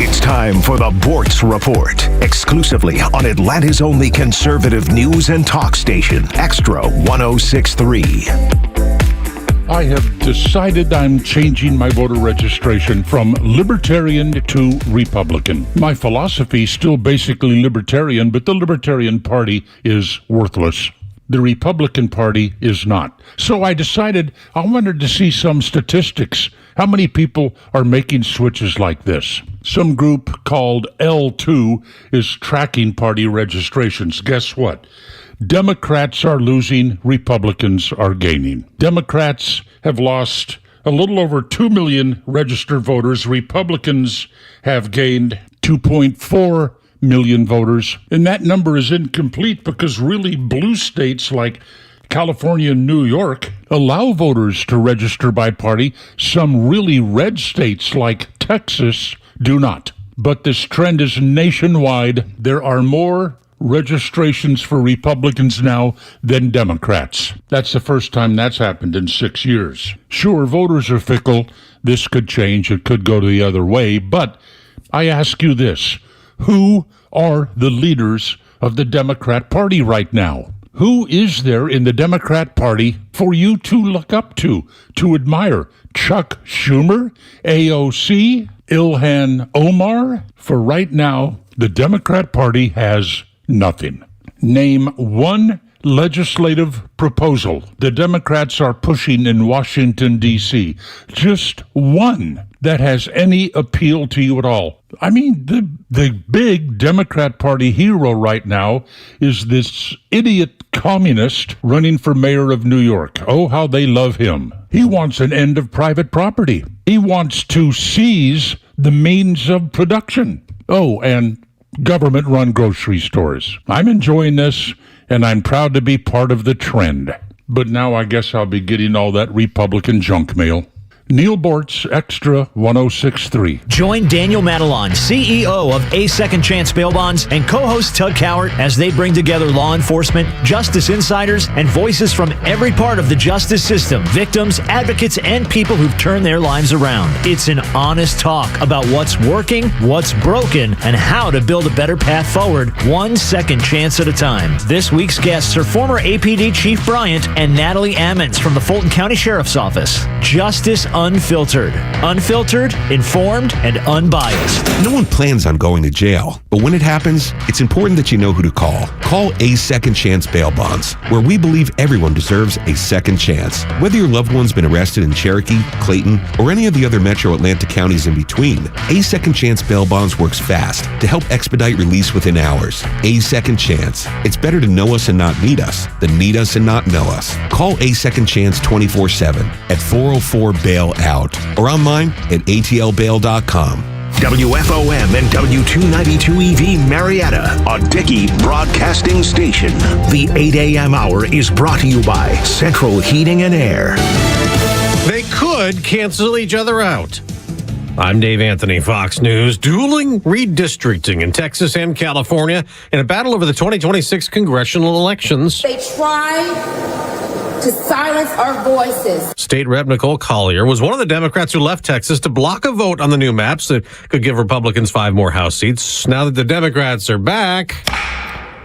It's time for the Bortz Report, exclusively on Atlanta's only conservative news and talk station, Extra 106.3. I have decided I'm changing my voter registration from Libertarian to Republican. My philosophy is still basically Libertarian, but the Libertarian Party is worthless. The Republican Party is not. So I decided I wanted to see some statistics. How many people are making switches like this? Some group called L2 is tracking party registrations. Guess what? Democrats are losing, Republicans are gaining. Democrats have lost a little over 2 million registered voters. Republicans have gained 2.4 million voters. And that number is incomplete because really blue states like California and New York allow voters to register by party. Some really red states like Texas do not. But this trend is nationwide. There are more registrations for Republicans now than Democrats. That's the first time that's happened in 6 years. Sure, voters are fickle. This could change. It could go the other way. But I ask you this. Who are the leaders of the Democrat Party right now? Who is there in the Democrat Party for you to look up to admire? Chuck Schumer, AOC, Ilhan Omar? For right now, the Democrat Party has nothing. Name one legislative proposal the Democrats are pushing in Washington, D.C. Just one that has any appeal to you at all. I mean, the big Democrat Party hero right now is this idiot communist running for mayor of New York. Oh, how they love him. He wants an end of private property. He wants to seize the means of production. Oh, and government-run grocery stores. I'm enjoying this, and I'm proud to be part of the trend. But now I guess I'll be getting all that Republican junk mail. Neil Bortz, Extra 1063. Join Daniel Madelon, CEO of A Second Chance Bail Bonds, and co-host Tug Cowart as they bring together law enforcement, justice insiders, and voices from every part of the justice system, victims, advocates, and people who've turned their lives around. It's an honest talk about what's working, what's broken, and how to build a better path forward, one second chance at a time. This week's guests are former APD Chief Bryant and Natalie Ammons from the Fulton County Sheriff's Office. Justice Unfiltered. Unfiltered, informed, and unbiased. No one plans on going to jail, but when it happens, it's important that you know who to call. Call A Second Chance Bail Bonds, where we believe everyone deserves a second chance. Whether your loved one's been arrested in Cherokee, Clayton, or any of the other metro Atlanta counties in between, A Second Chance Bail Bonds works fast to help expedite release within hours. A Second Chance. It's better to know us and not need us than need us and not know us. Call A Second Chance 24/7 at 404-BAIL out or online at atlbail.com. WFOM and W292EV Marietta, a Dickey broadcasting station. The 8 a.m. hour is brought to you by Central Heating and Air. They could cancel each other out. I'm Dave Anthony, Fox News. Dueling redistricting in Texas and California in a battle over the 2026 congressional elections. They try to silence our voices. State Rep Nicole Collier was one of the Democrats who left Texas to block a vote on the new maps that could give Republicans 5 more House seats. Now that the Democrats are back,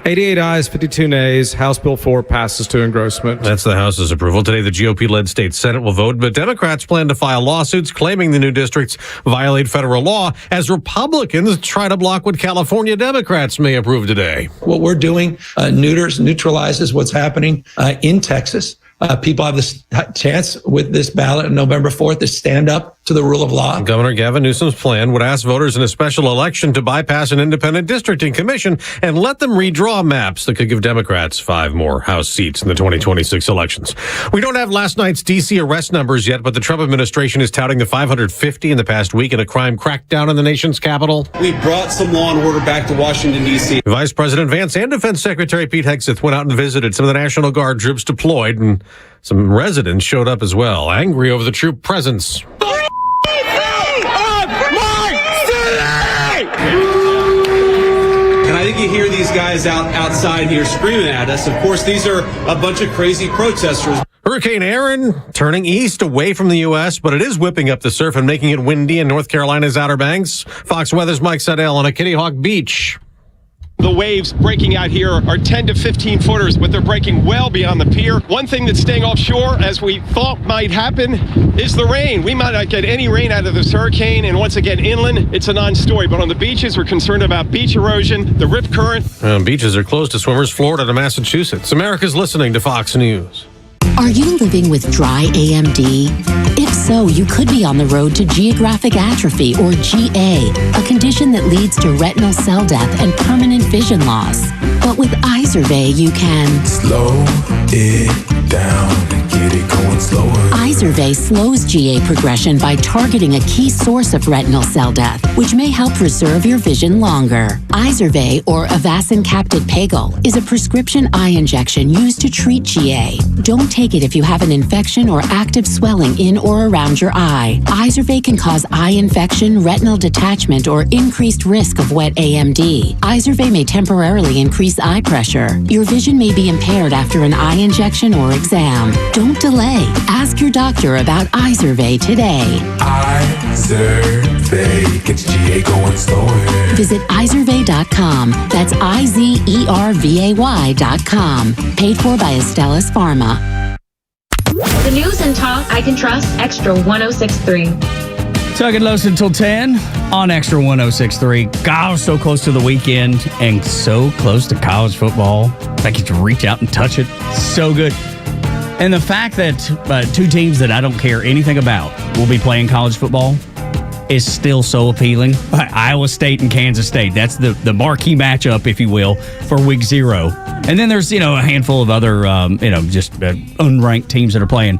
88 ayes, 52 nays. House Bill 4 passes to engrossment. That's the House's approval. Today, the GOP-led state Senate will vote, but Democrats plan to file lawsuits claiming the new districts violate federal law as Republicans try to block what California Democrats may approve today. What we're doing neutralizes what's happening in Texas. People have this chance with this ballot on November 4th to stand up to the rule of law. Governor Gavin Newsom's plan would ask voters in a special election to bypass an independent districting commission and let them redraw maps that could give Democrats 5 more House seats in the 2026 elections. We don't have last night's D.C. arrest numbers yet, but the Trump administration is touting the 550 in the past week in a crime crackdown in the nation's capital. We brought some law and order back to Washington, D.C. Vice President Vance and Defense Secretary Pete Hegseth went out and visited some of the National Guard troops deployed, and some residents showed up as well, angry over the troop presence. And I think you hear these guys outside here screaming at us. Of course, these are a bunch of crazy protesters. Hurricane Aaron turning east away from the U.S., but it is whipping up the surf and making it windy in North Carolina's Outer Banks. Fox Weather's Mike Seidel on a Kitty Hawk beach. The waves breaking out here are 10 to 15 footers, but they're breaking well beyond the pier. One thing that's staying offshore, as we thought might happen, is the rain. We might not get any rain out of this hurricane, and once again, inland, it's a non-story. But on the beaches, we're concerned about beach erosion, the rip current. Beaches are closed to swimmers, Florida to Massachusetts. America's listening to Fox News. Are you living with dry AMD? If so, you could be on the road to geographic atrophy, or GA, a condition that leads to retinal cell death and permanent vision loss. But with Izervay, you can slow it down and get it going slower. Izervay slows GA progression by targeting a key source of retinal cell death, which may help preserve your vision longer. Izervay, or Avastin Captid Pagel, is a prescription eye injection used to treat GA. Don't take it if you have an infection or active swelling in or around your eye. Izervay can cause eye infection, retinal detachment, or increased risk of wet AMD. Izervay may temporarily increase eye pressure. Your vision may be impaired after an eye injection or exam. Don't delay. Ask your doctor about Izervay today. Izervay gets GA going slower. Visit Izervay.com. That's IZERVAY.com. Paid for by Astellas Pharma. The news and talk I can trust. Extra 1063. Tug and Los until 10 on Extra 106.3. God, so close to the weekend and so close to college football. I get to reach out and touch it. So good. And the fact that two teams that I don't care anything about will be playing college football is still so appealing. Iowa State and Kansas State. That's the marquee matchup, if you will, for week 0. And then there's, a handful of other, just unranked teams that are playing.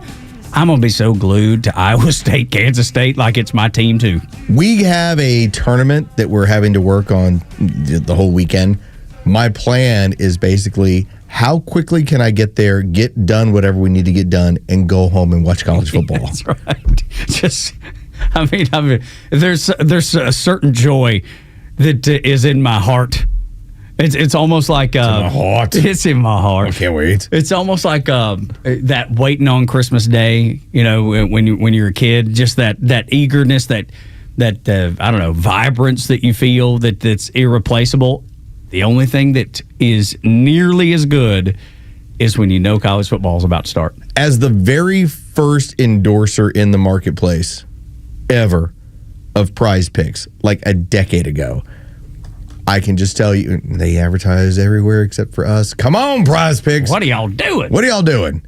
I'm going to be so glued to Iowa State, Kansas State, like it's my team, too. We have a tournament that we're having to work on the whole weekend. My plan is basically, how quickly can I get there, get done whatever we need to get done, and go home and watch college football? That's right. There's a certain joy that is in my heart. It's almost like in my heart. It's in my heart. I can't wait. It's almost like that waiting on Christmas Day. When you're a kid, just that eagerness, that vibrance that you feel that's irreplaceable. The only thing that is nearly as good is when you know college football is about to start. As the very first endorser in the marketplace ever of Prize Picks, like a decade ago, I can just tell you, they advertise everywhere except for us. Come on, Prize Picks. What are y'all doing? What are y'all doing?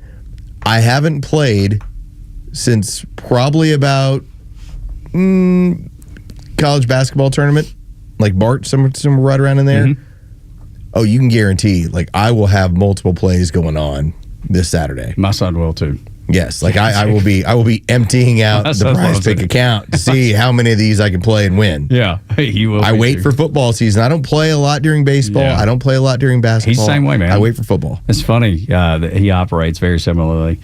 I haven't played since probably about college basketball tournament, like Bart, somewhere right around in there. Mm-hmm. Oh, you can guarantee, I will have multiple plays going on this Saturday. My son will too. Yes, I will be emptying out the Prize Pick account to see how many of these I can play and win. Yeah, you will. I wait for football season. I don't play a lot during baseball. Yeah. I don't play a lot during basketball. He's the same way, man. I wait for football. It's funny that he operates very similarly.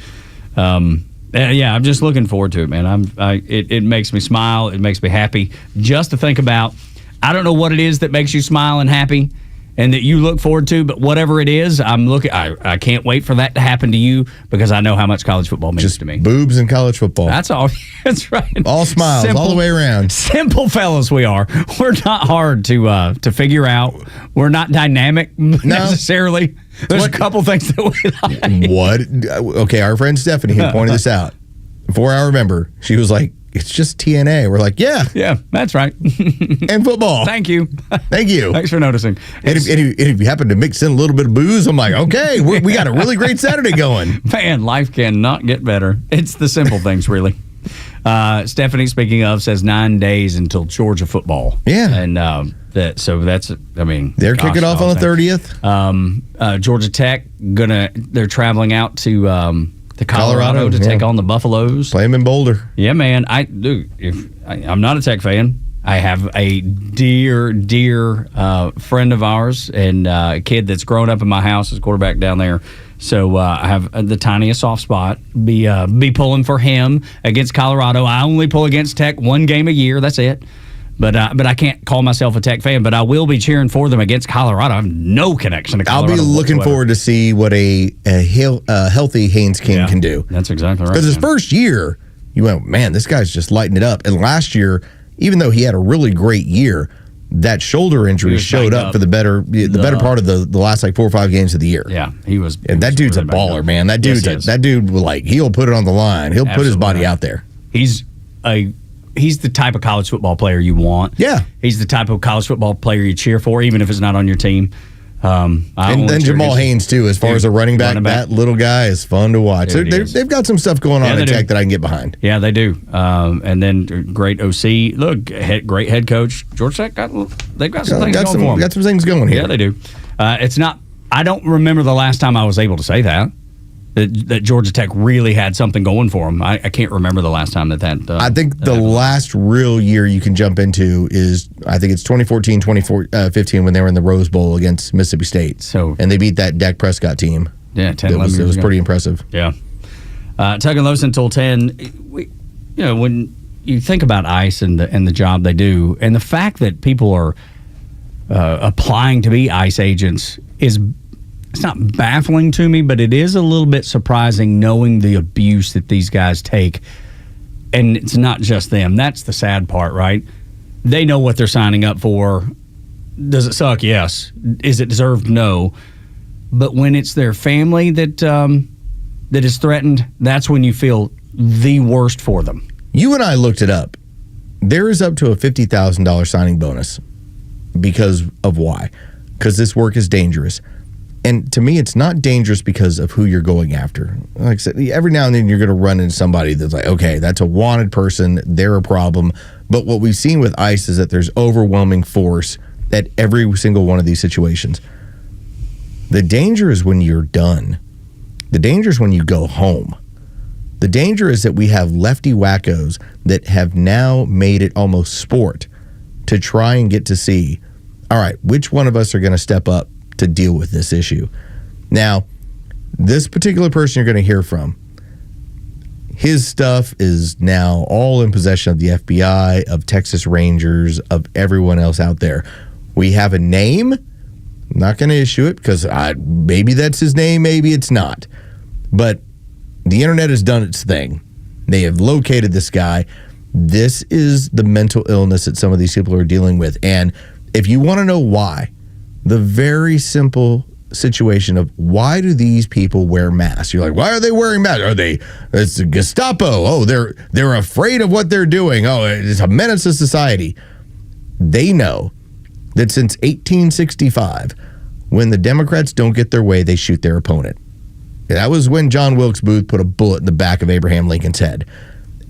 Yeah, I'm just looking forward to it, man. It makes me smile. It makes me happy just to think about. I don't know what it is that makes you smile and happy, and that you look forward to, but whatever it is, I can't wait for that to happen to you because I know how much college football means to me. Boobs and college football. That's all. That's right. All smiles, all the way around. Simple fellas we are. We're not hard to figure out. We're not dynamic necessarily. There's a couple things that we like. What? Okay, our friend Stephanie here pointed this out. Before I remember, she was like, it's just TNA. We're like, yeah. Yeah, that's right. And football. Thank you. Thank you. Thanks for noticing. And if you happen to mix in a little bit of booze, I'm like, okay, we got a really great Saturday going. Man, life cannot get better. It's the simple things, really. Stephanie, speaking of, says 9 days until Georgia football. Yeah. And they're kicking off on the 30th. Georgia Tech, they're traveling out to Colorado to take on the Buffaloes. Play them in Boulder. Yeah, man. I'm not a Tech fan. I have a dear friend of ours and a kid that's grown up in my house as quarterback down there. So I have the tiniest soft spot. Be pulling for him against Colorado. I only pull against Tech one game a year. That's it. But I can't call myself a Tech fan, but I will be cheering for them against Colorado. I have no connection to Colorado. I'll be looking forward to see what a healthy Haynes King can do. That's exactly right. Because his first year, you went, man, this guy's just lighting it up. And last year, even though he had a really great year, that shoulder injury showed up for the better part of the last 4 or 5 games of the year. Yeah, he was. And that dude's a baller, man. That dude, he'll put it on the line. He'll put his body out there. He's the type of college football player you want. Yeah. He's the type of college football player you cheer for, even if it's not on your team. And then Jamal Haynes, too, as far as a running back, that little guy is fun to watch. They've got some stuff going on in Tech that I can get behind. Yeah, they do. And then great OC. Look, great head coach. Georgia Tech, they've got some things going for them. Got some things going here. Yeah, they do. It's not. I don't remember the last time I was able to say that Georgia Tech really had something going for them. I can't remember the last time that. I think the last real year you can jump into is, I think it's 2014, 2015 when they were in the Rose Bowl against Mississippi State. And they beat that Dak Prescott team. Yeah, 10, 11 years It was ago. pretty impressive. Yeah. Tug and Los until 10. When you think about ICE and the job they do, and the fact that people are applying to be ICE agents it's not baffling to me, but it is a little bit surprising knowing the abuse that these guys take. And it's not just them. That's the sad part, right? They know what they're signing up for. Does it suck? Yes. Is it deserved? No. But when it's their family that is threatened, that's when you feel the worst for them. You and I looked it up. there is up to a $50,000 signing bonus because of why? Because this work is dangerous. And to me, it's not dangerous because of who you're going after. Like I said, every now and then you're going to run into somebody that's like, okay, that's a wanted person, they're a problem. But what we've seen with ICE is that there's overwhelming force at every single one of these situations. The danger is when you're done. The danger is when you go home. The danger is that we have lefty wackos that have now made it almost sport to try and get to see, all right, which one of us are going to step up to deal with this issue. Now, this particular person you're going to hear from, his stuff is now all in possession of the FBI, of Texas Rangers, of everyone else out there. We have a name. I'm not going to issue it because maybe that's his name, maybe it's not. But the internet has done its thing. They have located this guy. This is the mental illness that some of these people are dealing with. And if you want to know why, the very simple situation of why do these people wear masks? You're like, why are they wearing masks? It's the Gestapo. Oh, they're afraid of what they're doing. Oh, it's a menace to society. They know that since 1865, when the Democrats don't get their way, they shoot their opponent. That was when John Wilkes Booth put a bullet in the back of Abraham Lincoln's head.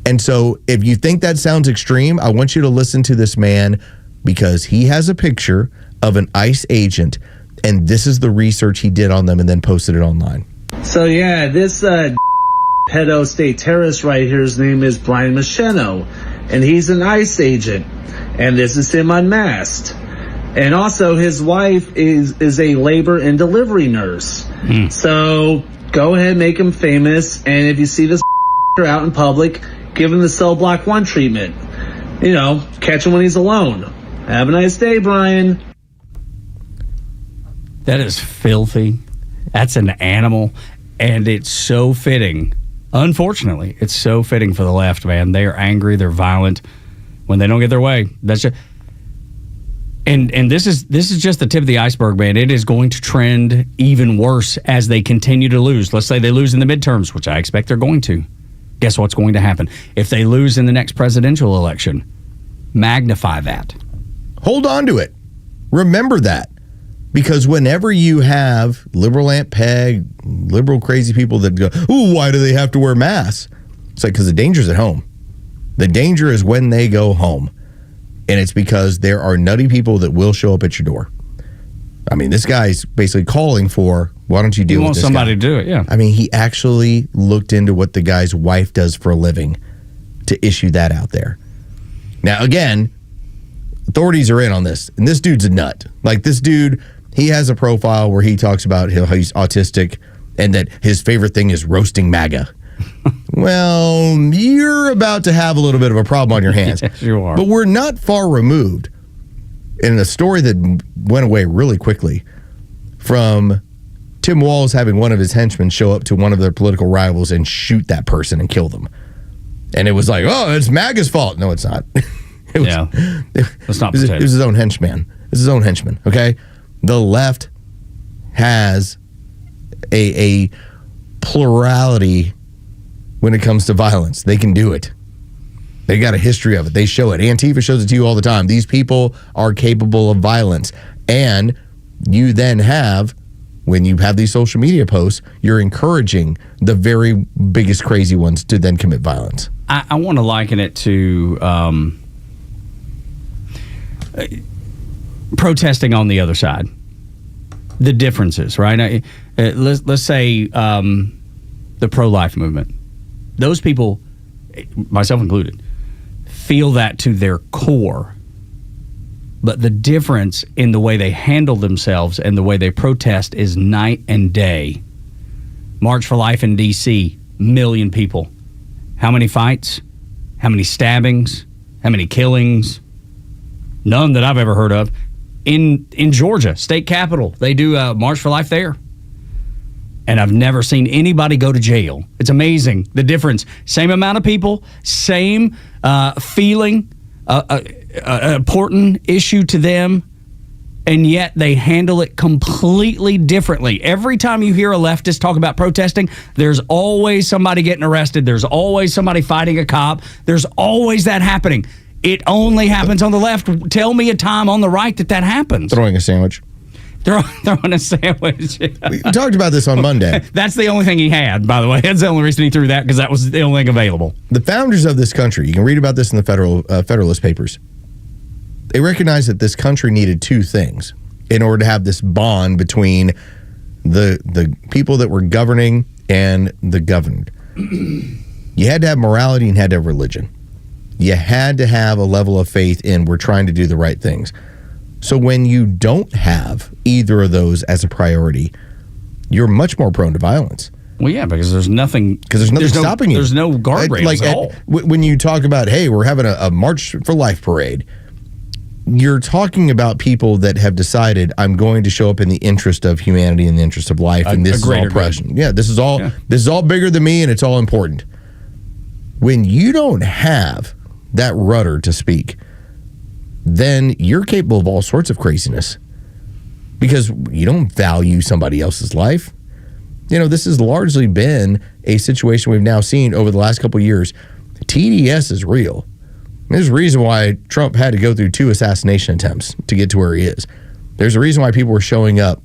And so if you think that sounds extreme, I want you to listen to this man because he has a picture of an ICE agent, and this is the research he did on them and then posted it online. So yeah, this pedo state terrorist right here, his name is Brian Macheno, and he's an ICE agent, and this is him unmasked. And also his wife is a labor and delivery nurse. So go ahead, make him famous, and if you see this out in public, give him the cell block 1 treatment. You know, catch him when he's alone. Have a nice day, Brian. That is filthy. That's an animal. And it's so fitting. Unfortunately, it's so fitting for the left, man. They are angry. They're violent. When they don't get their way, that's just... And this is just the tip of the iceberg, man. It is going to trend even worse as they continue to lose. Let's say they lose in the midterms, which I expect they're going to. Guess what's going to happen? If they lose in the next presidential election, magnify that. Hold on to it. Remember that. Because whenever you have liberal Aunt Peg, liberal crazy people that go, ooh, why do they have to wear masks? It's like, because the danger's at home. The danger is when they go home. And it's because there are nutty people that will show up at your door. I mean, this guy's basically calling for, why don't you deal with this guy? Somebody to do it, yeah. I mean, he actually looked into what the guy's wife does for a living to issue that out there. Now, again, authorities are in on this. And this dude's a nut. Like, this dude, he has a profile where he talks about how he's autistic and that his favorite thing is roasting MAGA. Well, you're about to have a little bit of a problem on your hands. Yes, you are. But we're not far removed in a story that went away really quickly from Tim Walz having one of his henchmen show up to one of their political rivals and shoot that person and kill them. And it was like, oh, it's MAGA's fault. No, it's not. Let's not it was his own henchman. It's his own henchman, okay? The left has a plurality when it comes to violence. They can do it. They got a history of it. They show it. Antifa shows it to you all the time. These people are capable of violence. And you then have, when you have these social media posts, you're encouraging the very biggest crazy ones to then commit violence. I want to liken it to protesting on the other side. The differences, right? Let's say the pro-life movement. Those people, myself included, feel that to their core. But the difference in the way they handle themselves and the way they protest is night and day. March for Life in D.C., 1 million people. How many fights? How many stabbings? How many killings? None that I've ever heard of. In Georgia, state capital, they do March for Life there. And I've never seen anybody go to jail. It's amazing, the difference. Same amount of people, same feeling, an important issue to them, and yet they handle it completely differently. Every time you hear a leftist talk about protesting, there's always somebody getting arrested. There's always somebody fighting a cop. There's always that happening. It only happens on the left. Tell me a time on the right that happens. Throwing a sandwich. Throwing a sandwich. We talked about this on Monday. That's the only thing he had, by the way. That's the only reason he threw that, because that was the only thing available. The founders of this country, you can read about this in the Federalist Papers, they recognized that this country needed two things in order to have this bond between the people that were governing and the governed. You had to have morality and had to have religion. You had to have a level of faith in we're trying to do the right things. So when you don't have either of those as a priority, you're much more prone to violence. Well, yeah, because there's nothing stopping you. There's no guardrails at all. When you talk about, hey, we're having a March for Life parade, you're talking about people that have decided I'm going to show up in the interest of humanity and the interest of life, and this is all present. Yeah, this is all bigger than me, and it's all important. When you don't have that rudder to speak, then you're capable of all sorts of craziness because you don't value somebody else's life. This has largely been a situation we've now seen over the last couple of years. TDS is real. There's a reason why Trump had to go through 2 assassination attempts to get to where he is. There's a reason why people were showing up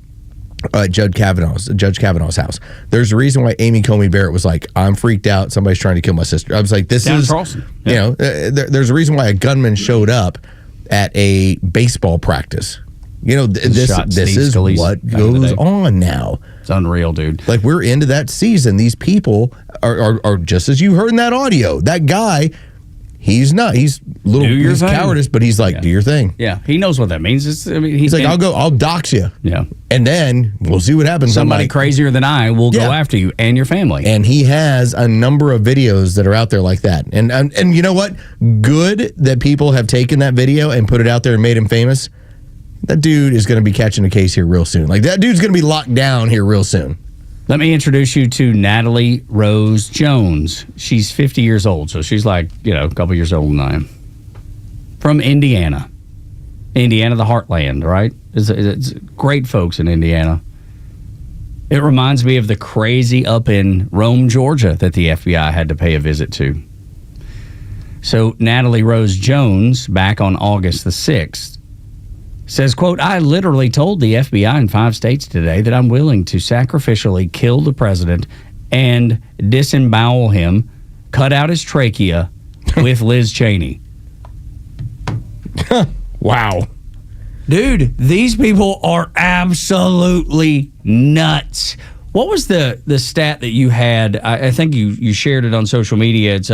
at Judge Kavanaugh's house. There's a reason why Amy Coney Barrett was like, I'm freaked out. Somebody's trying to kill my sister. I was like, there's a reason why a gunman showed up at a baseball practice. This is what goes on now. It's unreal, dude. Like, we're into that season. These people are just as you heard in that audio. That guy, he's a little cowardice, but he's like, do your thing. Yeah, he knows what that means. He's like, I'll dox you. Yeah. And then we'll see what happens. Somebody crazier than I will go after you and your family. And he has a number of videos that are out there like that. And you know what? Good that people have taken that video and put it out there and made him famous. That dude is going to be catching a case here real soon. Like, that dude's going to be locked down here real soon. Let me introduce you to Natalie Rose Jones. She's 50 years old, so she's like, a couple years older than I am. From Indiana. Indiana, the heartland, right? It's great folks in Indiana. It reminds me of the crazy up in Rome, Georgia that the FBI had to pay a visit to. So Natalie Rose Jones, back on August the 6th, says, quote, I literally told the FBI in 5 states today that I'm willing to sacrificially kill the president and disembowel him, cut out his trachea with Liz Cheney. Wow. Dude, these people are absolutely nuts. What was the stat that you had? I think you shared it on social media. It's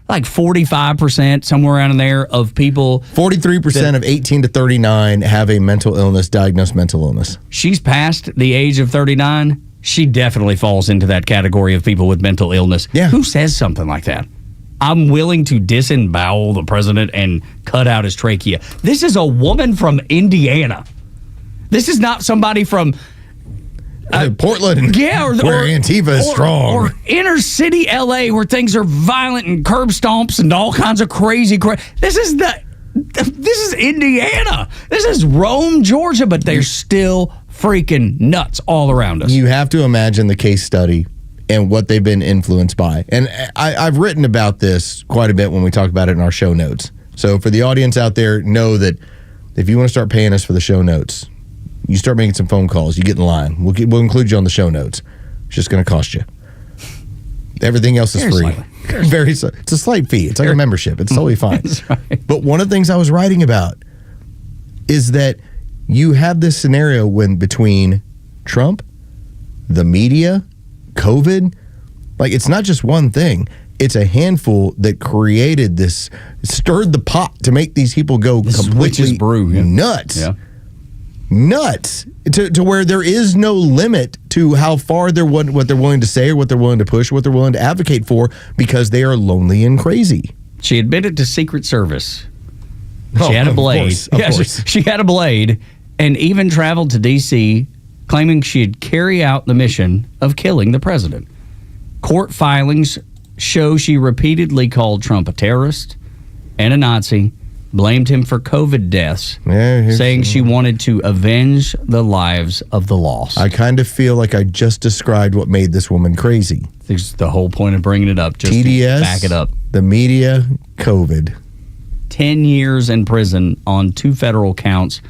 like 45%, somewhere around in there, of people. 43% of 18 to 39 have a diagnosed mental illness. She's past the age of 39. She definitely falls into that category of people with mental illness. Yeah. Who says something like that? I'm willing to disembowel the president and cut out his trachea. This is a woman from Indiana. This is not somebody from Portland, where Antifa is strong. Or inner city LA, where things are violent and curb stomps and all kinds of crazy. This is Indiana. This is Rome, Georgia, but they're still freaking nuts all around us. You have to imagine the case study and what they've been influenced by. And I've written about this quite a bit when we talk about it in our show notes. So for the audience out there, know that if you want to start paying us for the show notes, you start making some phone calls, you get in line. We'll include you on the show notes. It's just going to cost you. Everything else is free. It's a slight fee. It's like a membership. It's totally fine. Right. But one of the things I was writing about is that you have this scenario between Trump, the media, COVID, like, it's not just one thing. It's a handful that created this, stirred the pot to make these people go completely nuts. Yeah. Nuts to where there is no limit to how far what they're willing to say or what they're willing to push, what they're willing to advocate for, because they are lonely and crazy. She admitted to Secret Service. She had a blade. Of course. She had a blade and even traveled to D.C. claiming she'd carry out the mission of killing the president. Court filings show she repeatedly called Trump a terrorist and a Nazi, blamed him for COVID deaths, saying she wanted to avenge the lives of the lost. I kind of feel like I just described what made this woman crazy. It's the whole point of bringing it up, just TDS, to back it up. The media, COVID. 10 years in prison on 2 federal counts.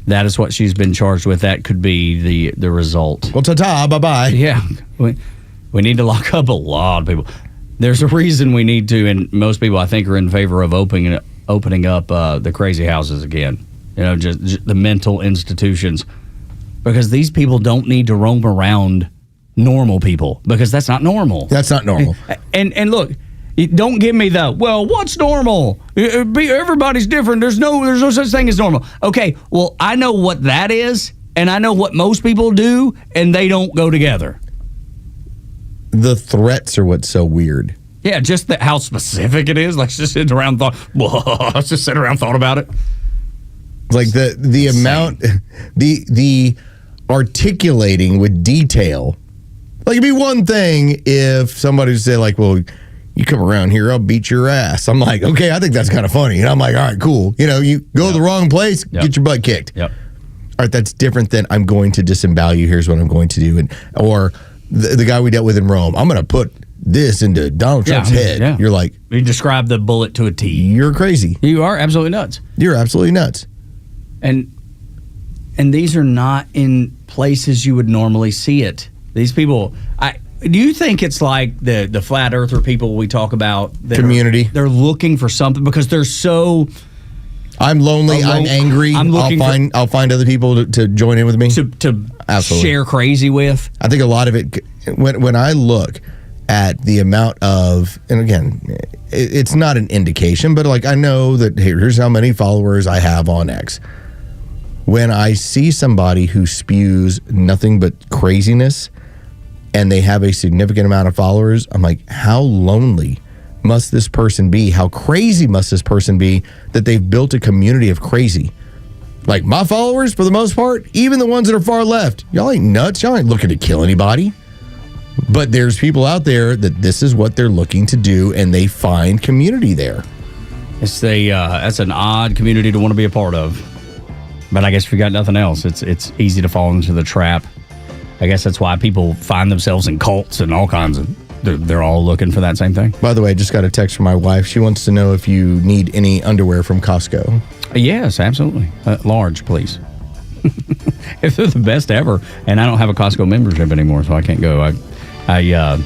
That is what she's been charged with. That could be the result. Well, ta-ta, bye-bye. Yeah. We need to lock up a lot of people. There's a reason we need to, and most people, I think, are in favor of opening up the crazy houses again. Just the mental institutions. Because these people don't need to roam around normal people, because that's not normal. That's not normal. And look, don't give me what's normal? Everybody's different. There's no such thing as normal. Okay, well, I know what that is, and I know what most people do, and they don't go together. The threats are what's so weird. Yeah, just how specific it is. Let's just sit around and thought about it. Like the amount, the articulating with detail. Like, it'd be one thing if somebody would say, like, well, you come around here, I'll beat your ass. I'm like, okay, I think that's kind of funny. And I'm like, all right, cool. You go to the wrong place, get your butt kicked. Yep. All right, that's different than I'm going to disembowel you. Here's what I'm going to do. Or the guy we dealt with in Rome, I'm going to put this into Donald Trump's head. Yeah. You're like, you describe the bullet to a T. You're crazy. You are absolutely nuts. You're absolutely nuts. And these are not in places you would normally see it. These people, do you think it's like the flat earther people we talk about? Community. They're looking for something because they're so. I'm lonely. I'm angry. I'll find other people to join in with me to absolutely share crazy with. I think a lot of it when I look at the amount of, and again, it's not an indication, but like I know that here's how many followers I have on X. When I see somebody who spews nothing but craziness and they have a significant amount of followers, I'm like, how lonely must this person be? How crazy must this person be that they've built a community of crazy? Like, my followers, for the most part, even the ones that are far left, y'all ain't nuts. Y'all ain't looking to kill anybody. But there's people out there that this is what they're looking to do, and they find community there. It's that's an odd community to want to be a part of. But I guess if you got nothing else, it's easy to fall into the trap. I guess that's why people find themselves in cults and all kinds of. They're all looking for that same thing. By the way, I just got a text from my wife. She wants to know if you need any underwear from Costco. Yes, absolutely. Large, please. If they're the best ever, and I don't have a Costco membership anymore, so I can't go. I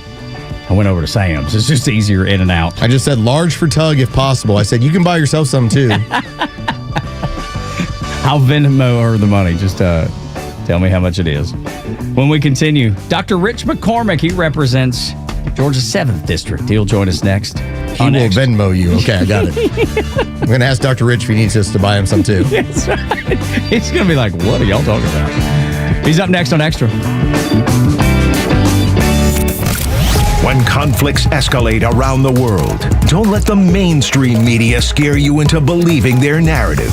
went over to Sam's. It's just easier in and out. I just said large for Tug if possible. I said you can buy yourself some too. I'll Venmo her the money. Just tell me how much it is. When we continue, Dr. Rich McCormick, he represents Georgia's 7th District. He'll join us next. He will Venmo you. Okay, I got it. I'm going to ask Dr. Rich if he needs us to buy him some too. That's right. He's going to be like, what are y'all talking about? He's up next on Extra. When conflicts escalate around the world, don't let the mainstream media scare you into believing their narrative.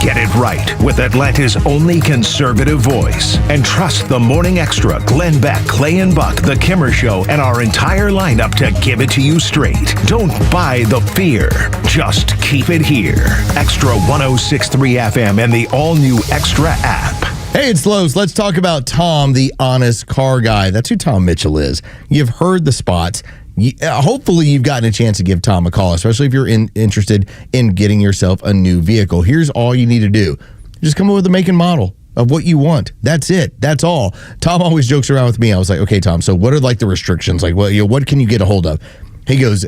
Get it right with Atlanta's only conservative voice. And trust the Morning Extra, Glenn Beck, Clay and Buck, The Kimmer Show, and our entire lineup to give it to you straight. Don't buy the fear. Just keep it here. Extra 106.3 FM and the all-new Extra app. Hey, it's Los. Let's talk about Tom, the honest car guy. That's who Tom Mitchell is. You've heard the spots. Hopefully, you've gotten a chance to give Tom a call, especially if you're interested in getting yourself a new vehicle. Here's all you need to do. Just come up with a make and model of what you want. That's it. That's all. Tom always jokes around with me. I was like, okay, Tom, so what are like the restrictions? Like, what can you get a hold of? He goes,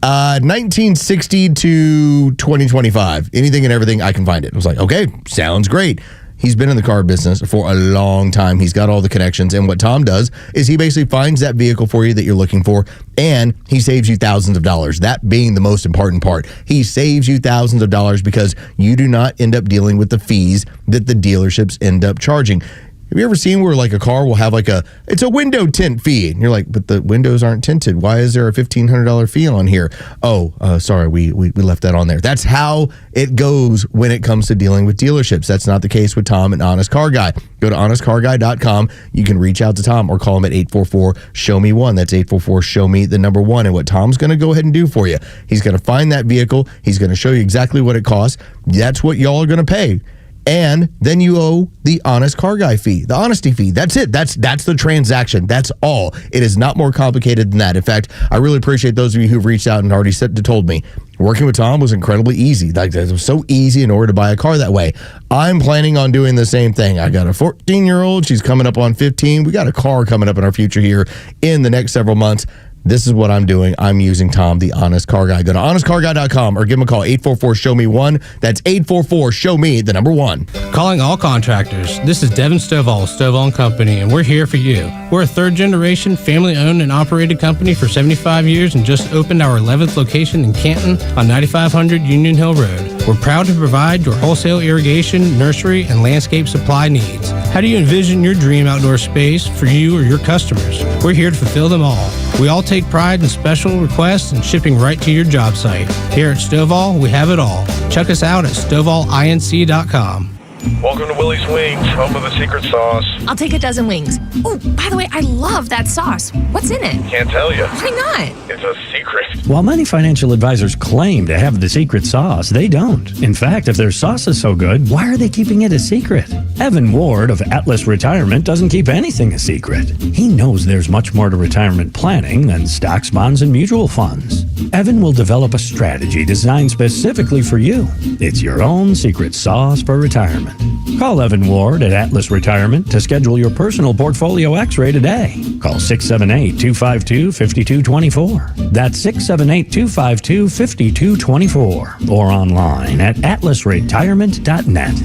1960 to 2025. Anything and everything, I can find it. I was like, okay, sounds great. He's been in the car business for a long time. He's got all the connections. And what Tom does is he basically finds that vehicle for you that you're looking for, and he saves you thousands of dollars. That being the most important part. He saves you thousands of dollars because you do not end up dealing with the fees that the dealerships end up charging. Have you ever seen where like a car will have like it's a window tint fee? And you're like, but the windows aren't tinted. Why is there a $1,500 fee on here? Oh, sorry, we left that on there. That's how it goes when it comes to dealing with dealerships. That's not the case with Tom and Honest Car Guy. Go to honestcarguy.com. You can reach out to Tom or call him at 844-SHOW-ME-1. That's 844-SHOW-ME1. And what Tom's going to go ahead and do for you, he's going to find that vehicle. He's going to show you exactly what it costs. That's what y'all are going to pay. And then you owe the Honest Car Guy fee, the honesty fee. That's it. That's the transaction. That's all. It is not more complicated than that. In fact, I really appreciate those of you who've reached out and already told me, Working with Tom was incredibly easy. Like, it was so easy in order to buy a car that way. I'm planning on doing the same thing. I got a 14-year-old. She's coming up on 15. We got a car coming up in our future here in the next several months. This is what I'm doing. I'm using Tom, the Honest Car Guy. Go to honestcarguy.com or give him a call, 844-SHOW-ME-1. That's 844-SHOW-ME, the number 1. Calling all contractors. This is Devin Stovall of Stovall & Company, and we're here for you. We're a third-generation, family-owned and operated company for 75 years and just opened our 11th location in Canton on 9500 Union Hill Road. We're proud to provide your wholesale irrigation, nursery, and landscape supply needs. How do you envision your dream outdoor space for you or your customers? We're here to fulfill them all. We all take pride in special requests and shipping right to your job site. Here at Stovall, we have it all. Check us out at StovallINC.com. Welcome to Willie's Wings, home of the secret sauce. I'll take a dozen wings. Oh, by the way, I love that sauce. What's in it? Can't tell you. Why not? It's a secret. While many financial advisors claim to have the secret sauce, they don't. In fact, if their sauce is so good, why are they keeping it a secret? Evan Ward of Atlas Retirement doesn't keep anything a secret. He knows there's much more to retirement planning than stocks, bonds, and mutual funds. Evan will develop a strategy designed specifically for you. It's your own secret sauce for retirement. Call Evan Ward at Atlas Retirement to schedule your personal portfolio X-ray today. Call 678-252-5224. That's 678-252-5224. Or online at atlasretirement.net.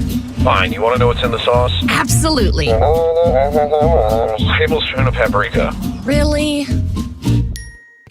Fine, you want to know what's in the sauce? Absolutely. Tablespoon of paprika. Really?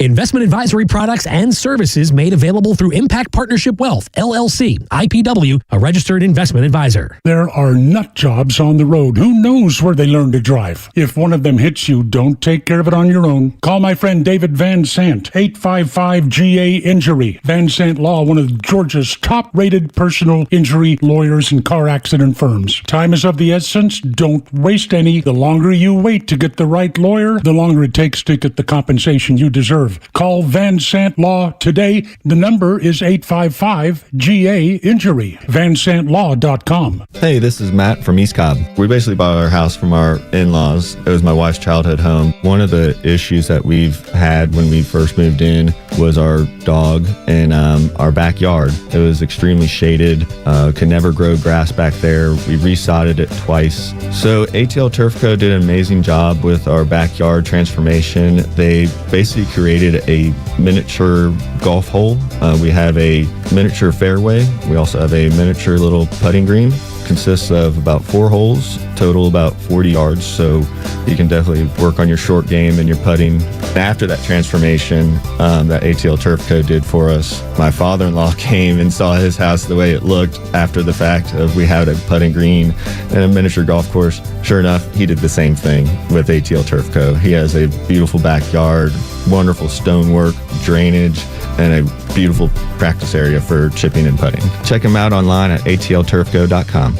Investment advisory products and services made available through Impact Partnership Wealth, LLC, IPW, a registered investment advisor. There are nut jobs on the road. Who knows where they learn to drive? If one of them hits you, don't take care of it on your own. Call my friend David Van Sant, 855-GA-INJURY. Van Sant Law, one of Georgia's top-rated personal injury lawyers and car accident firms. Time is of the essence. Don't waste any. The longer you wait to get the right lawyer, the longer it takes to get the compensation you deserve. Call Van Sant Law today. The number is 855-GA-INJURY. VanSantLaw.com. Hey, this is Matt from East Cobb. We basically bought our house from our in-laws. It was my wife's childhood home. One of the issues that we've had when we first moved in was our dog in our backyard. It was extremely shaded, could never grow grass back there. We resodded it twice. So ATL Turf Co. did an amazing job with our backyard transformation. They basically created a miniature golf hole. We have a miniature fairway. We also have a miniature little putting green. Consists of about 4 holes, total about 40 yards, so you can definitely work on your short game and your putting. After that transformation that ATL Turf Co. did for us, my father-in-law came and saw his house the way it looked after the fact of we had a putting green and a miniature golf course. Sure enough, he did the same thing with ATL Turf Co. He has a beautiful backyard, wonderful stonework, drainage, and a beautiful practice area for chipping and putting. Check him out online at atlturfco.com.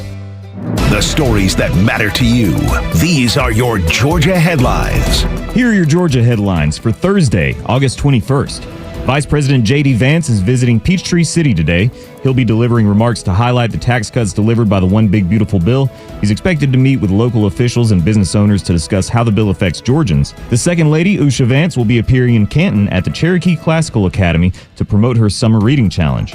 The stories that matter to you. These are your Georgia headlines. Here are your Georgia headlines for Thursday, August 21st. Vice President J.D. Vance is visiting Peachtree City today. He'll be delivering remarks to highlight the tax cuts delivered by the One Big Beautiful Bill. He's expected to meet with local officials and business owners to discuss how the bill affects Georgians. The Second Lady, Usha Vance, will be appearing in Canton at the Cherokee Classical Academy to promote her Summer Reading Challenge.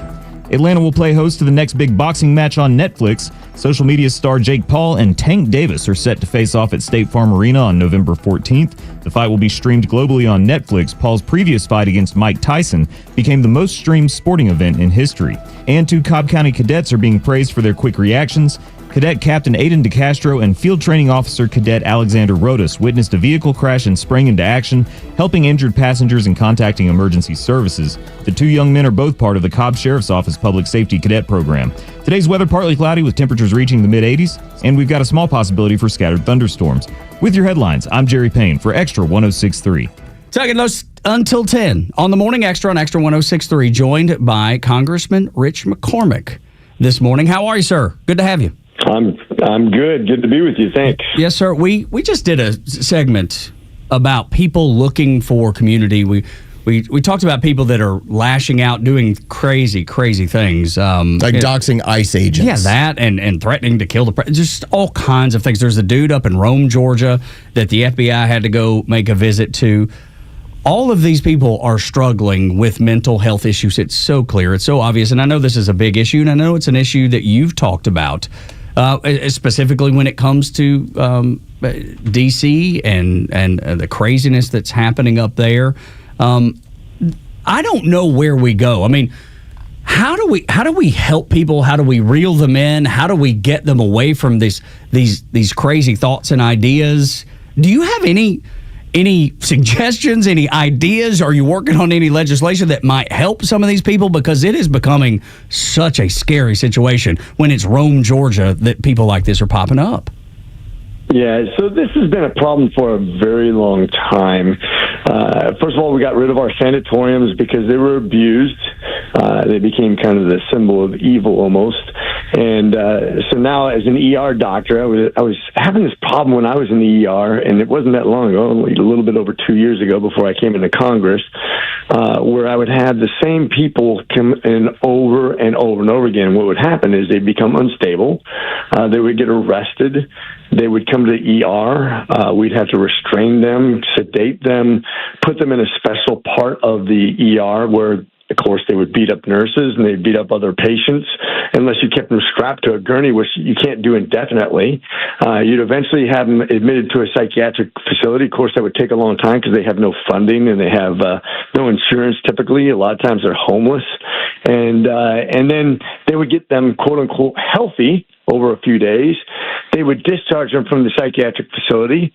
Atlanta will play host to the next big boxing match on Netflix. Social media star Jake Paul and Tank Davis are set to face off at State Farm Arena on November 14th. The fight will be streamed globally on Netflix. Paul's previous fight against Mike Tyson became the most streamed sporting event in history. And 2 Cobb County cadets are being praised for their quick reactions. Cadet Captain Aiden DeCastro and Field Training Officer Cadet Alexander Rodas witnessed a vehicle crash and sprang into action, helping injured passengers and contacting emergency services. The 2 young men are both part of the Cobb Sheriff's Office Public Safety Cadet Program. Today's weather partly cloudy with temperatures reaching the mid-80s, and we've got a small possibility for scattered thunderstorms. With your headlines, I'm Jerry Payne for Extra 106.3. Tug and Los until 10 on the Morning Extra on Extra 106.3, joined by Congressman Rich McCormick this morning. How are you, sir? Good to have you. I'm good. Good to be with you. Thanks. Yes, sir. We just did a segment about people looking for community. We talked about people that are lashing out, doing crazy things. Like doxing ICE agents. Yeah, that and threatening to kill the president. Just all kinds of things. There's a dude up in Rome, Georgia, that the FBI had to go make a visit to. all of these people are struggling with mental health issues. It's so clear. It's so obvious. And I know this is a big issue, and I know it's an issue that you've talked about, specifically when it comes to D.C. and the craziness that's happening up there. I don't know where we go. I mean, how do we help people? How do we reel them in? How do we get them away from these crazy thoughts and ideas? Do you have any suggestions, any ideas? Are you working on any legislation that might help some of these people? Because it is becoming such a scary situation when it's Rome, Georgia, that people like this are popping up. Yeah, so this has been a problem for a very long time. First of all, we got rid of our sanatoriums because they were abused. They became kind of the symbol of evil almost. And so now as an ER doctor, I was having this problem when I was in the ER, and it wasn't that long ago, only a little bit over 2 years ago before I came into Congress, where I would have the same people come in over and over and over again. What would happen is they'd become unstable. They would get arrested. They would come to the ER. We'd have to restrain them, sedate them, put them in a special part of the ER where, of course, they would beat up nurses and they'd beat up other patients unless you kept them strapped to a gurney, which you can't do indefinitely. You'd eventually have them admitted to a psychiatric facility. Of course, that would take a long time because they have no funding and they have no insurance typically. A lot of times they're homeless. And then they would get them, quote unquote, healthy over a few days. They would discharge them from the psychiatric facility,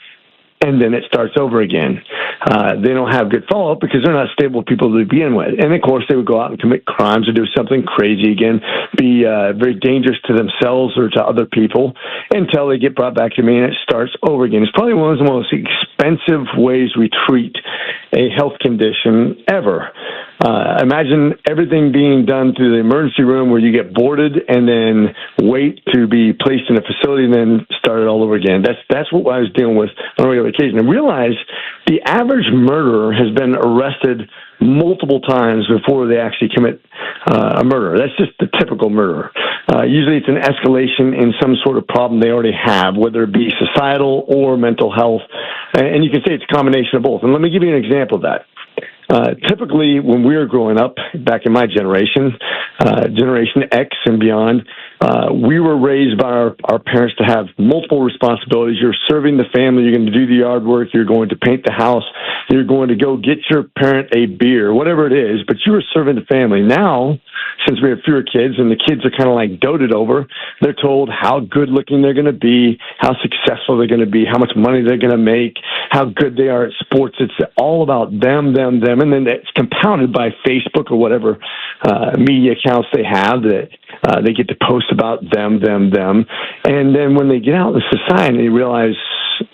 and then it starts over again. They don't have good follow-up because they're not stable people to begin with. And, of course, they would go out and commit crimes or do something crazy again, be very dangerous to themselves or to other people until they get brought back to me, and it starts over again. It's probably one of the most expensive ways we treat a health condition ever. Imagine everything being done through the emergency room where you get boarded and then wait to be placed in a facility and then start it all over again. That's what I was dealing with on a regular occasion. And realize the average murderer has been arrested multiple times before they actually commit a murder. That's just the typical murderer. Usually it's an escalation in some sort of problem they already have, whether it be societal or mental health. And you can say it's a combination of both. And let me give you an example of that. Typically, when we were growing up, back in my generation, Generation X and beyond, we were raised by our parents to have multiple responsibilities. You're serving the family. You're going to do the yard work. You're going to paint the house. You're going to go get your parent a beer, whatever it is, but you were serving the family. Now, since we have fewer kids and the kids are kind of like doted over, they're told how good looking they're going to be, how successful they're going to be, how much money they're going to make, how good they are at sports. It's all about them. And then it's compounded by Facebook or whatever media accounts they have that they get to post about them. And then when they get out in society, they realize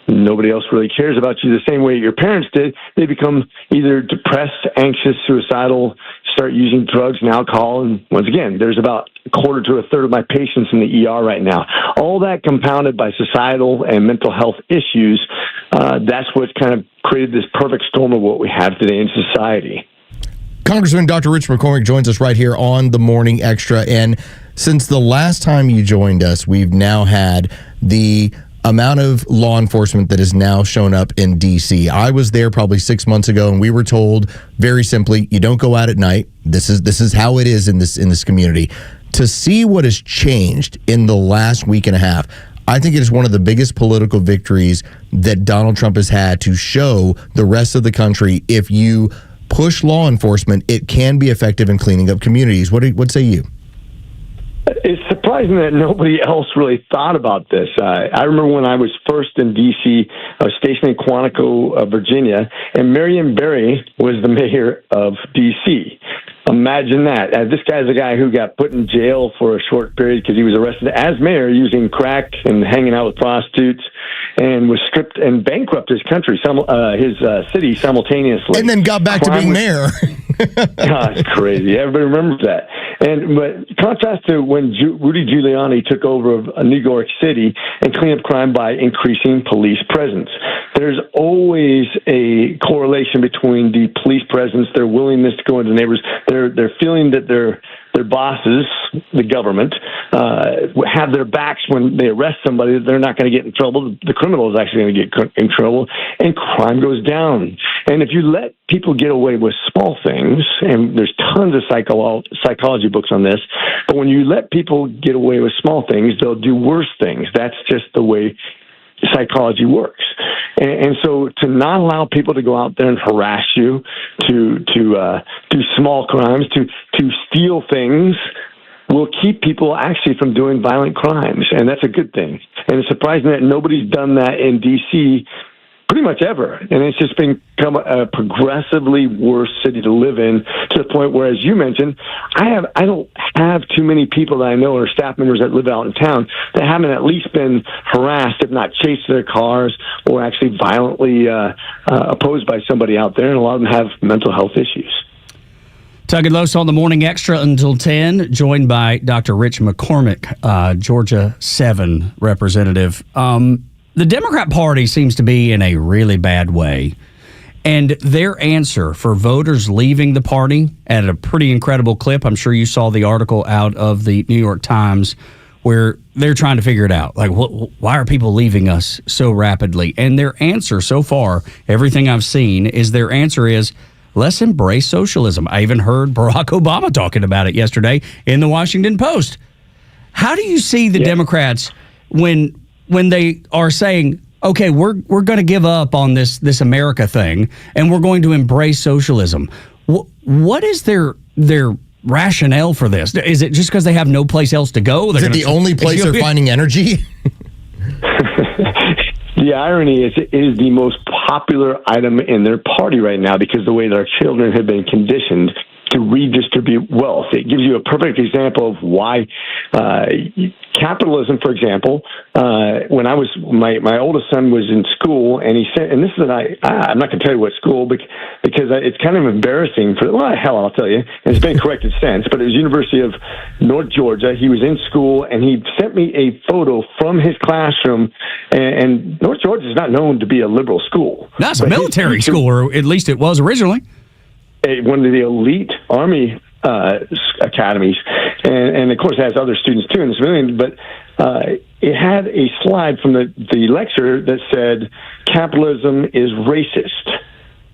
nobody else really cares about you the same way your parents did. They become either depressed, anxious, suicidal, start using drugs and alcohol. And once again, there's about a quarter to a third of my patients in the ER right now. All that compounded by societal and mental health issues. That's what kind of created this perfect storm of what we have today in society. Congressman Dr. Rich McCormick joins us right here on the Morning Extra. And since the last time you joined us, we've now had the amount of law enforcement that has now shown up in D.C. I was there probably 6 months ago, and we were told very simply, you don't go out at night. This is how it is in this community. To see what has changed in the last week and a half, I think it is one of the biggest political victories that Donald Trump has had to show the rest of the country, if you push law enforcement, it can be effective in cleaning up communities. What say you? It's surprising that nobody else really thought about this. I remember when I was first in D.C., I was stationed in Quantico, Virginia, and Marion Barry was the mayor of D.C. Imagine that. This guy's a guy who got put in jail for a short period because he was arrested as mayor using crack and hanging out with prostitutes, and was stripped and bankrupt his country, his city simultaneously. And then got back to being mayor. God, it's crazy. Everybody remembers that. But contrast to when Rudy Giuliani took over New York City and cleaned up crime by increasing police presence. There's always a correlation between the police presence, their willingness to go into neighbors, their feeling that their bosses, the government, have their backs when they arrest somebody. They're not going to get in trouble. The criminal is actually going to get in trouble, and crime goes down. And if you let people get away with small things, and there's tons of psychology books on this, but when you let people get away with small things, they'll do worse things. That's just the way psychology works. And so to not allow people to go out there and harass you, to do small crimes, to steal things, will keep people actually from doing violent crimes. And that's a good thing. And it's surprising that nobody's done that in D.C. pretty much ever. And it's just become a progressively worse city to live in, to the point where, as you mentioned, I don't have too many people that I know or staff members that live out in town that haven't at least been harassed, if not chased to their cars, or actually violently opposed by somebody out there. And a lot of them have mental health issues. Tug and Los on the Morning Extra until 10, joined by Dr. Rich McCormick, Georgia 7 representative. The Democrat Party seems to be in a really bad way, and their answer for voters leaving the party at a pretty incredible clip. I'm sure you saw the article out of the New York Times where they're trying to figure it out. Like, why are people leaving us so rapidly? And their answer so far, everything I've seen, is their answer is, let's embrace socialism. I even heard Barack Obama talking about it yesterday in the Washington Post. How do you see the Democrats when they are saying, okay, we're going to give up on this America thing and we're going to embrace socialism? What is their rationale for this? Is it just because they have no place else to go? Is it the only place they're finding energy? The irony is it is the most popular item in their party right now because the way that our children have been conditioned to redistribute wealth. It gives you a perfect example of why capitalism, for example, when I was, my oldest son was in school, and he said, and this is, I'm not going to tell you what school, because it's kind of embarrassing for, well, hell, I'll tell you, and it's been corrected since, but it was University of North Georgia. He was in school, and he sent me a photo from his classroom, and North Georgia is not known to be a liberal school. No, it's a military school, or at least it was originally. One of the elite Army academies, and of course it has other students too in the civilian, but it had a slide from the lecturer that said capitalism is racist.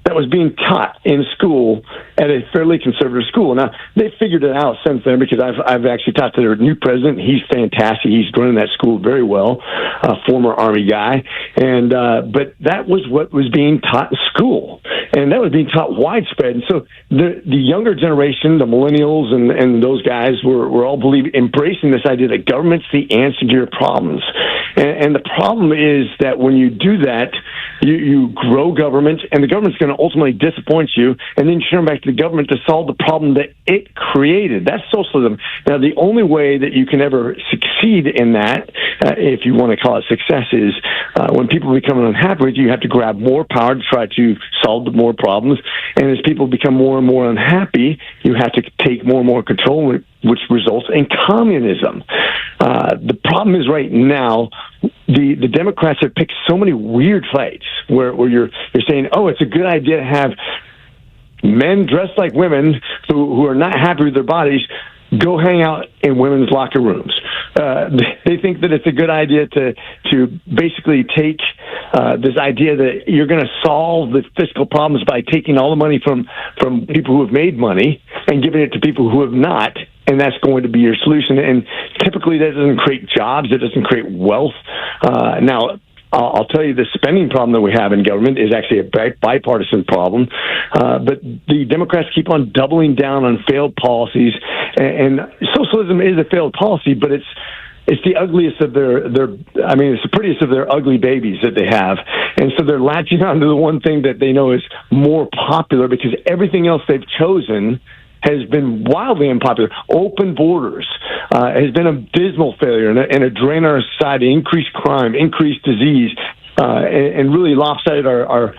That was being taught in school at a fairly conservative school. Now, they figured it out since then because I've actually talked to their new president. He's fantastic. He's running that school very well, a former Army guy. And but that was what was being taught in school. And that was being taught widespread. And so the younger generation, the millennials and those guys were all embracing this idea that government's the answer to your problems. And the problem is that when you do that, you grow government, and the government's going to ultimately disappoint you, and then you turn back to the government to solve the problem that it created. That's socialism. Now, the only way that you can ever succeed in that, if you want to call it success, is when people become unhappy with you, you have to grab more power to try to solve more problems. And as people become more and more unhappy, you have to take more and more control, which results in communism. The problem is right now, the Democrats have picked so many weird fights where you're saying, oh, it's a good idea to have men dressed like women who are not happy with their bodies go hang out in women's locker rooms. They think that it's a good idea to basically take this idea that you're going to solve the fiscal problems by taking all the money from people who have made money and giving it to people who have not, and that's going to be your solution. And typically that doesn't create jobs, it doesn't create wealth. Now, I'll tell you, the spending problem that we have in government is actually a bipartisan problem. But the Democrats keep on doubling down on failed policies, and socialism is a failed policy, but it's the ugliest of it's the prettiest of their ugly babies that they have. And so they're latching on to the one thing that they know is more popular, because everything else they've chosen has been wildly unpopular. Open borders has been a dismal failure and a drain on our society, increased crime, increased disease, and really lopsided our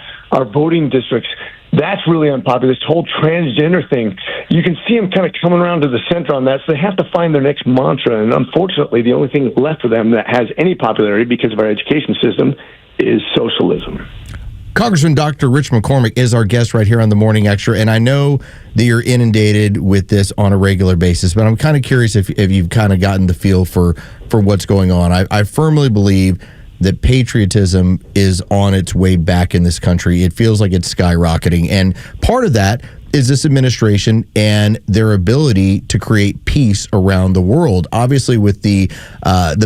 voting districts. That's really unpopular. This whole transgender thing, you can see them kind of coming around to the center on that, so they have to find their next mantra. And unfortunately, the only thing left for them that has any popularity because of our education system is socialism. Congressman Dr. Rich McCormick is our guest right here on the Morning Extra, and I know that you're inundated with this on a regular basis, but I'm kind of curious if you've kind of gotten the feel for what's going on. I firmly believe that patriotism is on its way back in this country. It feels like it's skyrocketing. And part of that is this administration and their ability to create peace around the world. Obviously, with the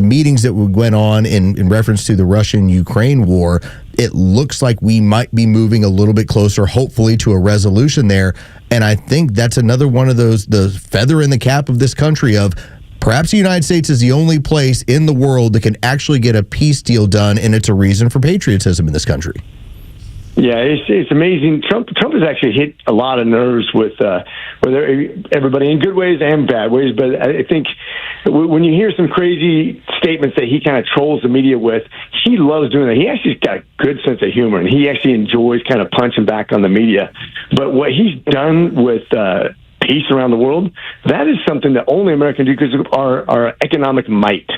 meetings that went on in reference to the Russian-Ukraine war, it looks like we might be moving a little bit closer, hopefully, to a resolution there. And I think that's another one of those, the feather in the cap of this country of perhaps the United States is the only place in the world that can actually get a peace deal done, and it's a reason for patriotism in this country. Yeah, it's amazing. Trump has actually hit a lot of nerves with everybody in good ways and bad ways. But I think when you hear some crazy statements that he kind of trolls the media with, he loves doing that. He actually got a good sense of humor, and he actually enjoys kind of punching back on the media. But what he's done with peace around the world, that is something that only America can do because of our economic might.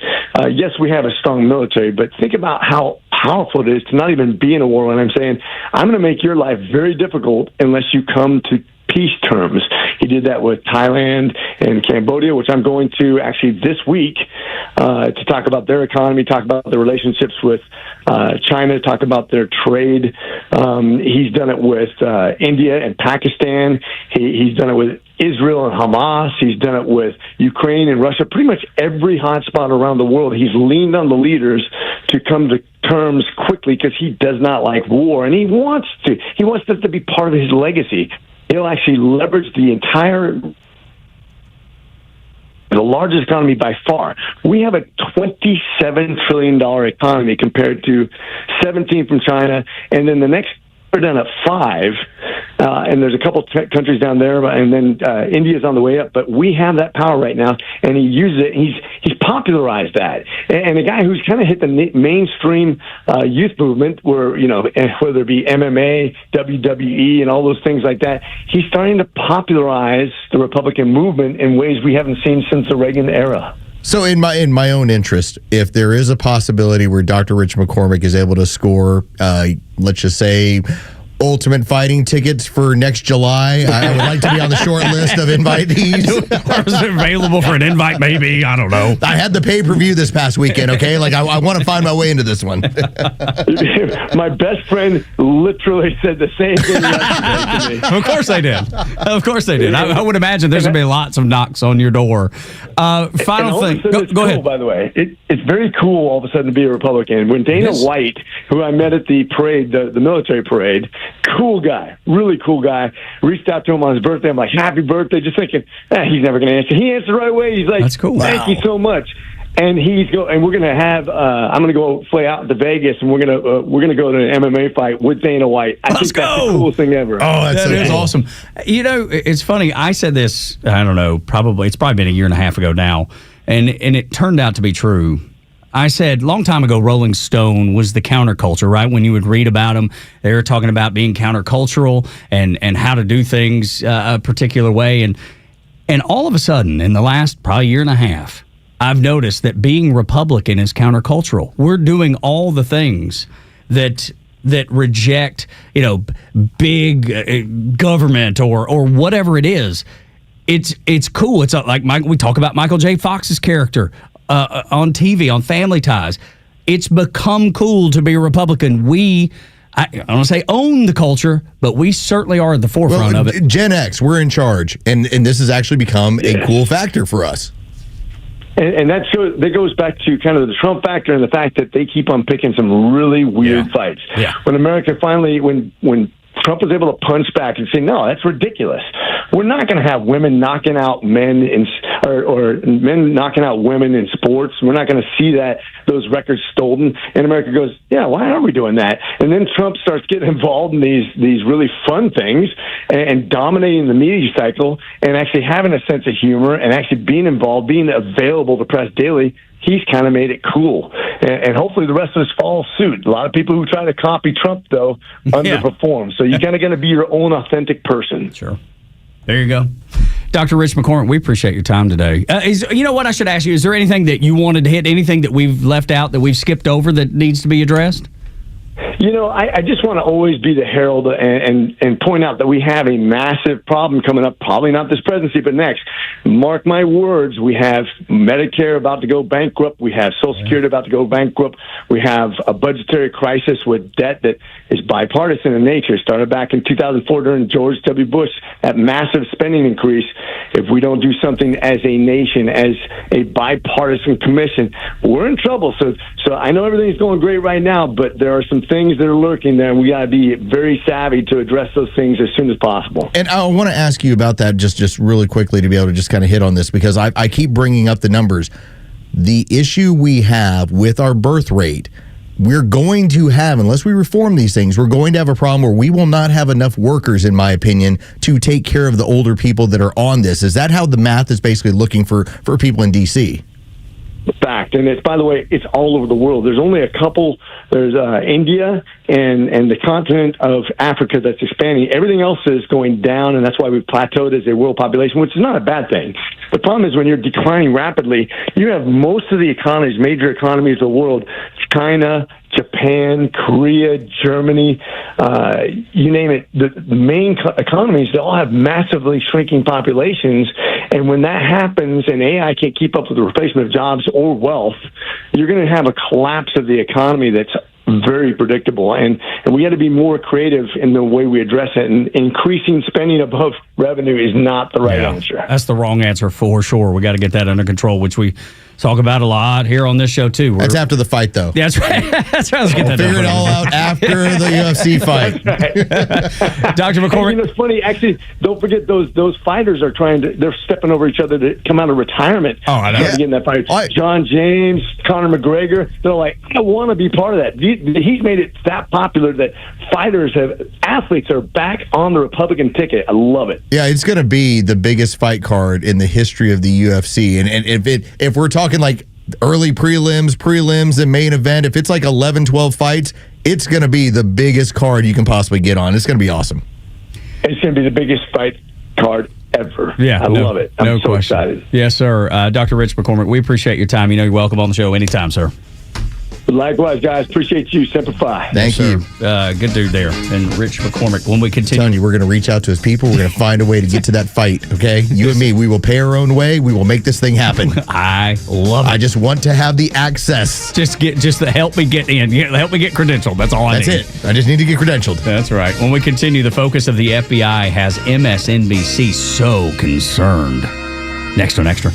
Yes, we have a strong military, but think about how powerful it is to not even be in a war. And I'm saying, I'm going to make your life very difficult unless you come to peace terms. He did that with Thailand and Cambodia, which I'm going to actually this week to talk about their economy, talk about the relationships with China, talk about their trade. He's done it with India and Pakistan. He's done it with Israel and Hamas. He's done it with Ukraine and Russia. Pretty much every hotspot around the world, he's leaned on the leaders to come to terms quickly because he does not like war, and he wants to. He wants that to be part of his legacy. He'll actually leverage the largest economy by far. We have a $27 trillion economy compared to 17 from China, and then the next we're done at 5, and there's a couple countries down there, and then India's on the way up. But we have that power right now, and he uses it. He's popularized that, and a guy who's kind of hit the mainstream youth movement, where whether it be MMA, WWE, and all those things like that, he's starting to popularize the Republican movement in ways we haven't seen since the Reagan era. So in my own interest, if there is a possibility where Dr. Rich McCormick is able to score, let's just say, Ultimate Fighting tickets for next July, I would like to be on the short list of invitees. Or is it available for an invite? Maybe, I don't know. I had the pay-per-view this past weekend. Okay, like I want to find my way into this one. My best friend literally said the same thing yesterday to me. Of course they did. Of course they did. I would imagine there's going to be lots of knocks on your door. Final thing. Go ahead. By the way, it's very cool all of a sudden to be a Republican. When Dana White, who I met at the parade, the military parade, cool guy, really cool guy, reached out to him on his birthday. I'm like, happy birthday, just thinking, he's never going to answer. He answered right away. He's like, that's cool. Thank you so much. And we're going to have, I'm going to go fly out to Vegas, and we're going to go to an MMA fight with Dana White. I think that's the coolest thing ever. Oh, that is awesome. It's funny. I said this, I don't know, it's probably been a year and a half ago now, and it turned out to be true. I said long time ago, Rolling Stone was the counterculture, right? When you would read about them, they were talking about being countercultural and how to do things a particular way. And all of a sudden, in the last probably year and a half, I've noticed that being Republican is countercultural. We're doing all the things that reject, big government or whatever it is. It's cool. It's like we talk about Michael J. Fox's character on TV, on Family Ties. It's become cool to be a Republican. I don't want to say own the culture, but we certainly are at the forefront of it. Gen X, we're in charge, and this has actually become a cool factor for us. And that goes back to kind of the Trump factor and the fact that they keep on picking some really weird fights. Yeah. When America finally, when Trump was able to punch back and say, no, that's ridiculous. We're not going to have women knocking out men or men knocking out women in sports. We're not going to see those records stolen. And America goes, yeah, why are we doing that? And then Trump starts getting involved in these really fun things and dominating the media cycle and actually having a sense of humor and actually being involved, being available to press daily. He's kind of made it cool. And hopefully the rest of us follow suit. A lot of people who try to copy Trump, though, underperform. So you kind of got to be your own authentic person. Sure. There you go. Dr. Rich McCormick, we appreciate your time today. You know what I should ask you? Is there anything that you wanted to hit, anything that we've left out, that we've skipped over that needs to be addressed? I just want to always be the herald and point out that we have a massive problem coming up, probably not this presidency, but next. Mark my words, we have Medicare about to go bankrupt. We have Social Security about to go bankrupt. We have a budgetary crisis with debt that is bipartisan in nature. Started back in 2004 during George W. Bush, that massive spending increase. If we don't do something as a nation, as a bipartisan commission, we're in trouble. So I know everything's going great right now, but there are some things that are lurking there, and we got to be very savvy to address those things as soon as possible. And I want to ask you about that just really quickly to be able to just kind of hit on this, because I keep bringing up the numbers. The issue we have with our birth rate, we're going to have, unless we reform these things, we're going to have a problem where we will not have enough workers, in my opinion, to take care of the older people that are on this. Is that how the math is basically looking for people in D.C.? Fact, and it's, by the way, it's all over the world. There's only a couple. There's India and the continent of Africa that's expanding. Everything else is going down, and that's why we've plateaued as a world population, which is not a bad thing. The problem is when you're declining rapidly, you have most of the economies, major economies of the world, China, Japan, Korea, Germany, you name it, the main economies, they all have massively shrinking populations. And when that happens and AI can't keep up with the replacement of jobs or wealth, you're going to have a collapse of the economy that's very predictable. And we got to be more creative in the way we address it. And increasing spending above revenue is not the right answer. That's the wrong answer for sure. We got to get that under control, which we talk about a lot here on this show too. That's after the fight, though. That's right. That's right. Let's get that figure it all out after the UFC fight. Dr. McCormick. It's funny. Actually, don't forget those fighters are they're stepping over each other to come out of retirement. Oh, I know. To get in that fight. John James, Conor McGregor, they're like, I want to be part of that. He's made it that popular that athletes are back on the Republican ticket. I love it. Yeah, it's going to be the biggest fight card in the history of the UFC. And if we're talking like early prelims, and main event, if it's like 11, 12 fights, it's going to be the biggest card you can possibly get on. It's going to be awesome. It's going to be the biggest fight card ever. Yeah, I love it. I'm so excited. Yes, sir. Dr. Rich McCormick, we appreciate your time. You're welcome on the show anytime, sir. Likewise, guys. Appreciate you. Semper Fi. Thank you. Good dude there. And Rich McCormick, when we continue. I'm telling you, we're going to reach out to his people. We're going to find a way to get to that fight, okay? You and me, we will pay our own way. We will make this thing happen. I love it. I just want to have the access. Just to help me get in. Help me get credentialed. That's all I need. That's it. I just need to get credentialed. That's right. When we continue, the focus of the FBI has MSNBC so concerned. Next on Extra.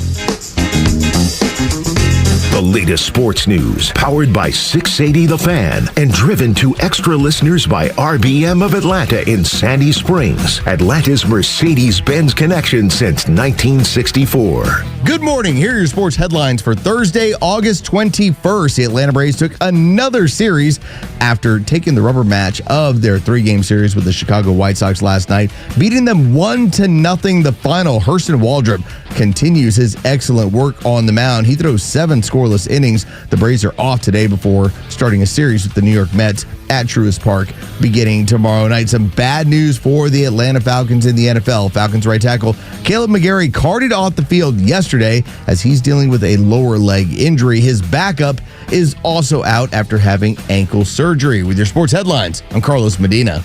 The latest sports news, powered by 680 The Fan and driven to extra listeners by RBM of Atlanta in Sandy Springs, Atlanta's Mercedes-Benz connection since 1964. Good morning. Here are your sports headlines for Thursday, August 21st. The Atlanta Braves took another series after taking the rubber match of their 3-game series with the Chicago White Sox last night, beating them 1-0 the final. Hurston Waldrop continues his excellent work on the mound. He throws 7 scoreless innings. The Braves are off today before starting a series with the New York Mets at Truist Park beginning tomorrow night. Some bad news for the Atlanta Falcons in the NFL. Falcons right tackle Caleb McGarry carted off the field yesterday as he's dealing with a lower leg injury. His backup is also out after having ankle surgery. With your sports headlines, I'm Carlos Medina.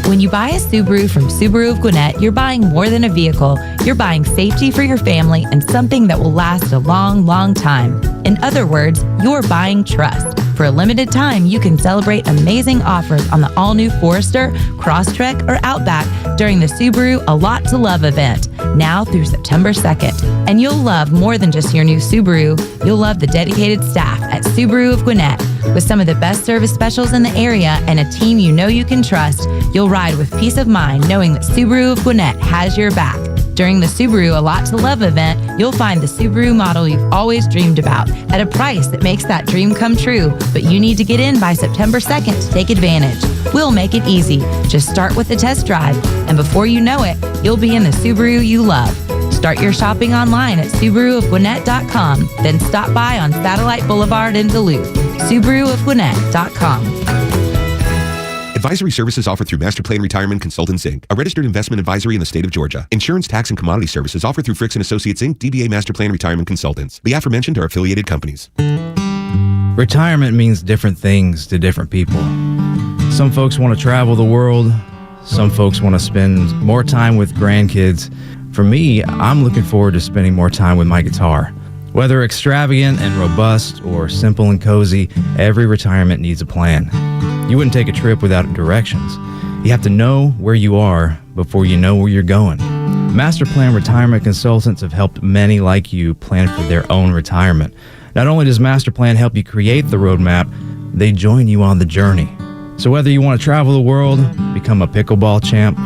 When you buy a Subaru from Subaru of Gwinnett, you're buying more than a vehicle. You're buying safety for your family and something that will last a long, long time. In other words, you're buying trust. For a limited time, you can celebrate amazing offers on the all-new Forester, Crosstrek, or Outback during the Subaru A Lot to Love event, now through September 2nd. And you'll love more than just your new Subaru. You'll love the dedicated staff at Subaru of Gwinnett. With some of the best service specials in the area and a team you know you can trust, you'll ride with peace of mind knowing that Subaru of Gwinnett has your back. During the Subaru A Lot to Love event, you'll find the Subaru model you've always dreamed about at a price that makes that dream come true. But you need to get in by September 2nd to take advantage. We'll make it easy. Just start with a test drive, and before you know it, you'll be in the Subaru you love. Start your shopping online at SubaruofGwinnett.com, then stop by on Satellite Boulevard in Duluth. SubaruofGwinnett.com. Advisory services offered through Master Plan Retirement Consultants, Inc., a registered investment advisory in the state of Georgia. Insurance, tax, and commodity services offered through Fricks & Associates, Inc., DBA Master Plan Retirement Consultants. The aforementioned are affiliated companies. Retirement means different things to different people. Some folks want to travel the world. Some folks want to spend more time with grandkids. For me, I'm looking forward to spending more time with my guitar. Whether extravagant and robust or simple and cozy, every retirement needs a plan. You wouldn't take a trip without directions. You have to know where you are before you know where you're going. Master Plan Retirement Consultants have helped many like you plan for their own retirement. Not only does Master Plan help you create the roadmap, they join you on the journey. So whether you want to travel the world, become a pickleball champ,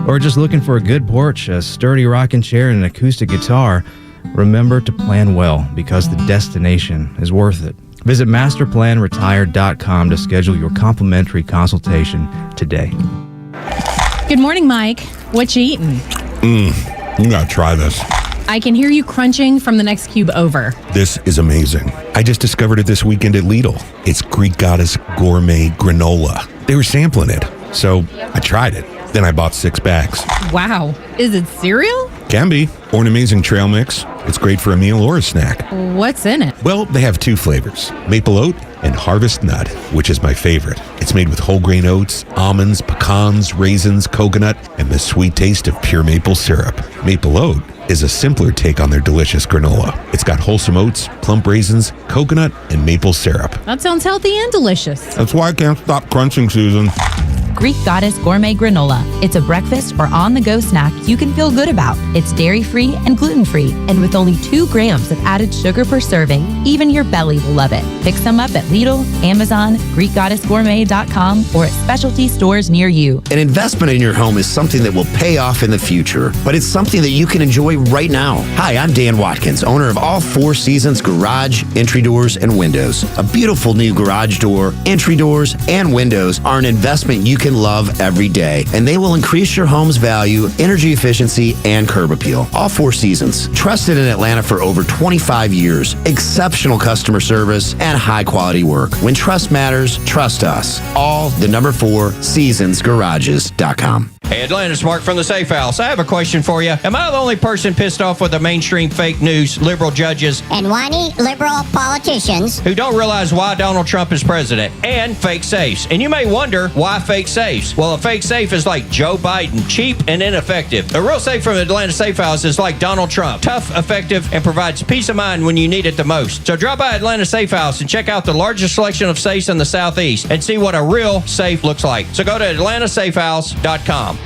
or just looking for a good porch, a sturdy rocking chair, and an acoustic guitar, remember to plan well because the destination is worth it. Visit masterplanretire.com to schedule your complimentary consultation today. Good morning, Mike. What you eating? You gotta try this. I can hear you crunching from the next cube over. This is amazing. I just discovered it this weekend at Lidl. It's Greek Goddess Gourmet Granola. They were sampling it, so I tried it. Then I bought 6 bags. Wow. Is it cereal? Can be. Or an amazing trail mix. It's great for a meal or a snack. What's in it? Well, they have 2 flavors, maple oat and harvest nut, which is my favorite. It's made with whole grain oats, almonds, pecans, raisins, coconut, and the sweet taste of pure maple syrup. Maple oat is a simpler take on their delicious granola. It's got wholesome oats, plump raisins, coconut, and maple syrup. That sounds healthy and delicious. That's why I can't stop crunching, Susan. Greek Goddess Gourmet Granola. It's a breakfast or on-the-go snack you can feel good about. It's dairy-free and gluten-free, and with only 2 grams of added sugar per serving, even your belly will love it. Pick some up at Lidl, Amazon, GreekGoddessGourmet.com, or at specialty stores near you. An investment in your home is something that will pay off in the future, but it's something that you can enjoy right now. Hi, I'm Dan Watkins, owner of all 4 Seasons Garage, Entry Doors, and Windows. A beautiful new garage door, entry doors, and windows are an investment you can love every day, and they will increase your home's value, energy efficiency, and curb appeal. All 4 Seasons. Trusted in Atlanta for over 25 years. Exceptional customer service and high-quality work. When trust matters, trust us. All the number 4 SeasonsGarages.com. Hey, Atlanta's Mark from the Safe House. I have a question for you. Am I the only person pissed off with the mainstream fake news, liberal judges, and whiny liberal politicians who don't realize why Donald Trump is president, and fake safes? And you may wonder, why fake safes? Well, a fake safe is like Joe Biden, cheap and ineffective. A real safe from Atlanta Safe House is like Donald Trump, tough, effective, and provides peace of mind when you need it the most. So drop by Atlanta Safe House and check out the largest selection of safes in the Southeast and see what a real safe looks like. So go to AtlantaSafeHouse.com.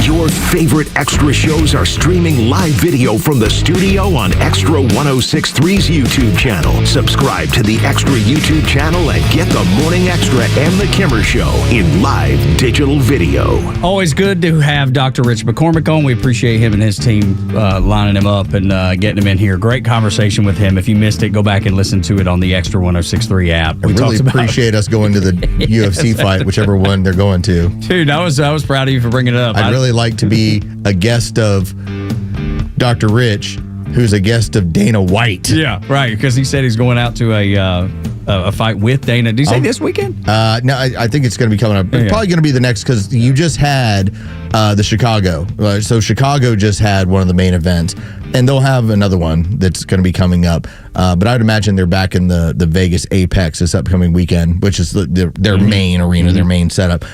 Your favorite Extra shows are streaming live video from the studio on Extra 106.3's YouTube channel. Subscribe to the Extra YouTube channel and get the Morning Extra and the Kimmer Show in live digital video. Always good to have Dr. Rich McCormick on. We appreciate him and his team lining him up and getting him in here. Great conversation with him. If you missed it, go back and listen to it on the Extra 106.3 app. I really appreciate us going to the UFC fight, whichever one they're going to. Dude, I was proud of you for bringing it up. I'd really like to be a guest of Dr. Rich, who's a guest of Dana White. Yeah, right, because he said he's going out to a fight with Dana. Did you say this weekend? No, I think it's going to be coming up. It's probably going to be the next, because you just had the Chicago. So Chicago just had one of the main events, and they'll have another one that's going to be coming up. But I would imagine they're back in the Vegas Apex this upcoming weekend, which is their main arena, their main setup.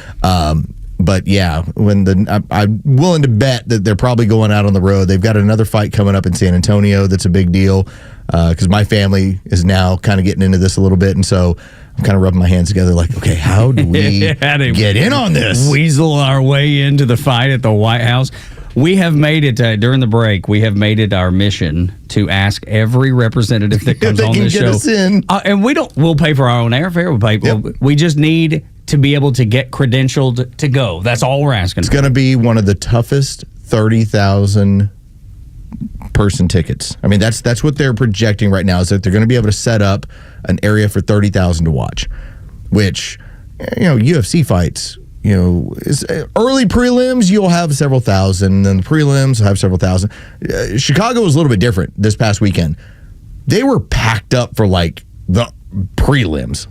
But yeah, I'm willing to bet that they're probably going out on the road. They've got another fight coming up in San Antonio that's a big deal, because my family is now kind of getting into this a little bit, and so I'm kind of rubbing my hands together like, okay, how do we get in on this? Weasel our way into the fight at the White House. We have made it, during the break, we have made it our mission to ask every representative that comes on this show. Us in. And we'll pay for our own airfare. We just need to be able to get credentialed to go. That's all we're asking. It's going to be one of the toughest 30,000 person tickets. I mean, that's what they're projecting right now, is that they're going to be able to set up an area for 30,000 to watch, which, UFC fights, is early prelims, you'll have several thousand, and the prelims will have several thousand. Chicago was a little bit different this past weekend. They were packed up for like the prelims.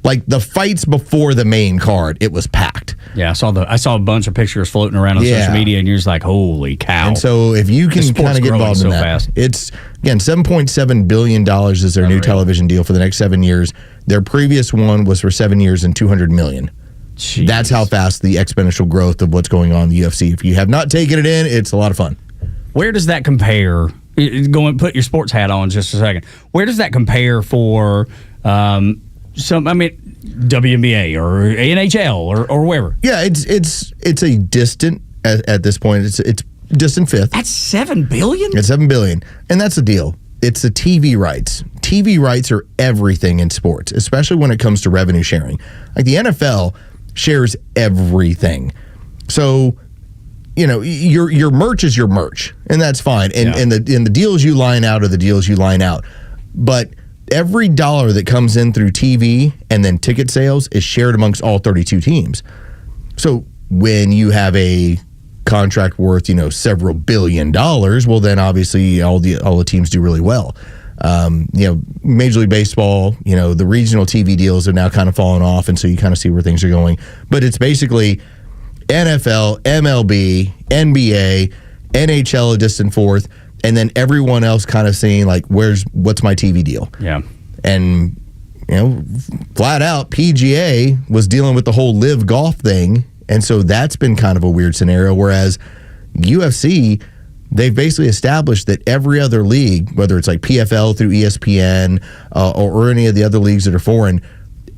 Like the fights before the main card, it was packed. Yeah, I saw a bunch of pictures floating around on social media, and you're just like, holy cow. And so if you can kind of get involved in that, fast. It's, again, $7.7 billion is their new television deal for the next 7 years. Their previous one was for 7 years and $200 million. Jeez. That's how fast the exponential growth of what's going on in the UFC. If you have not taken it in, it's a lot of fun. Where does that compare? Go and put your sports hat on just a second. Where does that compare for WNBA or NHL or wherever? Yeah, it's a distant at this point. It's distant fifth. That's $7 billion. It's $7 billion, and that's the deal. It's the TV rights. TV rights are everything in sports, especially when it comes to revenue sharing. Like the NFL shares everything, so your merch is your merch, and that's fine. And the deals you line out are the deals you line out, but every dollar that comes in through TV and then ticket sales is shared amongst all 32 teams. So when you have a contract worth, several $1 billion, well, then obviously all the teams do really well. Major League Baseball, the regional TV deals have now kind of fallen off, and so you kind of see where things are going. But it's basically NFL, MLB, NBA, NHL a distant fourth, and then everyone else kind of seeing like, what's my TV deal? Yeah. And, flat out, PGA was dealing with the whole live golf thing. And so that's been kind of a weird scenario. Whereas UFC, they've basically established that every other league, whether it's like PFL through ESPN or any of the other leagues that are foreign,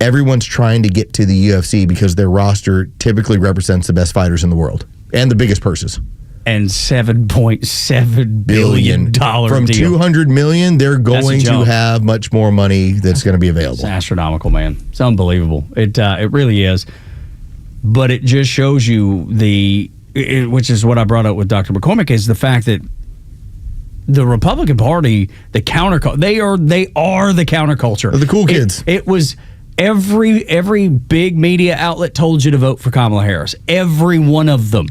everyone's trying to get to the UFC because their roster typically represents the best fighters in the world and the biggest purses. And $7.7 billion from deal. $200 million, they're going to have much more money that's going to be available. It's astronomical, man. It's unbelievable. It really is. But it just shows you which is what I brought up with Dr. McCormick, is the fact that the Republican Party, the counterculture, they are the counterculture. They're the cool kids. It was every big media outlet told you to vote for Kamala Harris. Every one of them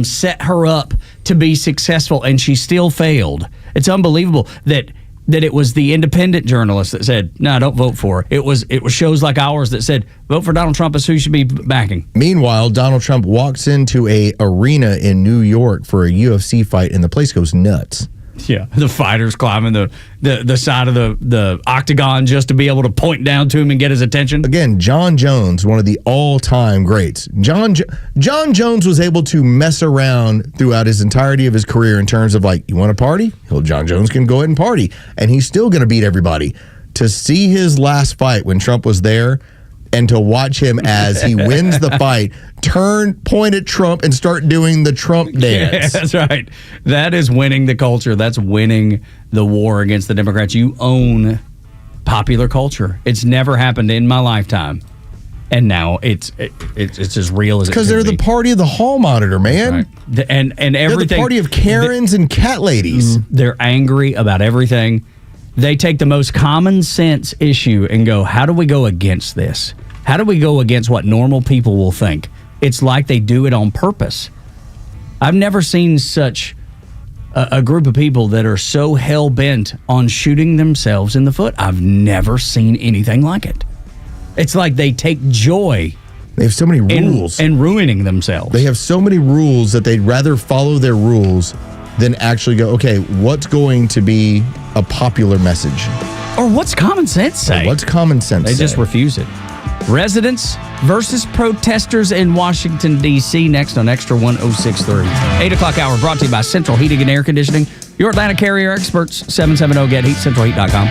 set her up to be successful, and she still failed. It's unbelievable that it was the independent journalists that said, no, don't vote for her. It was shows like ours that said, vote for Donald Trump is who you should be backing. Meanwhile, Donald Trump walks into a arena in New York for a UFC fight, and the place goes nuts. Yeah, the fighters climbing the side of the octagon just to be able to point down to him and get his attention. John Jones, one of the all-time greats. John Jones was able to mess around throughout his entirety of his career in terms of like, you want to party? John Jones can go ahead and party, and he's still going to beat everybody. To see his last fight when Trump was there, and to watch him as he wins the fight, point at Trump and start doing the Trump dance. Yeah, that's right. That is winning the culture. That's winning the war against the Democrats. You own popular culture. It's never happened in my lifetime. And now it's as real as it because they're the party of the hall monitor, man. Right. And everything. They're the party of Karens and cat ladies. They're angry about everything. They take the most common sense issue and go, how do we go against this? How do we go against what normal people will think? It's like they do it on purpose. I've never seen such a group of people that are so hell-bent on shooting themselves in the foot. I've never seen anything like it. It's like they take joy. They have so many rules. And ruining themselves. They have so many rules that they'd rather follow their rules than actually go, okay, what's going to be a popular message? Or what's common sense say? Or what's common sense They just refuse it. Residents versus protesters in Washington, D.C. next on Extra 106.3. 8 o'clock hour brought to you by Central Heating and Air Conditioning. Your Atlanta carrier experts, 770-GET-HEAT, centralheat.com.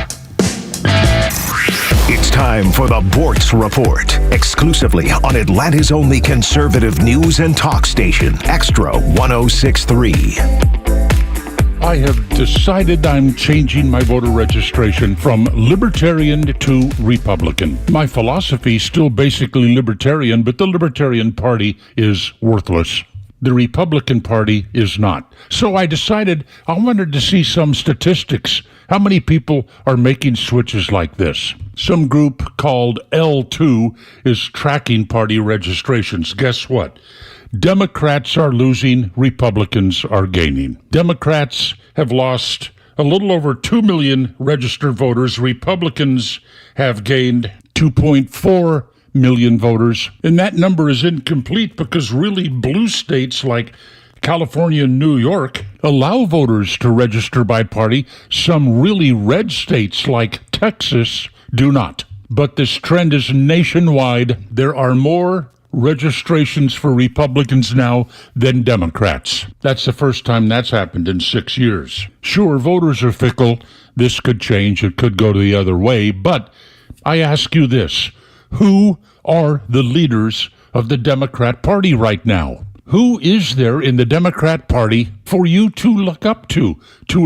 It's time for the Bortz Report, exclusively on Atlanta's only conservative news and talk station, Extra 106.3. I have decided I'm changing my voter registration from Libertarian to Republican. My philosophy is still basically Libertarian, but the Libertarian Party is worthless. The Republican Party is not. So I decided I wanted to see some statistics. How many people are making switches like this? Some group called L2 is tracking party registrations. Guess what? Democrats are losing, Republicans are gaining. Democrats have lost a little over 2 million registered voters. Republicans have gained 2.4 million voters. And that number is incomplete because really blue states like California and New York allow voters to register by party. Some really red states like Texas do not. but this trend is nationwide. There are more registrations for Republicans now than Democrats. That's the first time that's happened in 6 years. Sure, voters are fickle. This could change. It could go the other way. But I ask you this. Who are the leaders of the Democrat Party right now? Who is there in the Democrat Party for you to look up to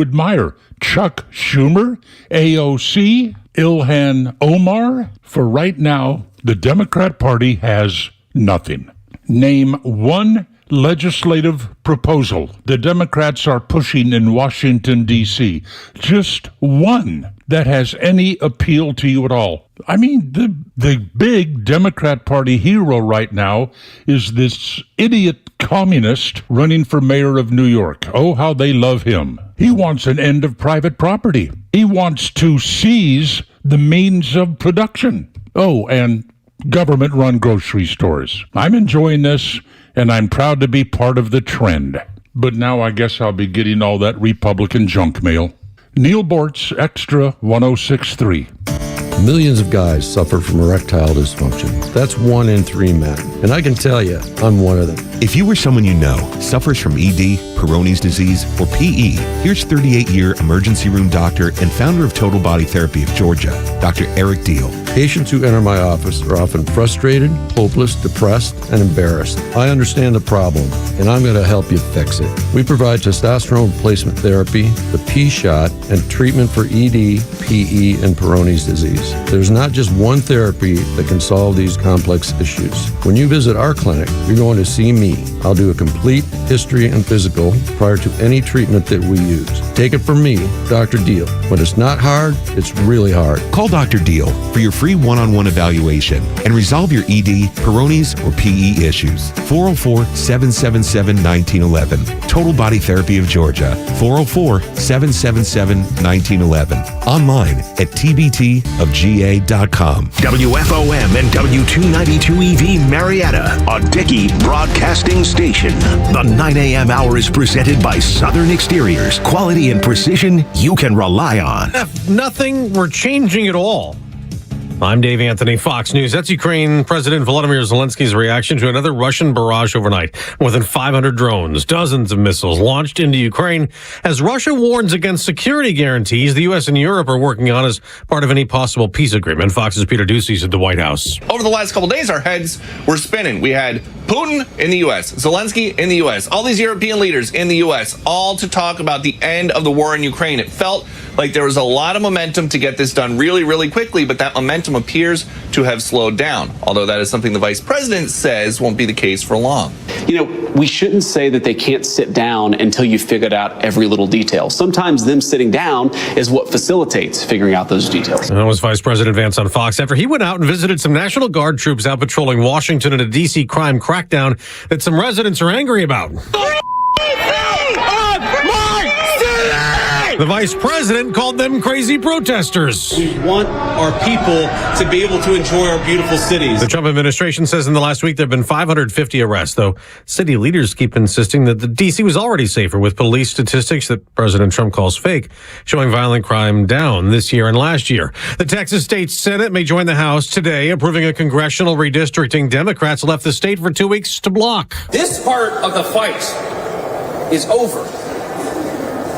admire? Chuck Schumer? AOC? Ilhan Omar? For right now, the Democrat Party has nothing. Name one legislative proposal the Democrats are pushing in Washington, D.C. Just one that has any appeal to you at all. I mean, the big Democrat Party hero right now is this idiot communist running for mayor of New York. Oh, how they love him. He wants an end of private property. He wants to seize the means of production. Oh, and government-run grocery stores. I'm enjoying this, and I'm proud to be part of the trend. But now I guess I'll be getting all that Republican junk mail. Neil Bortz, Extra 1063. Millions of guys suffer from erectile dysfunction. That's 1 in 3 men. And I can tell you, I'm one of them. If you or someone you know suffers from ED, Peyronie's disease, or PE, here's 38-year emergency room doctor and founder of Total Body Therapy of Georgia, Dr. Eric Deal. Patients who enter my office are often frustrated, hopeless, depressed, and embarrassed. I understand the problem, and I'm going to help you fix it. We provide testosterone replacement therapy, the P-shot, and treatment for ED, PE, and Peyronie's disease. There's not just one therapy that can solve these complex issues. When you visit our clinic, you're going to see me. I'll do a complete history and physical prior to any treatment that we use. Take it from me, Dr. Deal. When it's not hard, it's really hard. Call Dr. Deal for your free one-on-one evaluation and resolve your ED, Peyronie's, or PE issues. 404-777-1911. Total Body Therapy of Georgia. 404-777-1911. Online at tbtofga.com. WFOM and W292EV Marietta, a Dickey broadcasting station. The 9 a.m. hour is presented by Southern Exteriors. Quality and precision you can rely on. If nothing were changing at all. I'm Dave Anthony, Fox News. That's Ukraine President Volodymyr Zelensky's reaction to another Russian barrage overnight. More than 500 drones, dozens of missiles launched into Ukraine as Russia warns against security guarantees the U.S. and Europe are working on as part of any possible peace agreement. Fox's Peter Ducey's at the White House. Over the last couple of days, our heads were spinning. We had Putin in the U.S., Zelensky in the U.S., all these European leaders in the U.S., all to talk about the end of the war in Ukraine. It felt like there was a lot of momentum to get this done really, really quickly, but that momentum appears to have slowed down, although that is something the vice president says won't be the case for long. You know, we shouldn't say that they can't sit down until you've figured out every little detail. Sometimes them sitting down is what facilitates figuring out those details. And that was Vice President Vance on Fox after he went out and visited some National Guard troops out patrolling Washington in a D.C. crime crackdown that some residents are angry about. The vice president called them crazy protesters. We want our people to be able to enjoy our beautiful cities. The Trump administration says in the last week there have been 550 arrests, though city leaders keep insisting that the D.C. was already safer, with police statistics that President Trump calls fake, showing violent crime down this year and last year. The Texas State Senate may join the House today, approving a congressional redistricting Democrats left the state for 2 weeks to block. This part of the fight is over,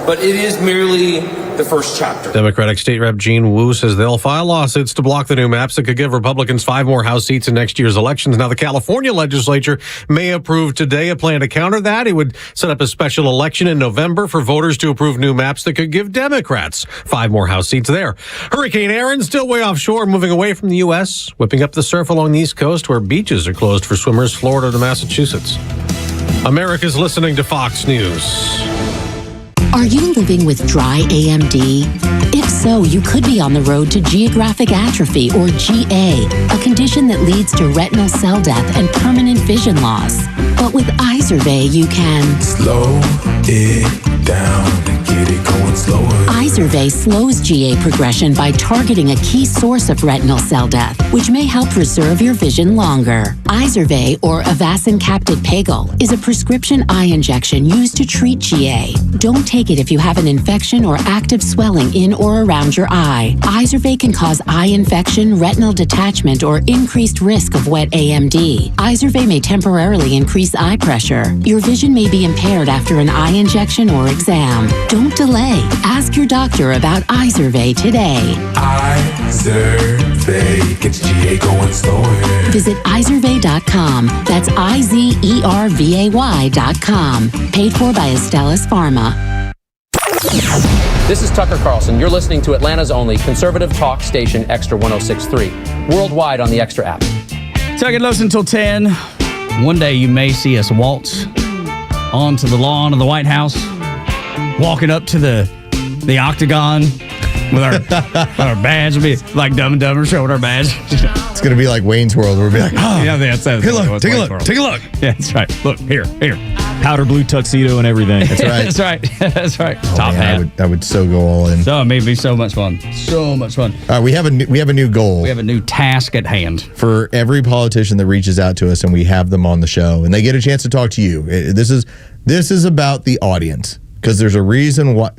but it is merely the first chapter. Democratic State Rep Gene Wu says they'll file lawsuits to block the new maps that could give Republicans 5 more House seats in next year's elections. Now, the California legislature may approve today a plan to counter that. It would set up a special election in November for voters to approve new maps that could give Democrats 5 more House seats there. Hurricane Aaron still way offshore, moving away from the U.S., whipping up the surf along the East Coast where beaches are closed for swimmers, Florida to Massachusetts. America's listening to Fox News. Are you living with dry AMD? If so, you could be on the road to geographic atrophy, or GA, a condition that leads to retinal cell death and permanent vision loss. But with iSurvey, you can slow it down to get it going slower. Izervay slows GA progression by targeting a key source of retinal cell death, which may help preserve your vision longer. Izervay, or Avastin Captid Pagel, is a prescription eye injection used to treat GA. Don't take it if you have an infection or active swelling in or around your eye. Izervay can cause eye infection, retinal detachment, or increased risk of wet AMD. Izervay may temporarily increase eye pressure. Your vision may be impaired after an eye injection or exam. Don't delay. Ask your doctor about Izervay today. Izervay gets GA going slower. Visit Izervay.com. That's IZERVAY.com. Paid for by Astellas Pharma. This is Tucker Carlson. You're listening to Atlanta's only conservative talk station, Xtra 106.3, worldwide on the Xtra app. Tug and Los until 10. One day you may see us waltz onto the lawn of the White House, walking up to the octagon with our badge. We'll be like Dumb and Dumber showing our badge. It's going to be like Wayne's World. We'll be like, oh, yeah, that's take a look, take a look, take a look. Yeah, that's right. Look, here. Powder blue tuxedo and everything. That's right. That's right. That's right. Oh, Top man, hat. I would so go all in. So it may be so much fun. So much fun. We have a new goal. We have a new task at hand for every politician that reaches out to us, and we have them on the show, and they get a chance to talk to you. This is about the audience, because there's a reason why.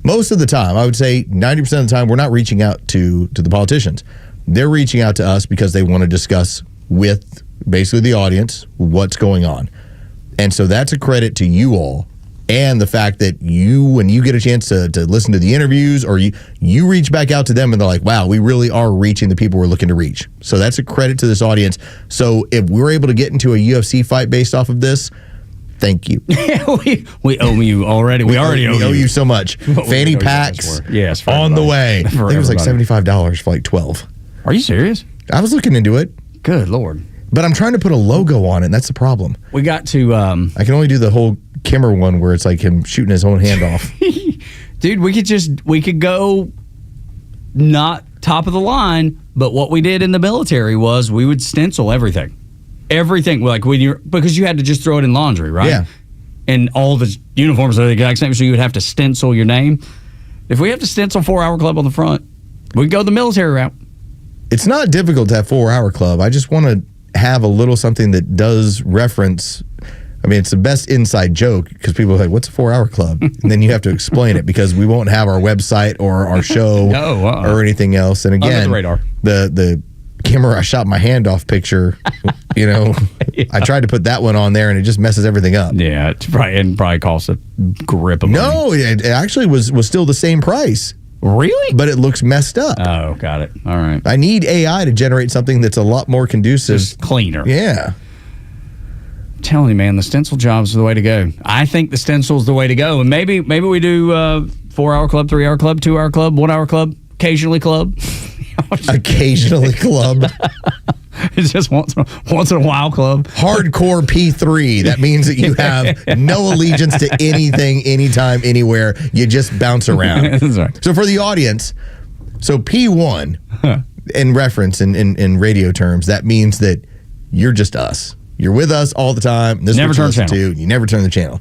Most of the time, I would say 90% of the time, we're not reaching out to the politicians. They're reaching out to us because they want to discuss with basically the audience what's going on. And so that's a credit to you all, and the fact that when you get a chance to listen to the interviews, or you reach back out to them and they're like, wow, we really are reaching the people we're looking to reach. So that's a credit to this audience. So if we're able to get into a UFC fight based off of this, thank you. we owe you already. We already owe you so much. Fanny packs yes, on the way. I think it was like $75 for like 12. Are you serious? I was looking into it. Good Lord. But I'm trying to put a logo on it, and that's the problem. We got to... I can only do the whole Kimmer one where it's like him shooting his own hand off. Dude, we could go not top of the line, but what we did in the military was we would stencil everything. Everything. Like because you had to just throw it in laundry, right? Yeah. And all the uniforms are the exact same, so you would have to stencil your name. If we have to stencil 4 Hour Club on the front, we go the military route. It's not difficult to have 4 Hour Club. I just want to have a little something that does reference. I mean, it's the best inside joke, because people are like, what's a 4 Hour Club? And then you have to explain it, because we won't have our website or our show or anything else. And again, under the radar. The camera I shot my hand off picture, I tried to put that one on there and it just messes everything up. Yeah, it's probably costs a grip of money. No, it actually was still the same price. Really? But it looks messed up. Oh, got it. All right. I need AI to generate something that's a lot more conducive. Just cleaner. Yeah. I'm telling you, man, the stencil job's the way to go. I think the stencil's the way to go. And maybe we do 4 Hour Club, 3 Hour Club, 2 Hour Club, 1 Hour Club, occasionally club. Occasionally club. It's just once in a while club. Hardcore P3. That means that you have no allegiance to anything, anytime, anywhere. You just bounce around. That's right. So for the audience, so P1, in reference in radio terms, that means that you're just us. You're with us all the time. This never turn the channel. You never turn the channel.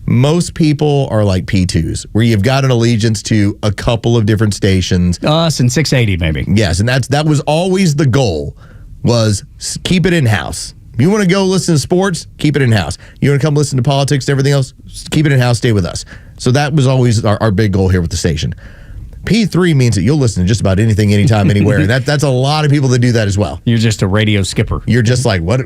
Most people are like P2s, where you've got an allegiance to a couple of different stations. Us and 680, maybe. Yes, and that was always the goal, was keep it in-house. If you want to go listen to sports, keep it in-house. You want to come listen to politics and everything else, keep it in-house, stay with us. So that was always our big goal here with the station. P3 means that you'll listen to just about anything, anytime, anywhere. And that's a lot of people that do that as well. You're just a radio skipper. You're just like, what?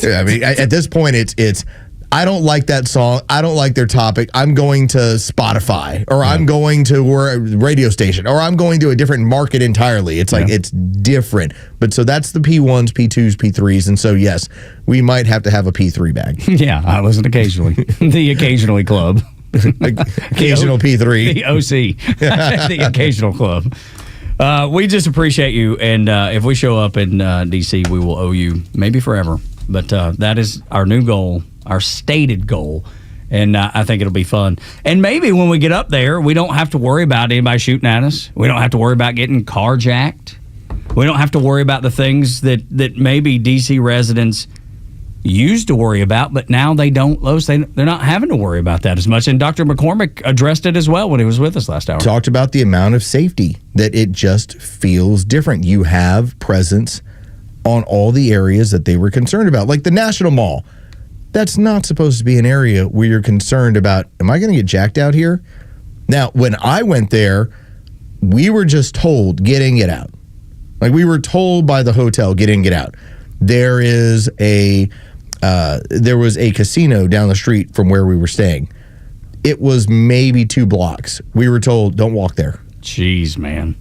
I mean, at this point, it's I don't like that song. I don't like their topic. I'm going to Spotify, or I'm going to a radio station, or I'm going to a different market entirely. It's like it's different. But so that's the P1s, P2s, P3s. And so, yes, we might have to have a P3 bag. Yeah, I listen occasionally. The occasionally club. Occasional P3. The OC. The occasional club. We just appreciate you. And if we show up in D.C., we will owe you maybe forever. But that is our new goal, our stated goal. And I think it'll be fun. And maybe when we get up there, we don't have to worry about anybody shooting at us. We don't have to worry about getting carjacked. We don't have to worry about the things that maybe D.C. residents, used to worry about, but now they don't, Los. They're not having to worry about that as much. And Dr. McCormick addressed it as well when he was with us last hour. Talked about the amount of safety, that it just feels different. You have presence on all the areas that they were concerned about, like the National Mall. That's not supposed to be an area where you're concerned about, am I going to get jacked out here? Now, when I went there, we were just told, get in, get out. Like, we were told by the hotel, get in, get out. There was a casino down the street from where we were staying. It was maybe 2 blocks. We were told, don't walk there. Jeez, man.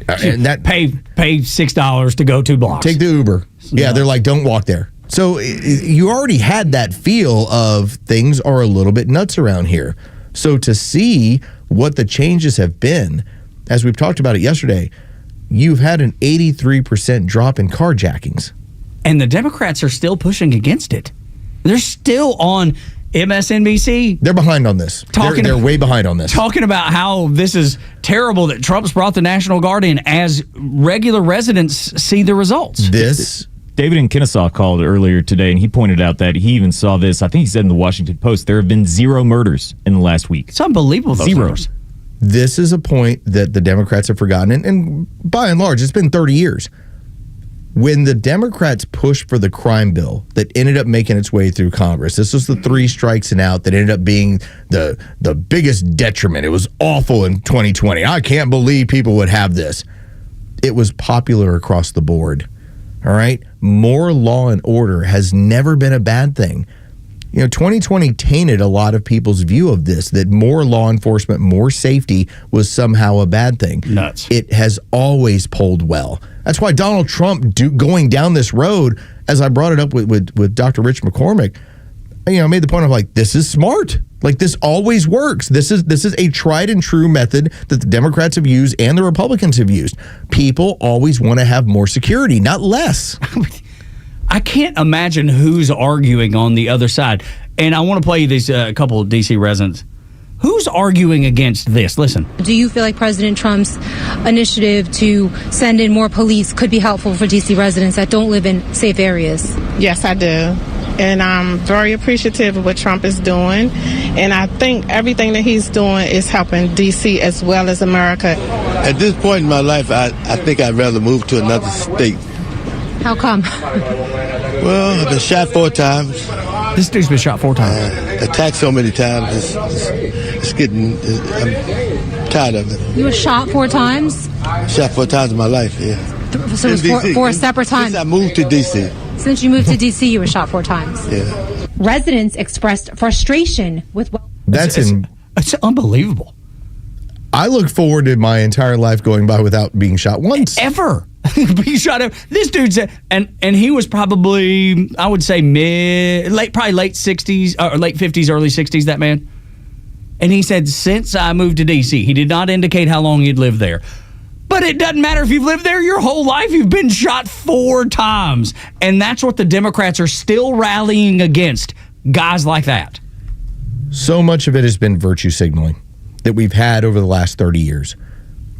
And that pay $6 to go 2 blocks. Take the Uber. Yeah, they're like, don't walk there. So you already had that feel of things are a little bit nuts around here. So to see what the changes have been, as we've talked about it yesterday, you've had an 83% drop in carjackings. And the Democrats are still pushing against it. They're still on MSNBC. They're behind on this. They're way behind on this. Talking about how this is terrible that Trump's brought the National Guard in as regular residents see the results. David in Kennesaw called earlier today, and he pointed out that he even saw this. I think he said in the Washington Post, there have been 0 murders in the last week. It's unbelievable, those 0. numbers. This is a point that the Democrats have forgotten, and by and large, it's been 30 years. When the Democrats pushed for the crime bill that ended up making its way through Congress, this was the 3 strikes and out that ended up being the biggest detriment. It was awful in 2020. I can't believe people would have this. It was popular across the board. All right? More law and order has never been a bad thing. 2020 tainted a lot of people's view of this, that more law enforcement, more safety was somehow a bad thing. Nuts. It has always polled well. That's why Donald Trump going down this road, as I brought it up with Dr. Rich McCormick, I made the point of like, this is smart. Like, this always works. This is a tried and true method that the Democrats have used and the Republicans have used. People always want to have more security, not less. I can't imagine who's arguing on the other side. And I want to play you these couple of D.C. residents. Who's arguing against this? Listen. Do you feel like President Trump's initiative to send in more police could be helpful for D.C. residents that don't live in safe areas? Yes, I do. And I'm very appreciative of what Trump is doing. And I think everything that he's doing is helping D.C. as well as America. At this point in my life, I think I'd rather move to another state. How come? Well, I've been shot 4 times. This dude's been shot 4 times. Attacked so many times. It's getting... I'm tired of it. You were shot 4 times? Shot 4 times in my life, yeah. So it was 4 separate times? Since I moved to D.C. Since you moved to D.C., you were shot 4 times? Yeah. Residents expressed frustration with... It's unbelievable. I look forward to my entire life going by without being shot once. Ever. Being shot up. This dude said, and he was probably, I would say probably late 60s, or late 50s, early 60s, that man. And he said, since I moved to D.C., he did not indicate how long he'd lived there. But it doesn't matter if you've lived there your whole life. You've been shot 4 times. And that's what the Democrats are still rallying against, guys like that. So much of it has been virtue signaling that we've had over the last 30 years.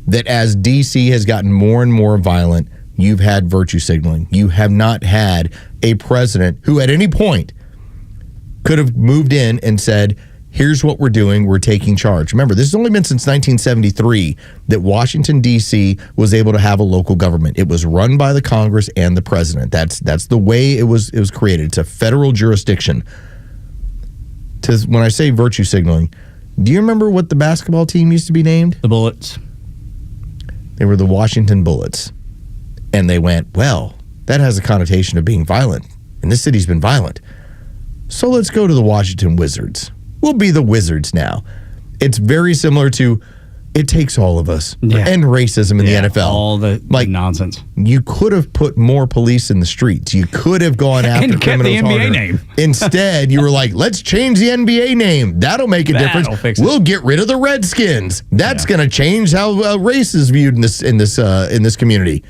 That as D.C. has gotten more and more violent, you've had virtue signaling. You have not had a president who at any point could have moved in and said, here's what we're doing, we're taking charge. Remember, this has only been since 1973 that Washington, D.C. was able to have a local government. It was run by the Congress and the president. That's the way it was created. It's a federal jurisdiction. When I say virtue signaling, do you remember what the basketball team used to be named? The Bullets. They were the Washington Bullets. And they went, well, that has a connotation of being violent. And this city's been violent. So let's go to the Washington Wizards. We'll be the Wizards now. It's very similar to, it takes all of us. Yeah. And racism in the NFL. All the nonsense. You could have put more police in the streets. You could have gone after and kept criminals the NBA harder. name. Instead, you were like, let's change the NBA name. That'll make a difference. Fix it. We'll get rid of the Redskins. That's going to change how race is viewed in this community.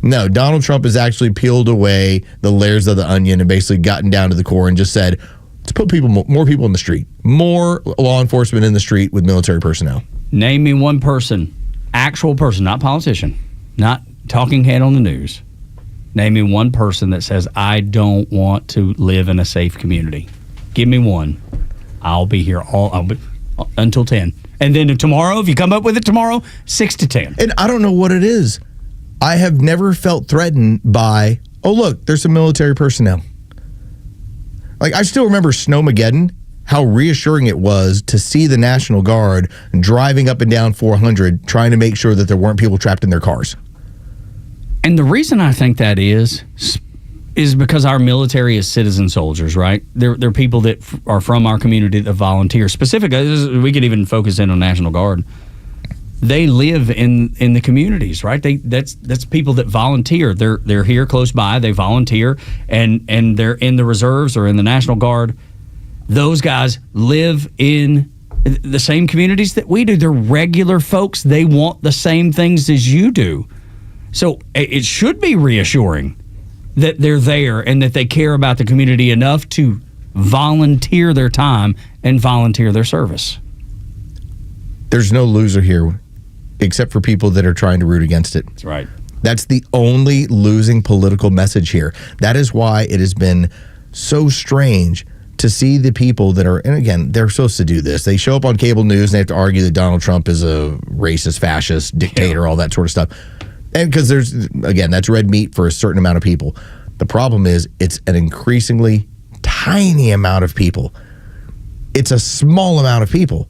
No, Donald Trump has actually peeled away the layers of the onion and basically gotten down to the core and just said, let's put more people in the street, more law enforcement in the street with military personnel. Name me one person, actual person, not politician, not talking head on the news, Name me one person that says, I don't want to live in a safe community. Give me one. I'll be here until 10. And then tomorrow, if you come up with it tomorrow, 6 to 10. And I don't know what it is. I have never felt threatened by, oh, look, there's some military personnel. Like, I still remember Snowmageddon, how reassuring it was to see the National Guard driving up and down 400 trying to make sure that there weren't people trapped in their cars. And the reason I think that is because our military is citizen soldiers, right? They're people that are from our community that volunteer. Specifically, we could even focus in on National Guard. They live in the communities, right? That's people that volunteer. They're here close by. They volunteer, and they're in the reserves or in the National Guard. Those guys live in the same communities that we do. They're regular folks. They want the same things as you do. So it should be reassuring that they're there and that they care about the community enough to volunteer their time and volunteer their service. There's no loser here except for people that are trying to root against it. That's right. That's the only losing political message here. That is why it has been so strange to see the people that are, and again, they're supposed to do this. They show up on cable news and they have to argue that Donald Trump is a racist, fascist, dictator, all that sort of stuff. And because there's, again, that's red meat for a certain amount of people. The problem is it's an increasingly tiny amount of people. It's a small amount of people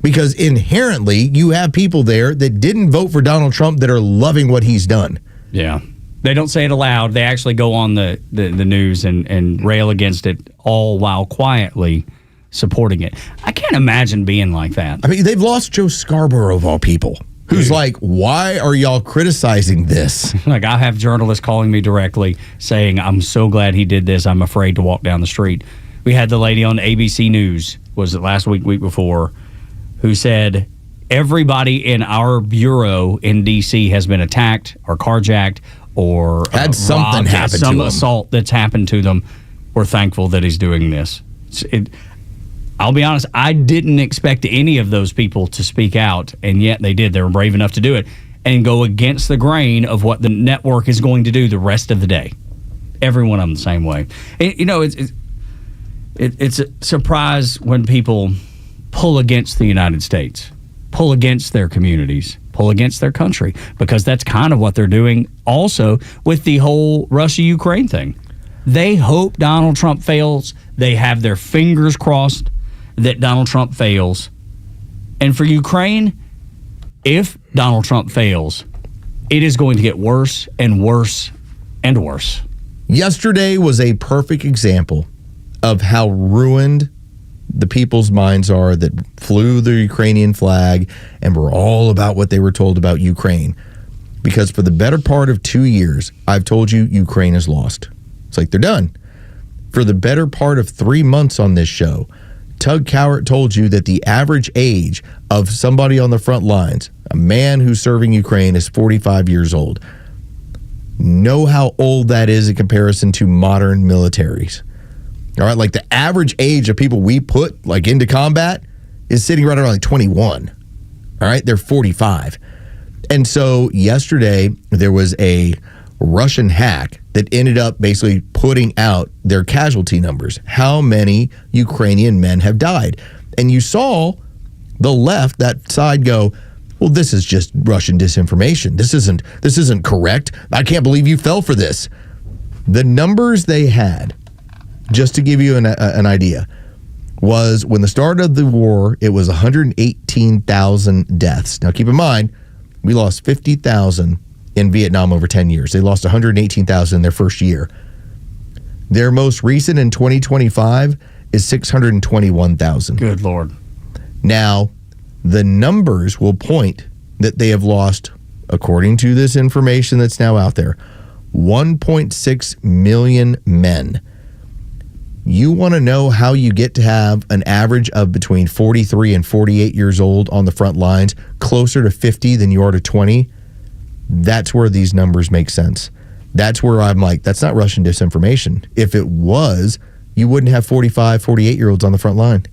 because inherently you have people there that didn't vote for Donald Trump that are loving what he's done. Yeah. They don't say it aloud. They actually go on the news and rail against it, all while quietly supporting it. I can't imagine being like that. I mean, they've lost Joe Scarborough of all people. Who's like, why are y'all criticizing this? Like, I have journalists calling me directly saying, I'm so glad he did this. I'm afraid to walk down the street. We had the lady on ABC News, was it last week before, who said, everybody in our bureau in D.C. has been attacked or carjacked or had something robbed, happen some to them. assault that's happened to them. We're thankful that he's doing this. I'll be honest, I didn't expect any of those people to speak out, and yet they did. They were brave enough to do it and go against the grain of what the network is going to do the rest of the day. Every one of them the same way. And, you know, it's a surprise when people pull against the United States, pull against their communities, pull against their country, because that's kind of what they're doing also with the whole Russia-Ukraine thing. They hope Donald Trump fails. They have their fingers crossed that Donald Trump fails. And for Ukraine, if Donald Trump fails, it is going to get worse and worse and worse. Yesterday was a perfect example of how ruined the people's minds are that flew the Ukrainian flag and were all about what they were told about Ukraine. Because for the better part of 2 years, I've told you Ukraine is lost. It's like they're done. For the better part of 3 months on this show, Tug Cowart told you that the average age of somebody on the front lines, a man who's serving Ukraine, is 45 years old. Know how old that is in comparison to modern militaries. All right, like the average age of people we put like into combat is sitting right around like 21. All right, they're 45. And so yesterday there was a Russian hack that ended up basically putting out their casualty numbers. How many Ukrainian men have died? And you saw the left, that side, go, well, this is just Russian disinformation. This isn't correct. I can't believe you fell for this. The numbers they had, just to give you an idea, was when the start of the war, it was 118,000 deaths. Now, keep in mind, we lost 50,000 in Vietnam over 10 years. They lost 118,000 in their first year. Their most recent in 2025 is 621,000. Good Lord. Now, the numbers will point that they have lost, according to this information that's now out there, 1.6 million men. You want to know how you get to have an average of between 43 and 48 years old on the front lines, closer to 50 than you are to 20? That's where these numbers make sense. That's where I'm like, that's not Russian disinformation. If it was, you wouldn't have 45, 48-year-olds on the front line.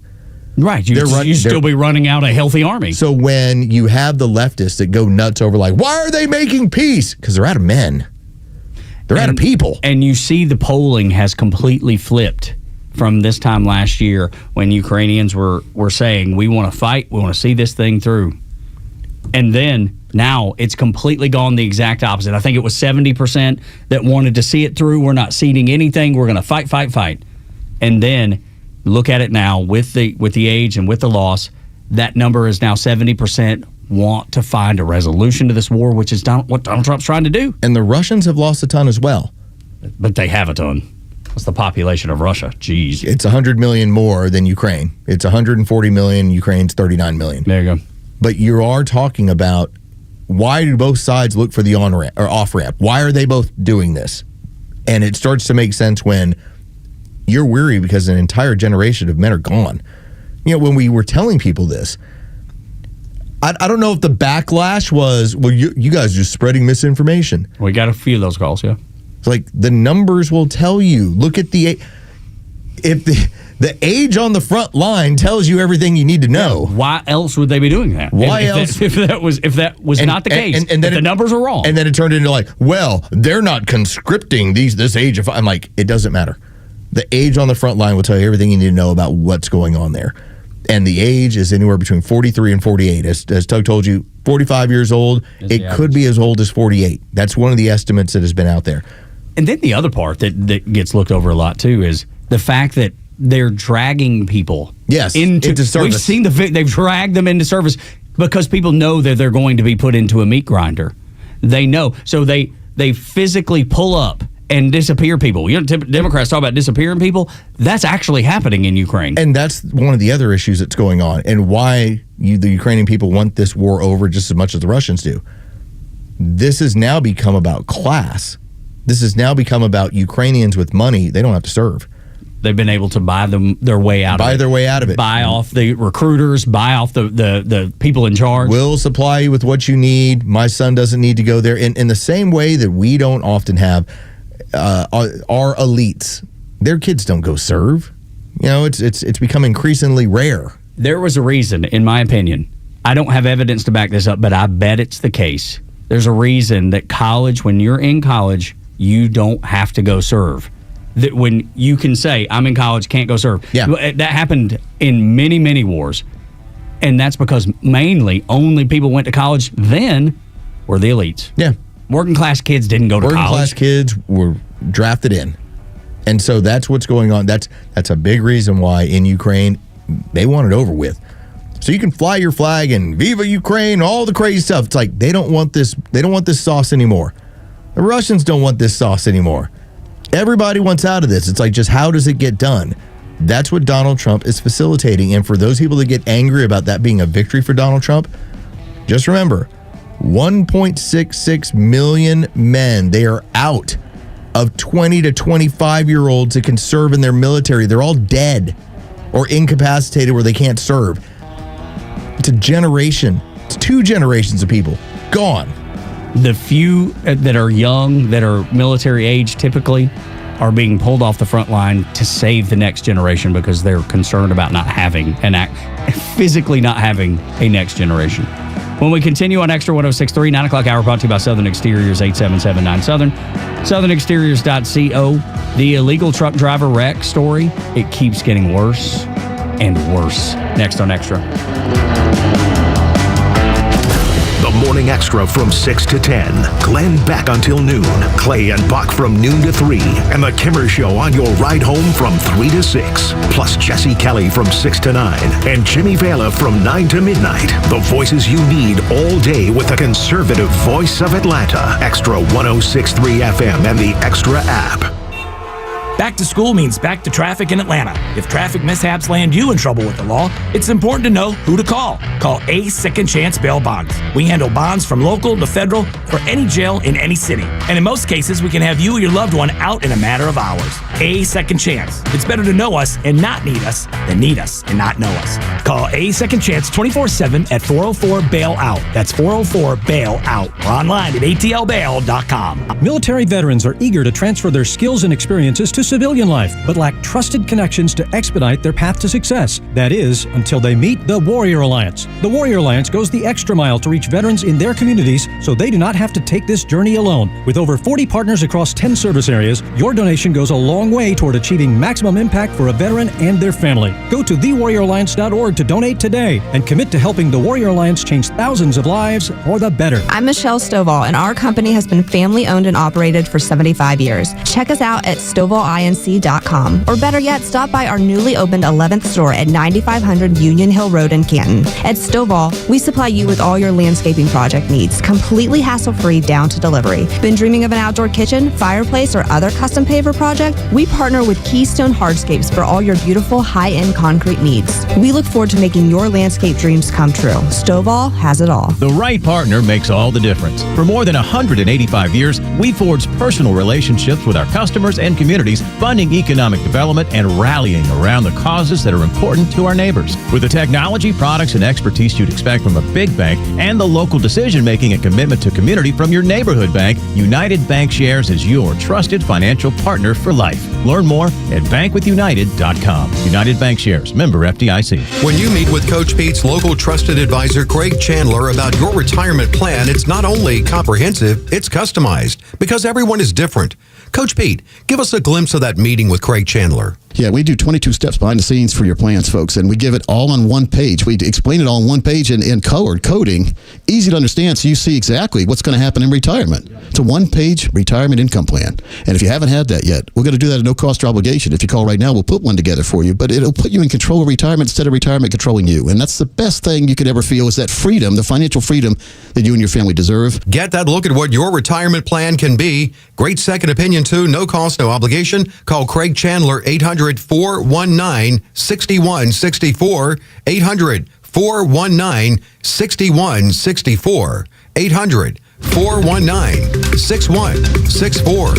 Right. You'd still be running out a healthy army. So when you have the leftists that go nuts over like, why are they making peace? Because they're out of men. They're out of people. And you see the polling has completely flipped from this time last year when Ukrainians were saying, we want to fight, we want to see this thing through. And then now it's completely gone the exact opposite. I think it was 70% that wanted to see it through. We're not ceding anything. We're going to fight. And then look at it now with the age and with the loss. That number is now 70% want to find a resolution to this war, which is what Donald Trump's trying to do. And the Russians have lost a ton as well. But they have a ton. What's the population of Russia? Jeez. It's 100 million more than Ukraine. It's 140 million. Ukraine's 39 million. There you go. But you are talking about, why do both sides look for the on-ramp or off-ramp? Why are they both doing this? And it starts to make sense when you're weary because an entire generation of men are gone. You know, when we were telling people this, I don't know if the backlash was, well, you guys are just spreading misinformation. We got a few of those calls, yeah. It's like the numbers will tell you. Look at the age on the front line tells you everything you need to know. Yeah, why else would they be doing that? Why if else? If that was not the case, and then the numbers are wrong. And then it turned into like, well, they're not conscripting this age of. I'm like, it doesn't matter. The age on the front line will tell you everything you need to know about what's going on there. And the age is anywhere between 43 and 48. As Tug told you, 45 years old. It could be as old as 48. That's one of the estimates that has been out there. And then the other part that gets looked over a lot too is the fact that they're dragging people into service. We've seen they've dragged them into service because people know that they're going to be put into a meat grinder. They know. So they physically pull up and disappear people. You know, Democrats talk about disappearing people. That's actually happening in Ukraine. And that's one of the other issues that's going on and why the Ukrainian people want this war over just as much as the Russians do. This has now become about class. This has now become about Ukrainians with money. They don't have to serve. They've been able to buy their way out of it. Buy off the recruiters, buy off the people in charge. We'll supply you with what you need. My son doesn't need to go there. In the same way that we don't often have our elites, their kids don't go serve. You know, it's become increasingly rare. There was a reason, in my opinion. I don't have evidence to back this up, but I bet it's the case. There's a reason that when you're in college, you don't have to go serve. That when you can say, I'm in college, can't go serve. Yeah. That happened in many, many wars. And that's because mainly only people went to college then were the elites. Yeah. Working class kids didn't go to college. Working class kids were drafted in. And so that's what's going on. That's a big reason why in Ukraine they want it over with. So you can fly your flag and Viva Ukraine, all the crazy stuff. It's like they don't want this sauce anymore. The Russians don't want this sauce anymore. Everybody wants out of this. It's like, just how does it get done? That's what Donald Trump is facilitating. And for those people that get angry about that being a victory for Donald Trump, just remember, 1.66 million men, they are out of 20 to 25-year-olds that can serve in their military. They're all dead or incapacitated where they can't serve. It's a generation. It's 2 generations of people gone. The few that are young, that are military age typically, are being pulled off the front line to save the next generation because they're concerned about physically not having a next generation. When we continue on Extra 106.3, 9 o'clock hour brought to you by Southern Exteriors, 8779 Southern. SouthernExteriors.co. The illegal truck driver wreck story, it keeps getting worse and worse. Next on Extra. The Morning Extra from 6 to 10. Glenn back until noon. Clay and Buck from noon to 3. And The Kimmer Show on your ride home from 3 to 6. Plus Jesse Kelly from 6 to 9. And Jimmy Vela from 9 to midnight. The voices you need all day with the conservative voice of Atlanta. Extra 106.3 FM and the Extra app. Back to school means back to traffic in Atlanta. If traffic mishaps land you in trouble with the law, it's important to know who to call. Call A Second Chance Bail Bonds. We handle bonds from local to federal for any jail in any city. And in most cases, we can have you or your loved one out in a matter of hours. A Second Chance. It's better to know us and not need us than need us and not know us. Call A Second Chance 24/7 at 404-BAIL-OUT. That's 404-BAIL-OUT. Or online at atlbail.com. Military veterans are eager to transfer their skills and experiences to civilian life, but lack trusted connections to expedite their path to success. That is, until they meet the Warrior Alliance. The Warrior Alliance goes the extra mile to reach veterans in their communities so they do not have to take this journey alone. With over 40 partners across 10 service areas, your donation goes a long way toward achieving maximum impact for a veteran and their family. Go to thewarrioralliance.org to donate today and commit to helping the Warrior Alliance change thousands of lives for the better. I'm Michelle Stovall, and our company has been family owned and operated for 75 years. Check us out at StovallINC.com, or better yet, stop by our newly opened 11th store at 9500 Union Hill Road in Canton. At Stovall, we supply you with all your landscaping project needs, completely hassle-free down to delivery. Been dreaming of an outdoor kitchen, fireplace, or other custom paver project? We partner with Keystone Hardscapes for all your beautiful high-end concrete needs. We look forward to making your landscape dreams come true. Stovall has it all. The right partner makes all the difference. For more than 185 years, we forged personal relationships with our customers and communities, funding economic development and rallying around the causes that are important to our neighbors. With the technology, products, and expertise you'd expect from a big bank and the local decision-making and commitment to community from your neighborhood bank, United Bankshares is your trusted financial partner for life. Learn more at bankwithunited.com. United Bankshares, member FDIC. When you meet with Coach Pete's local trusted advisor, Craig Chandler, about your retirement plan, it's not only comprehensive, it's customized because everyone is different. Coach Pete, give us a glimpse of that meeting with Craig Chandler. Yeah, we do 22 steps behind the scenes for your plans, folks, and we give it all on one page. We explain it all on one page in colored coding, easy to understand, so you see exactly what's going to happen in retirement. It's a one-page retirement income plan, and if you haven't had that yet, we're going to do that at no cost or obligation. If you call right now, we'll put one together for you, but it'll put you in control of retirement instead of retirement controlling you, and that's the best thing you could ever feel is that freedom, the financial freedom that you and your family deserve. Get that look at what your retirement plan can be. Great second opinion, too. No cost, no obligation. Call Craig Chandler, 800-419-6164. 800-419-6164. 800-419-6164.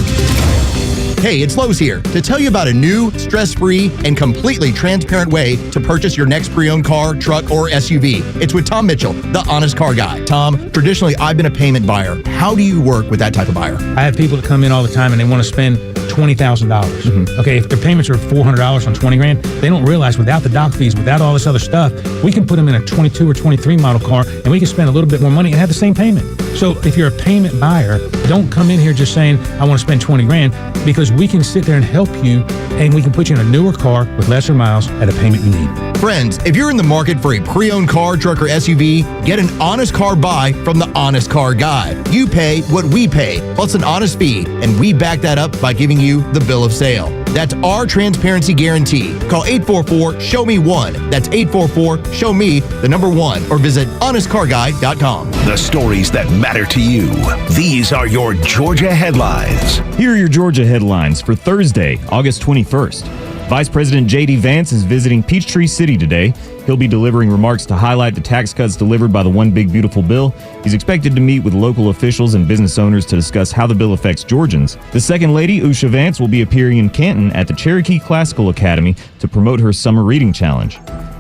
Hey, it's Lowe's here to tell you about a new, stress-free, and completely transparent way to purchase your next pre-owned car, truck, or SUV. It's with Tom Mitchell, the honest car guy. Tom, traditionally, I've been a payment buyer. How do you work with that type of buyer? I have people that come in all the time and they want to spend $20,000. Okay, if their payments are $400 on $20,000, they don't realize without the doc fees, without all this other stuff, we can put them in a 22 or 23 model car and we can spend a little bit more money and have the same payment. So if you're a payment buyer, don't come in here just saying, I want to spend $20,000, because we can sit there and help you and we can put you in a newer car with lesser miles at a payment you need. Friends, if you're in the market for a pre-owned car, truck, or SUV, get an honest car buy from the honest car guy. You pay what we pay, plus an honest fee, and we back that up by giving you the bill of sale. That's our transparency guarantee. Call 844-SHOW-ME-1. That's 844-SHOW-ME, the number 1, or visit honestcarguy.com. The stories that matter to you. These are your Georgia headlines. Here are your Georgia headlines for Thursday, August 21st. Vice President J.D. Vance is visiting Peachtree City today. He'll be delivering remarks to highlight the tax cuts delivered by the One Big Beautiful Bill. He's expected to meet with local officials and business owners to discuss how the bill affects Georgians. The Second Lady, Usha Vance, will be appearing in Canton at the Cherokee Classical Academy to promote her Summer Reading Challenge.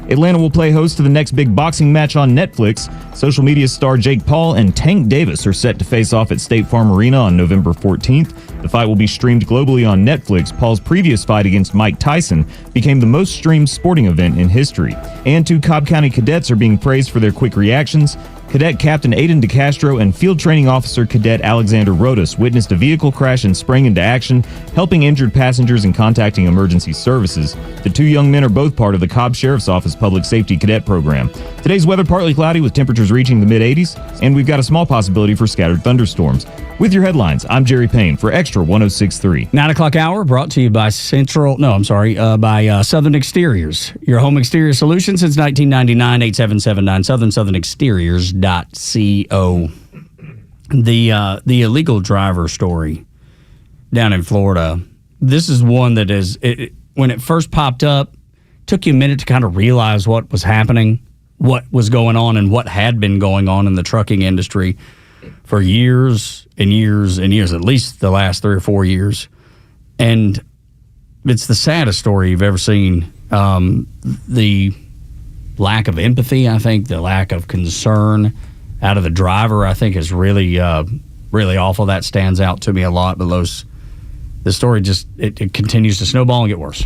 Atlanta will play host to the next big boxing match on Netflix. Social media star Jake Paul and Tank Davis are set to face off at State Farm Arena on November 14th. The fight will be streamed globally on Netflix. Paul's previous fight against Mike Tyson became the most streamed sporting event in history. And 2 Cobb County cadets are being praised for their quick reactions. Cadet Captain Aiden DeCastro and Field Training Officer Cadet Alexander Rodas witnessed a vehicle crash and sprang into action, helping injured passengers and contacting emergency services. The 2 young men are both part of the Cobb Sheriff's Office Public Safety Cadet Program. Today's weather partly cloudy with temperatures reaching the mid-80s, and we've got a small possibility for scattered thunderstorms. With your headlines, I'm Jerry Payne for Extra 106.3. 9 o'clock hour brought to you by by Southern Exteriors. Your home exterior solution since 1999, 8779 Southern, southernexteriors.co. The illegal driver story down in Florida. This is one that is, when it first popped up, took you a minute to kind of realize what was happening, what was going on, and what had been going on in the trucking industry for years and years and years, at least the last 3 or 4 years. And it's the saddest story you've ever seen. The lack of empathy, I think, the lack of concern out of the driver, I think, is really, really awful. That stands out to me a lot. But the story just it continues to snowball and get worse.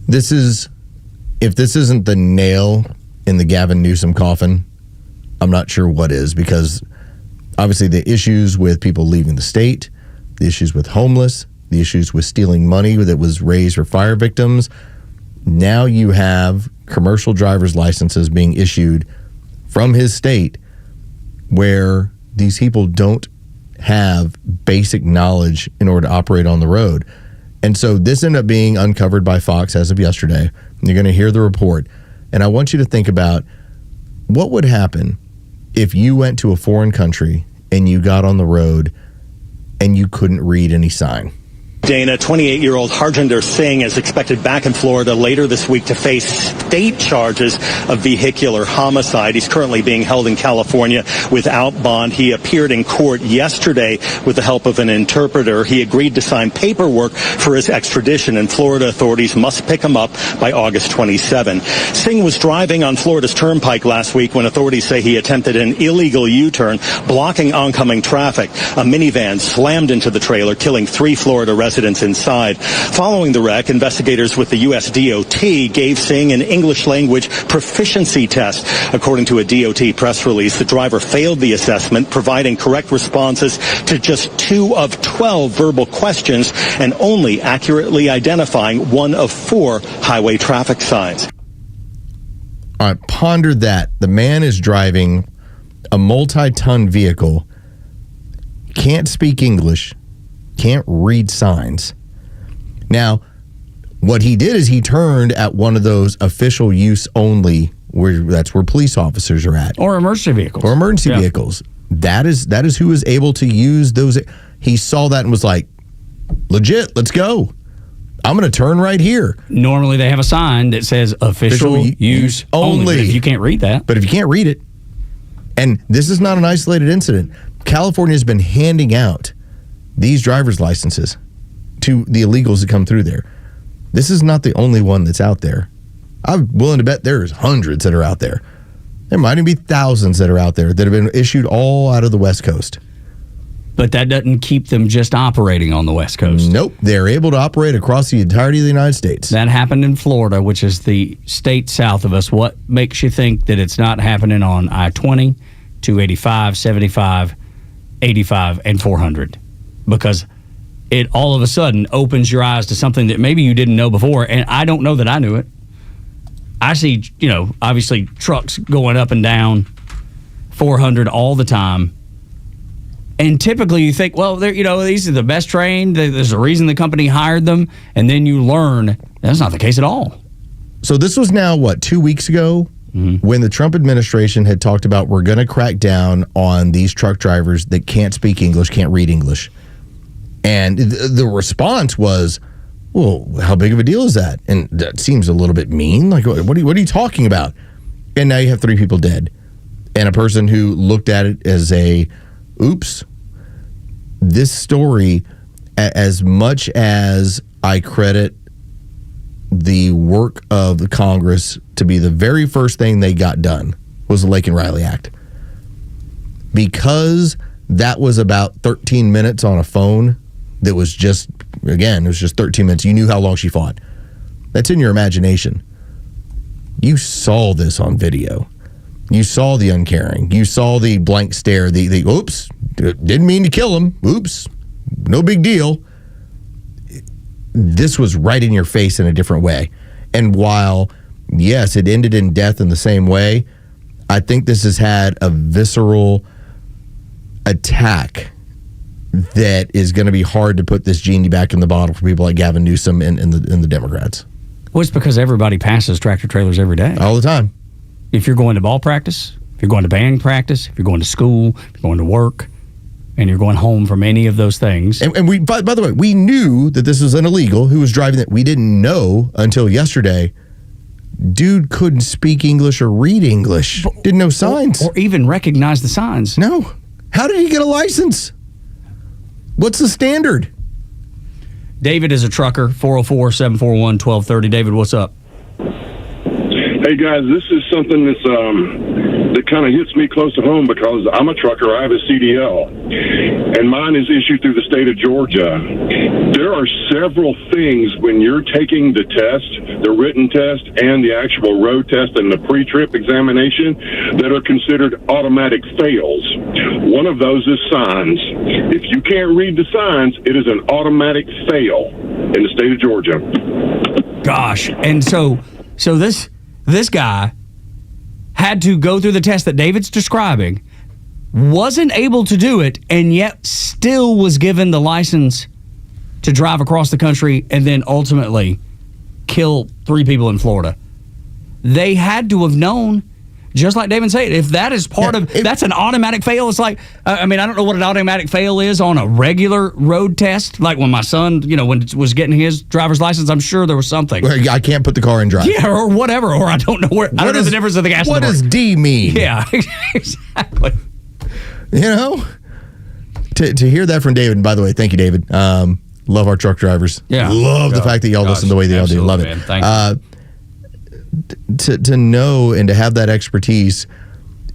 If this isn't the nail in the Gavin Newsom coffin, I'm not sure what is, because obviously the issues with people leaving the state, the issues with homeless, the issues with stealing money that was raised for fire victims. Now you have commercial driver's licenses being issued from his state where these people don't have basic knowledge in order to operate on the road. And so this ended up being uncovered by Fox as of yesterday. You're going to hear the report. And I want you to think about what would happen if you went to a foreign country and you got on the road and you couldn't read any sign. Dana, 28-year-old Harjinder Singh is expected back in Florida later this week to face state charges of vehicular homicide. He's currently being held in California without bond. He appeared in court yesterday with the help of an interpreter. He agreed to sign paperwork for his extradition, and Florida authorities must pick him up by August 27. Singh was driving on Florida's Turnpike last week when authorities say he attempted an illegal U-turn, blocking oncoming traffic. A minivan slammed into the trailer, killing 3 Florida residents inside. Following the wreck, investigators with the U.S. DOT gave Singh an English language proficiency test. According to a DOT press release, the driver failed the assessment, providing correct responses to just 2 of 12 verbal questions and only accurately identifying 1 of 4 highway traffic signs. All right, ponder that. The man is driving a multi-ton vehicle, can't speak English, can't read signs. Now, what he did is he turned at one of those official use only, that's where police officers are at. Or emergency vehicles. Vehicles. That is who is able to use those. He saw that and was like, legit, let's go. I'm going to turn right here. Normally they have a sign that says official use only. But if you can't read that. But if you can't read it, and this is not an isolated incident, California has been handing out these driver's licenses to the illegals that come through there. This is not the only one that's out there. I'm willing to bet there's hundreds that are out there. There might even be thousands that are out there that have been issued all out of the West Coast. But that doesn't keep them just operating on the West Coast. Nope. They're able to operate across the entirety of the United States. That happened in Florida, which is the state south of us. What makes you think that it's not happening on I-20, 285, 75, 85, and 400? Because it all of a sudden opens your eyes to something that maybe you didn't know before, and I don't know that I knew it. I see, obviously trucks going up and down 400 all the time. And typically you think, well, these are the best trained. There's a reason the company hired them. And then you learn that's not the case at all. So this was now, 2 weeks ago, when the Trump administration had talked about we're going to crack down on these truck drivers that can't speak English, can't read English. And the response was, well, how big of a deal is that? And that seems a little bit mean. Like, what are you talking about? And now you have 3 people dead. And a person who looked at it as oops. This story, as much as I credit the work of the Congress to be the very first thing they got done, was the Laken Riley Act. Because that was about 13 minutes on a phone that was just 13 minutes. You knew how long she fought. That's in your imagination. You saw this on video. You saw the uncaring. You saw the blank stare, the oops, didn't mean to kill him. Oops, no big deal. This was right in your face in a different way. And while, yes, it ended in death in the same way, I think this has had a visceral attack that is going to be hard to put this genie back in the bottle for people like Gavin Newsom and the Democrats. Well, it's because everybody passes tractor trailers every day. All the time. If you're going to ball practice, if you're going to band practice, if you're going to school, if you're going to work, and you're going home from any of those things. And we, by the way, we knew that this was an illegal who was driving that. We didn't know until yesterday. Dude couldn't speak English or read English. Didn't know signs. Or even recognize the signs. No. How did he get a license? What's the standard? David is a trucker, 404-741-1230. David, what's up? Hey, Hey guys, this is something that's that kind of hits me close to home because I'm a trucker. I have a CDL, and mine is issued through the state of Georgia. There are several things when you're taking the test, the written test, and the actual road test and the pre-trip examination that are considered automatic fails. One of those is signs. If you can't read the signs, it is an automatic fail in the state of Georgia. Gosh, and so this guy had to go through the test that David's describing, wasn't able to do it, and yet still was given the license to drive across the country and then ultimately kill 3 people in Florida. They had to have known, just like David said, if that is part of, that's an automatic fail. It's like, I mean, I don't know what an automatic fail is on a regular road test. Like when my son, when was getting his driver's license, I'm sure there was something. I can't put the car in drive. Yeah, or whatever, or I don't know I don't know the difference of the gas. What does D mean? Yeah, exactly. To hear that from David, and by the way, thank you, David. Love our truck drivers. Yeah. Love the fact that y'all listen the way that y'all do. Love it. Man. Thank you. To know and to have that expertise,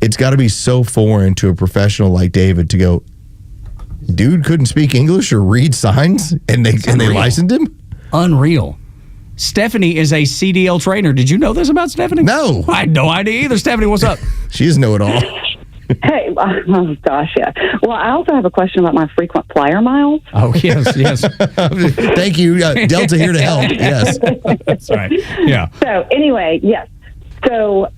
it's got to be so foreign to a professional like David to go, dude couldn't speak English or read signs and they licensed him? Unreal. Stephanie is a CDL trainer. Did you know this about Stephanie? No. I had no idea either. Stephanie, what's up? She is know-it-all. Hey, oh gosh, yeah. Well, I also have a question about my frequent flyer miles. Oh, yes. Thank you. Delta here to help. Yes. That's right. Yeah. So anyway, yes. So,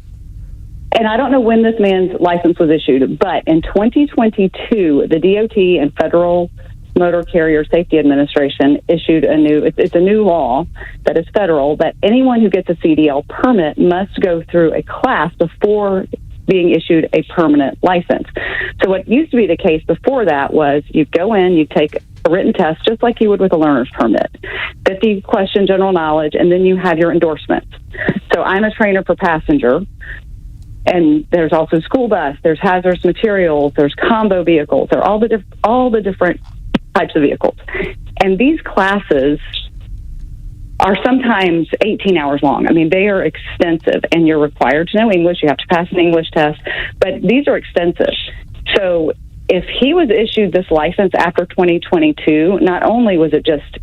and I don't know when this man's license was issued, but in 2022, the DOT and Federal Motor Carrier Safety Administration issued it's a new law that is federal, that anyone who gets a CDL permit must go through a class before being issued a permanent license. So what used to be the case before that was you'd go in, you'd take a written test just like you would with a learner's permit, 50-question general knowledge, and then you have your endorsements. So I'm a trainer for passenger, and there's also school bus, there's hazardous materials, there's combo vehicles, there are all the different types of vehicles. And these classes are sometimes 18 hours long. I mean, they are extensive, and you're required to know English. You have to pass an English test, but these are extensive. So if he was issued this license after 2022, not only was it just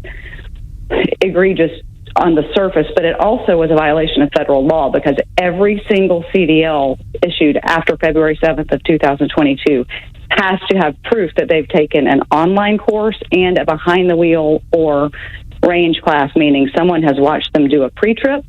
egregious on the surface, but it also was a violation of federal law, because every single CDL issued after February 7th of 2022 has to have proof that they've taken an online course and a behind-the-wheel or range class, meaning someone has watched them do a pre-trip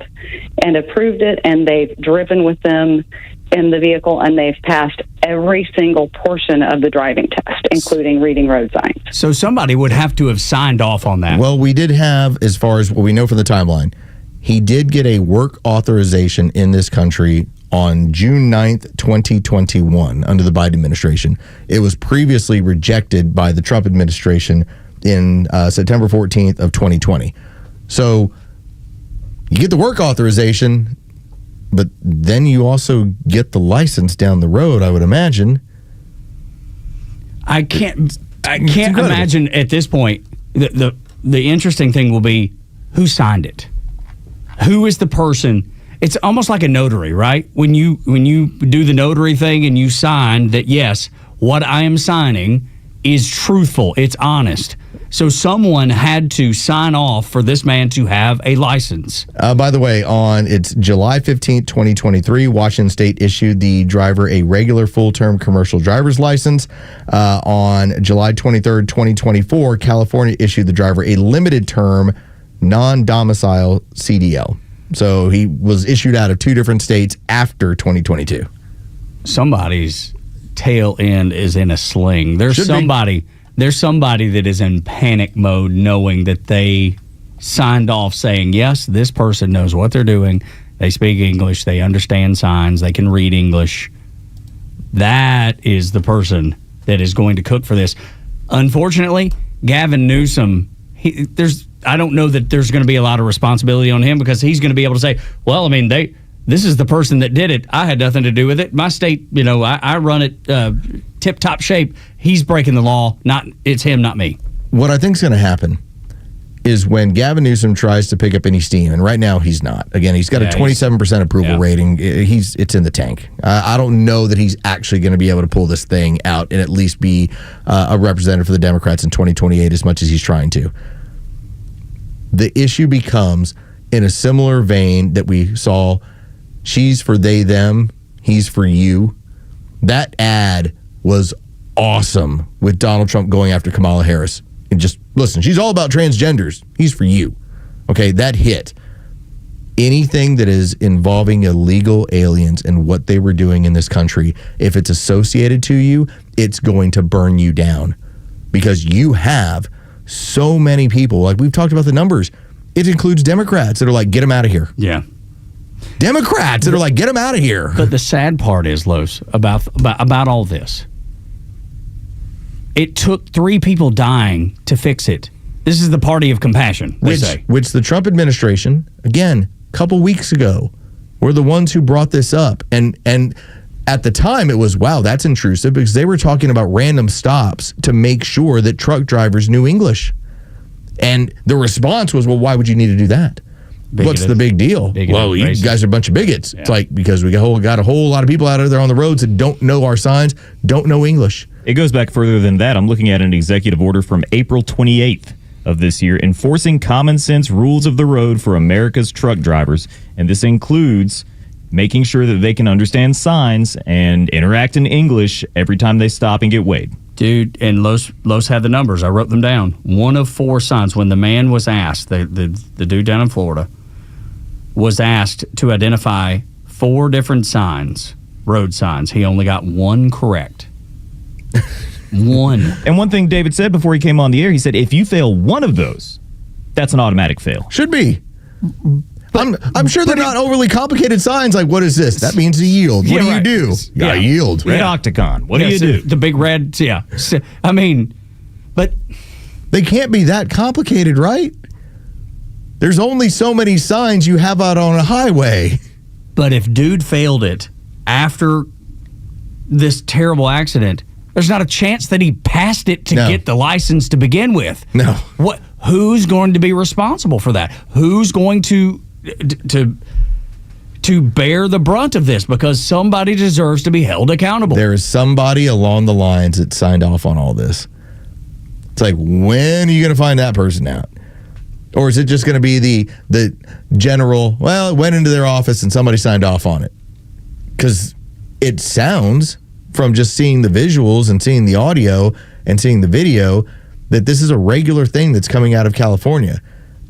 and approved it, and they've driven with them in the vehicle, and they've passed every single portion of the driving test, including reading road signs. So somebody would have to have signed off on that. Well, we did have, as far as what we know from the timeline, he did get a work authorization in this country on June 9th, 2021, under the Biden administration. It was previously rejected by the Trump administration in September 14th of 2020. So you get the work authorization, but then you also get the license down the road, I would imagine. I can't imagine at this point. The interesting thing will be who signed it. Who is the person? It's almost like a notary, right? When you do the notary thing and you sign that, yes, what I am signing is truthful, it's honest. So someone had to sign off for this man to have a license. By the way, it's July 15th, 2023, Washington State issued the driver a regular full-term commercial driver's license. On July 23rd, 2024, California issued the driver a limited-term non-domicile CDL. So he was issued out of 2 different states after 2022. Somebody's tail end is in a sling. There's somebody that is in panic mode, knowing that they signed off saying, yes, this person knows what they're doing. They speak English. They understand signs. They can read English. That is the person that is going to cook for this. Unfortunately, Gavin Newsom, I don't know that there's going to be a lot of responsibility on him, because he's going to be able to say, well, I mean, this is the person that did it. I had nothing to do with it. My state, I run it tip-top shape. He's breaking the law. It's him, not me. What I think is going to happen is when Gavin Newsom tries to pick up any steam, and right now he's not. Again, he's got a 27% approval rating. It's in the tank. I don't know that he's actually going to be able to pull this thing out and at least be a representative for the Democrats in 2028 as much as he's trying to. The issue becomes, in a similar vein that we saw, she's for they, them, he's for you. That ad was awesome with Donald Trump going after Kamala Harris. And just listen, she's all about transgenders. He's for you. Okay, that hit. Anything that is involving illegal aliens and what they were doing in this country, if it's associated to you, it's going to burn you down. Because you have so many people, like we've talked about the numbers. It includes Democrats that are like, get them out of here. Yeah. Democrats that are like, get them out of here. But the sad part is, Los, about all this, it took 3 people dying to fix it. This is the party of compassion, they say. Which the Trump administration, again, a couple weeks ago, were the ones who brought this up. And at the time, it was, wow, that's intrusive, because they were talking about random stops to make sure that truck drivers knew English. And the response was, well, why would you need to do that? Bigoted. What's the big deal? Well, you guys are a bunch of bigots. Yeah. It's like, because we got a whole lot of people out there on the roads that don't know our signs, don't know English. It goes back further than that. I'm looking at an executive order from April 28th of this year, enforcing common sense rules of the road for America's truck drivers. And this includes making sure that they can understand signs and interact in English every time they stop and get weighed. Dude, and Los had the numbers. I wrote them down. 1 of 4 signs. When the man was asked, the dude down in Florida, was asked to identify 4 different signs, road signs. He only got 1 correct. 1. And one thing David said before he came on the air, he said, if you fail one of those, that's an automatic fail. Should be. I'm sure they're not overly complicated signs like, what is this? That means to yield. What do you do? Yeah, yield. Red octagon. What do you do? The big red, yeah. I mean, but they can't be that complicated, right? There's only so many signs you have out on a highway. But if dude failed it after this terrible accident, there's not a chance that he passed it to get the license to begin with. No. Who's going to be responsible for that? Who's going to bear the brunt of this? Because somebody deserves to be held accountable. There is somebody along the lines that signed off on all this. It's like, when are you going to find that person out? Or is it just going to be the general, well, it went into their office and somebody signed off on it? Because it sounds, from just seeing the visuals and seeing the audio and seeing the video, that this is a regular thing that's coming out of California.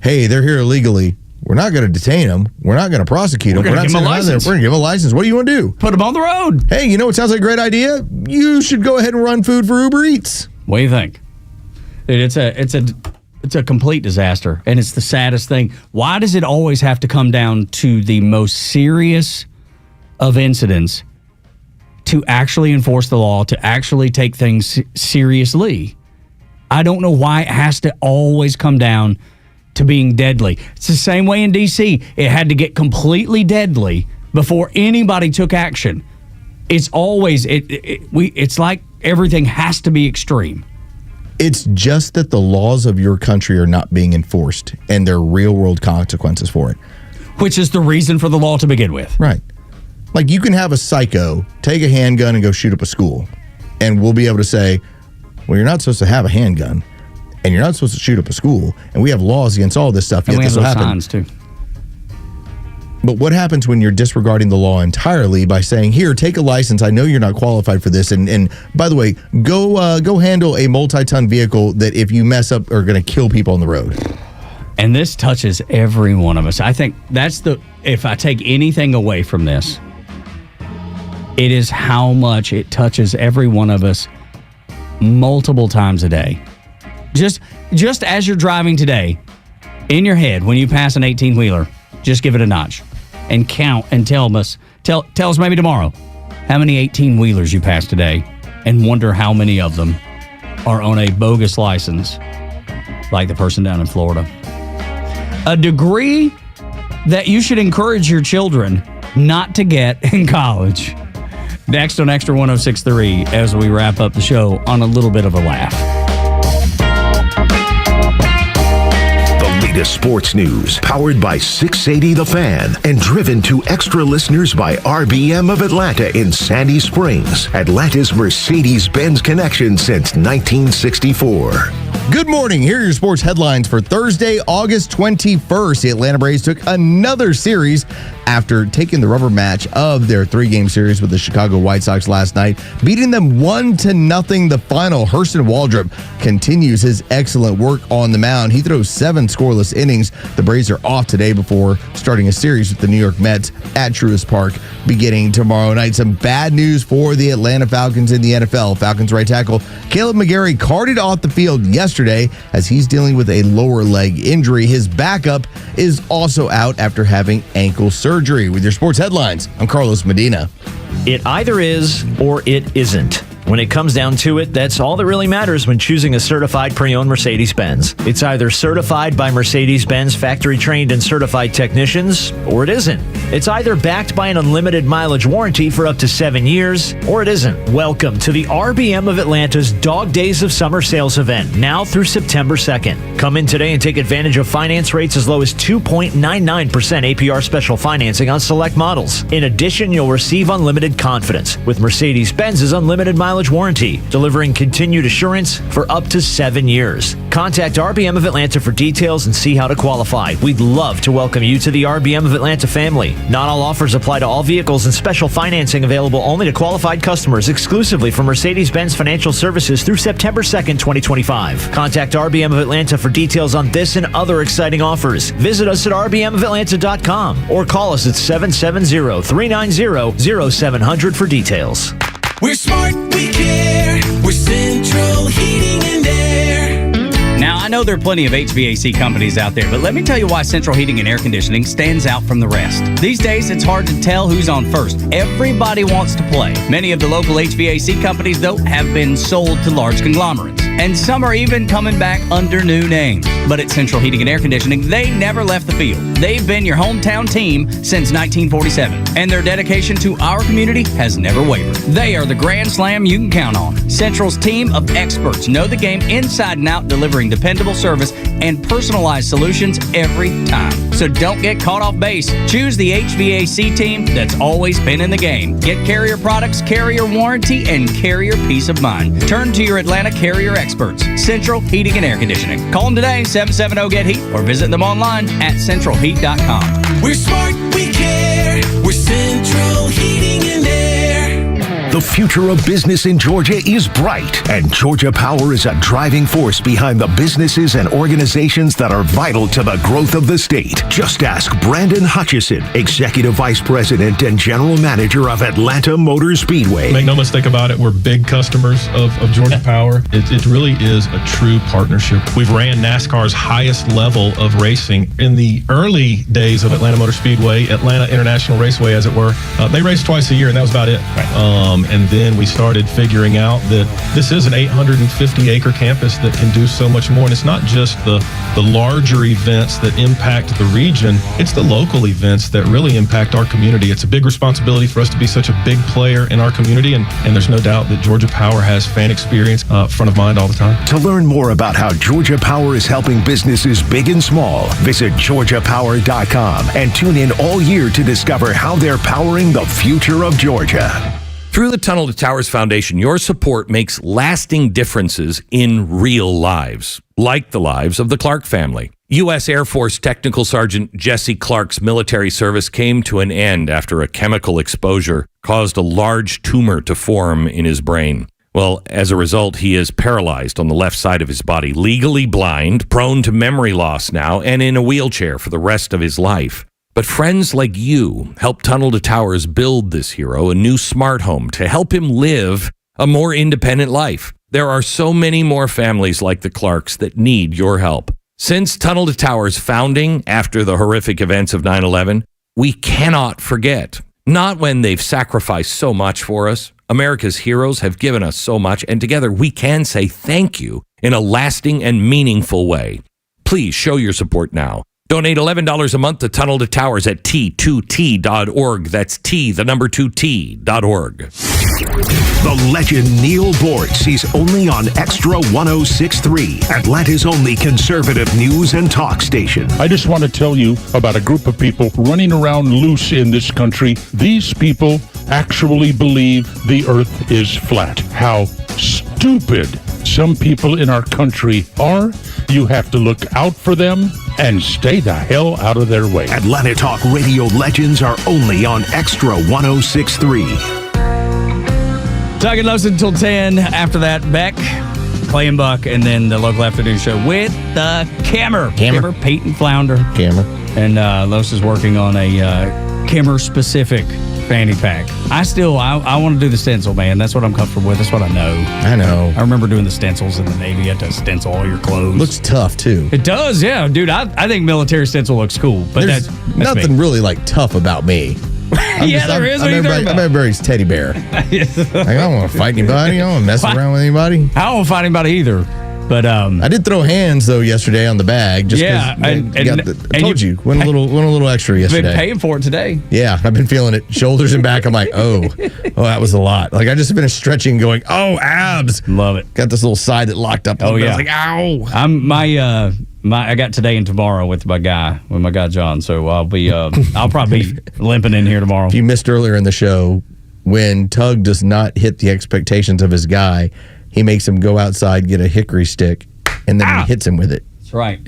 Hey, they're here illegally. We're not going to detain them. We're not going to prosecute them. We're going to give them a license. We're going to give them a license. What do you want to do? Put them on the road. Hey, you know what sounds like a great idea? You should go ahead and run food for Uber Eats. What do you think? Dude, it's a complete disaster, and it's the saddest thing. Why does it always have to come down to the most serious of incidents to actually enforce the law, to actually take things seriously? I don't know why it has to always come down to being deadly. It's the same way in D.C. It had to get completely deadly before anybody took action. It's always it's like everything has to be extreme. It's just that the laws of your country are not being enforced, and there are real-world consequences for it. Which is the reason for the law to begin with. Right. Like, you can have a psycho take a handgun and go shoot up a school, and we'll be able to say, well, you're not supposed to have a handgun, and you're not supposed to shoot up a school, and we have laws against all this stuff. And yet we have this will those happen. signs, too. But what happens when you're disregarding the law entirely by saying, here, take a license. I know you're not qualified for this. And by the way, go handle a multi-ton vehicle that if you mess up are going to kill people on the road. And this touches every one of us. I think that's if I take anything away from this, it is how much it touches every one of us multiple times a day. Just as you're driving today, in your head, when you pass an 18-wheeler, just give it a notch and count and tell us maybe tomorrow how many 18-wheelers you passed today, and wonder how many of them are on a bogus license like the person down in Florida. A degree that you should encourage your children not to get in college. Next on Xtra 106.3 as we wrap up the show on a little bit of a laugh. latest sports news, powered by 680 The Fan, and driven to extra listeners by RBM of Atlanta in Sandy Springs, Atlanta's Mercedes-Benz connection since 1964. Good morning. Here are your sports headlines for Thursday, August 21st. The Atlanta Braves took another series after taking the rubber match of their 3-game series with the Chicago White Sox last night, beating them 1-0 the final. Hurston Waldrop continues his excellent work on the mound. He throws 7 scoreless innings. The Braves are off today before starting a series with the New York Mets at Truist Park beginning tomorrow night. Some bad news for the Atlanta Falcons in the NFL. Falcons right tackle Caleb McGarry carted off the field yesterday as he's dealing with a lower leg injury. His backup is also out after having ankle surgery. With your sports headlines, I'm Carlos Medina. It either is or it isn't. When it comes down to it, that's all that really matters when choosing a certified pre-owned Mercedes-Benz. It's either certified by Mercedes-Benz factory-trained and certified technicians, or it isn't. It's either backed by an unlimited mileage warranty for up to 7 years, or it isn't. Welcome to the RBM of Atlanta's Dog Days of Summer sales event, now through September 2nd. Come in today and take advantage of finance rates as low as 2.99% APR special financing on select models. In addition, you'll receive unlimited confidence with Mercedes-Benz's unlimited mileage warranty, delivering continued assurance for up to 7 years. Contact RBM of Atlanta for details and see how to qualify. We'd love to welcome you to the RBM of Atlanta family. Not all offers apply to all vehicles, and special financing available only to qualified customers exclusively from Mercedes-Benz Financial Services through September 2nd, 2025. Contact RBM of Atlanta for details on this and other exciting offers. Visit us at rbmofatlanta.com or call us at 770-390-0700 for details. We're smart, we care. We're Central Heating and Air. Now, I know there are plenty of HVAC companies out there, but let me tell you why Central Heating and Air Conditioning stands out from the rest. These days, it's hard to tell who's on first. Everybody wants to play. Many of the local HVAC companies, though, have been sold to large conglomerates. And some are even coming back under new names. But at Central Heating and Air Conditioning, they never left the field. They've been your hometown team since 1947. And their dedication to our community has never wavered. They are the Grand Slam you can count on. Central's team of experts know the game inside and out, delivering dependable service and personalized solutions every time. So don't get caught off base. Choose the HVAC team that's always been in the game. Get Carrier products, Carrier warranty, and Carrier peace of mind. Turn to your Atlanta Carrier experts, Central Heating and Air Conditioning. Call them today, 770-GET-HEAT, or visit them online at centralheat.com. We're smart, we care. We're Central Heating and Air. The future of business in Georgia is bright, and Georgia Power is a driving force behind the businesses and organizations that are vital to the growth of the state. Just ask Brandon Hutchison, Executive Vice President and General Manager of Atlanta Motor Speedway. Make no mistake about it, we're big customers of Georgia Power. It really is a true partnership. We've ran NASCAR's highest level of racing. In the early days of Atlanta Motor Speedway, Atlanta International Raceway, as it were, they raced twice a year, and that was about it. And then we started figuring out that this is an 850-acre campus that can do so much more. And it's not just the larger events that impact the region. It's the local events that really impact our community. It's a big responsibility for us to be such a big player in our community. And there's no doubt that Georgia Power has fan experience front of mind all the time. To learn more about how Georgia Power is helping businesses big and small, visit GeorgiaPower.com and tune in all year to discover how they're powering the future of Georgia. Through the Tunnel to Towers Foundation, your support makes lasting differences in real lives, like the lives of the Clark family. U.S. Air Force Technical Sergeant Jesse Clark's military service came to an end after a chemical exposure caused a large tumor to form in his brain. Well, as a result, he is paralyzed on the left side of his body, legally blind, prone to memory loss now, and in a wheelchair for the rest of his life. But friends like you help Tunnel to Towers build this hero a new smart home to help him live a more independent life. There are so many more families like the Clarks that need your help. Since Tunnel to Towers' founding after the horrific events of 9/11, we cannot forget. Not when they've sacrificed so much for us. America's heroes have given us so much, and together we can say thank you in a lasting and meaningful way. Please show your support now. Donate $11 a month to Tunnel to Towers at T2T.org. That's T2T.org. The legend Neil Bortz is only on Extra 106.3, Atlanta's only conservative news and talk station. I just want to tell you about a group of people running around loose in this country. These people actually believe the earth is flat. How stupid some people in our country are. You have to look out for them and stay the hell out of their way. Atlanta Talk Radio legends are only on Extra 106.3. Tug and Los until 10. After that, Beck, Clay and Buck, and then the local afternoon show with the Kimmer, Pete and Flounder. And Los is working on a Kimmer-specific fanny pack. I want to do the stencil, man. That's what I'm comfortable with. That's what I know. I know. I remember doing the stencils in the Navy. You had to stencil all your clothes. Looks tough, too. It does, yeah. Dude, I think military stencil looks cool. But There's that's nothing me. really like tough about me. There is. I'm everybody's teddy bear. Like, I don't want to fight anybody. I don't want to mess around with anybody. I don't want to fight anybody either. But I did throw hands though yesterday on the bag. Just yeah, I told you went a little extra yesterday. Been paying for it today. Yeah, I've been feeling it, shoulders and back. I'm like, oh, that was a lot. Like I just finished stretching, going, oh, abs. Love it. Got this little side that locked up. Oh yeah. I was like, ow. I got today and tomorrow with my guy John. So I'll probably be limping in here tomorrow. If you missed earlier in the show, when Tug does not hit the expectations of his guy, he makes him go outside, get a hickory stick, and then he hits him with it. That's right.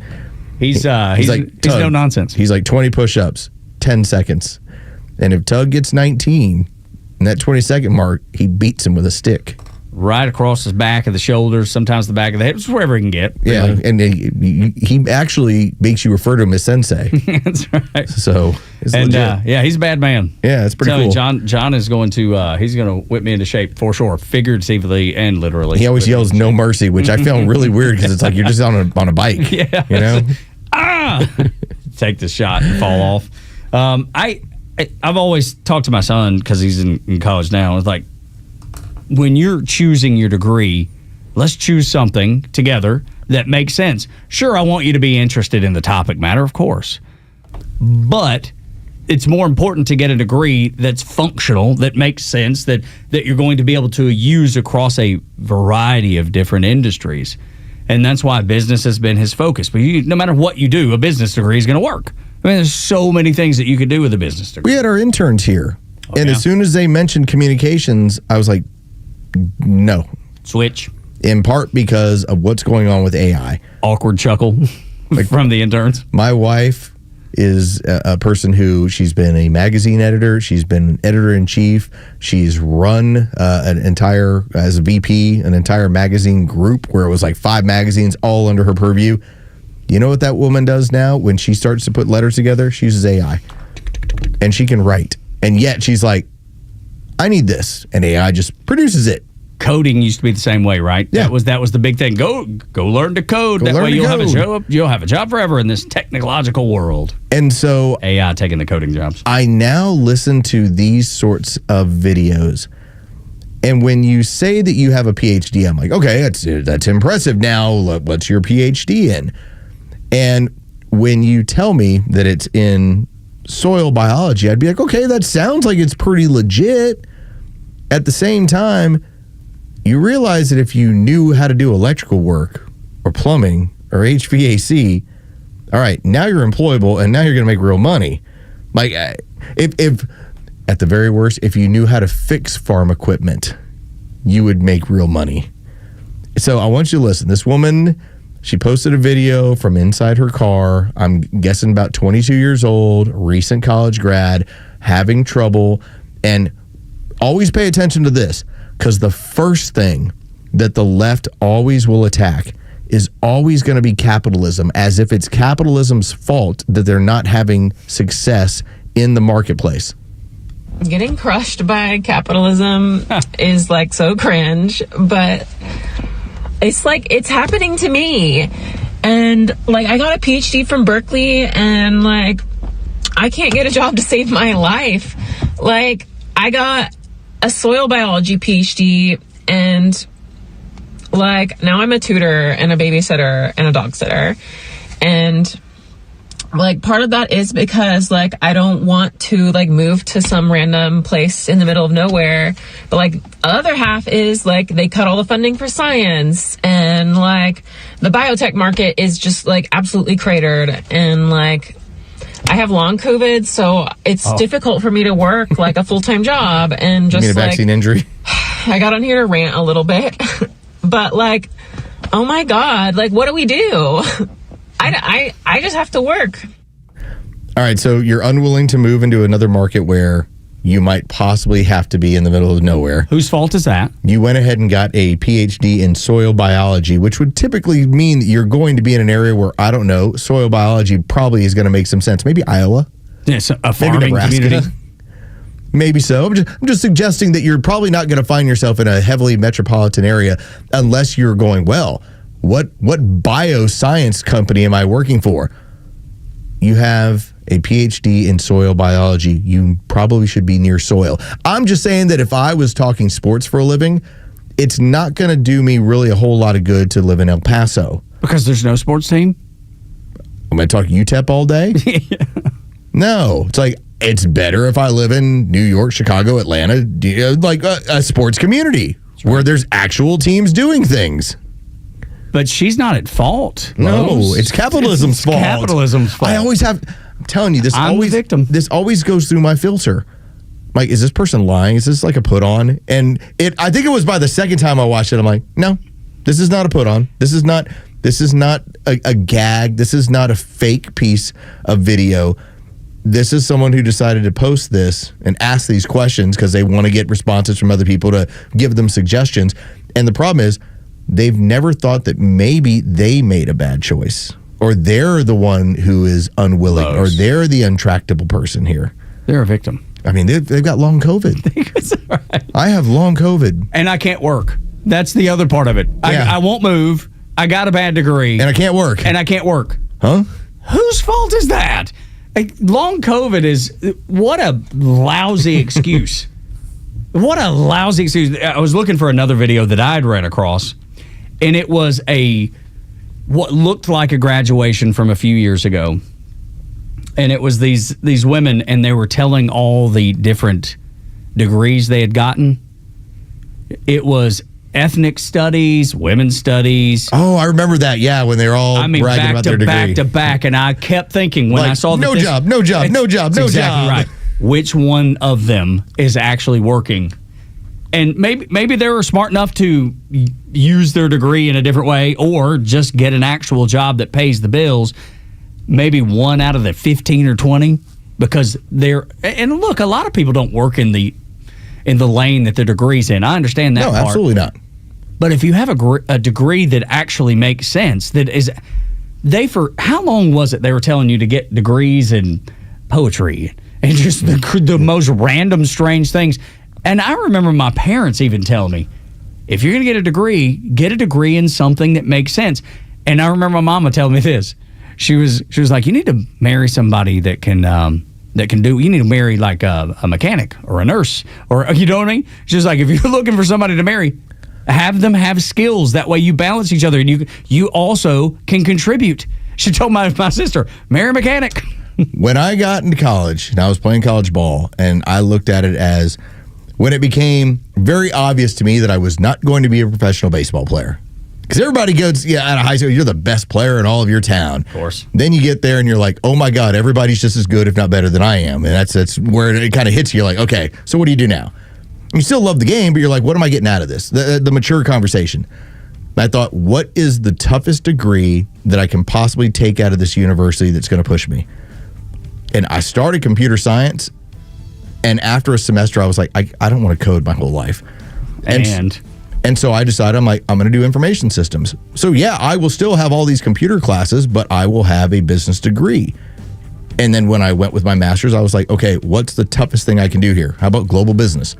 He's no nonsense. He's like 20 push-ups, 10 seconds. And if Tug gets 19, in that 20-second mark, he beats him with a stick. Right across his back of the shoulders, sometimes the back of the head, just wherever he can get. Really. Yeah, and he actually makes you refer to him as sensei. That's right. So, it's legit. He's a bad man. Yeah, it's pretty cool. John is going to he's going to whip me into shape for sure, figuratively and literally. He always yells "No mercy," which I found really weird because it's like you're just on a bike. Yeah, you know. Take the shot and fall off. I've always talked to my son because he's in college now. It's like, when you're choosing your degree, let's choose something together that makes sense. Sure, I want you to be interested in the topic matter, of course. But it's more important to get a degree that's functional, that makes sense, that you're going to be able to use across a variety of different industries. And that's why business has been his focus. But no matter what you do, a business degree is going to work. I mean, there's so many things that you could do with a business degree. We had our interns here. And as soon as they mentioned communications, I was like, no. Switch. In part because of what's going on with AI. Awkward chuckle from the interns. My wife is a person who, she's been a magazine editor. She's been an editor-in-chief. She's run as a VP, an entire magazine group where it was like 5 magazines all under her purview. You know what that woman does now? When she starts to put letters together, she uses AI. And she can write. And yet she's like, I need this. And AI just produces it. Coding used to be the same way, right? Yeah. That was the big thing. Go learn to code. That way you'll have a job forever in this technological world. And so AI taking the coding jobs. I now listen to these sorts of videos. And when you say that you have a PhD, I'm like, okay, that's impressive. Now, what's your PhD in? And when you tell me that it's in soil biology, I'd be like, okay, that sounds like it's pretty legit. At the same time, you realize that if you knew how to do electrical work or plumbing or HVAC, all right, now you're employable and now you're going to make real money. Like, if at the very worst, if you knew how to fix farm equipment, you would make real money. So I want you to listen. This woman, she posted a video from inside her car. I'm guessing about 22 years old, recent college grad, having trouble. And always pay attention to this, because the first thing that the left always will attack is always going to be capitalism, as if it's capitalism's fault that they're not having success in the marketplace. Getting crushed by capitalism is like so cringe, but it's like it's happening to me. And like I got a PhD from Berkeley and like I can't get a job to save my life. Like I got a soil biology PhD and like now I'm a tutor and a babysitter and a dog sitter. And like part of that is because like I don't want to like move to some random place in the middle of nowhere, but like the other half is like they cut all the funding for science, and like the biotech market is just like absolutely cratered, and like I have long COVID, so it's difficult for me to work like a full-time job, and just you mean a vaccine injury. I got on here to rant a little bit, but like, oh my God, like what do we do? I just have to work. All right, so you're unwilling to move into another market where you might possibly have to be in the middle of nowhere. Whose fault is that? You went ahead and got a PhD in soil biology, which would typically mean that you're going to be in an area where, I don't know, soil biology probably is going to make some sense. Maybe Iowa. Yes, a farming community. Maybe so. I'm just suggesting that you're probably not going to find yourself in a heavily metropolitan area unless you're going, well, what bioscience company am I working for? You have a PhD in soil biology. You probably should be near soil. I'm just saying that if I was talking sports for a living, it's not going to do me really a whole lot of good to live in El Paso. Because there's no sports team? Am I talking UTEP all day? No. It's like, it's better if I live in New York, Chicago, Atlanta, like a sports community where there's actual teams doing things. But she's not at fault. No, it's capitalism's fault. Capitalism's fault. I always have. I'm telling you, I'm the victim. This always goes through my filter. Like, is this person lying? Is this like a put on? And I think it was by the second time I watched it, I'm like, no, this is not a put on. This is not a gag. This is not a fake piece of video. This is someone who decided to post this and ask these questions because they want to get responses from other people to give them suggestions. And the problem is, they've never thought that maybe they made a bad choice, or they're the one who is unwilling, or they're the untractable person here. They're a victim. I mean, they've got long COVID. Right. I have long COVID. And I can't work. That's the other part of it. Yeah. I won't move. I got a bad degree. And I can't work. Huh? Whose fault is that? Like, long COVID is, what a lousy excuse. What a lousy excuse. I was looking for another video that I'd ran across, and it was what looked like a graduation from a few years ago. And it was these women, and they were telling all the different degrees they had gotten. It was ethnic studies, women's studies. Oh, I remember that. Yeah, when they were all bragging about their degree. Back to back, and I kept thinking when I saw no job. Exactly right. Which one of them is actually working? And maybe they were smart enough to use their degree in a different way, or just get an actual job that pays the bills. Maybe one out of the 15 or 20, because and look, a lot of people don't work in the lane that their degree's in. I understand that. No, part. Absolutely not. But if you have a degree that actually makes sense, that is, for how long was it they were telling you to get degrees in poetry and just the most random, strange things? And I remember my parents even telling me, if you're going to get a degree in something that makes sense. And I remember my mama telling me this. She was like, you need to marry somebody that can do. You need to marry like a mechanic or a nurse, or, you know what I mean? She's like, if you're looking for somebody to marry, have them have skills. That way you balance each other, and you also can contribute. She told my sister, marry a mechanic. When I got into college, and I was playing college ball, and I looked at it as when it became very obvious to me that I was not going to be a professional baseball player. Because everybody goes, out of high school, you're the best player in all of your town. Of course. Then you get there and you're like, oh my God, everybody's just as good, if not better than I am. And that's where it kind of hits you. You're like, okay, so what do you do now? You still love the game, but you're like, what am I getting out of this? The mature conversation. I thought, what is the toughest degree that I can possibly take out of this university that's going to push me? And I started computer science. And after a semester, I was like, I don't want to code my whole life. And so I decided, I'm going to do information systems. So yeah, I will still have all these computer classes, but I will have a business degree. And then when I went with my master's, I was like, okay, what's the toughest thing I can do here? How about global business?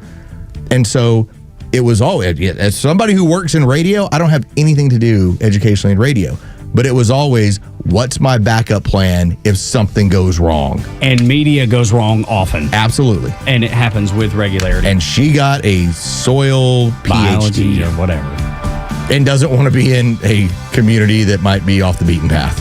And so it was always, as somebody who works in radio, I don't have anything to do educationally in radio. But it was always, what's my backup plan if something goes wrong? And media goes wrong often. Absolutely. And it happens with regularity. And she got a soil biology PhD. or whatever. And doesn't want to be in a community that might be off the beaten path.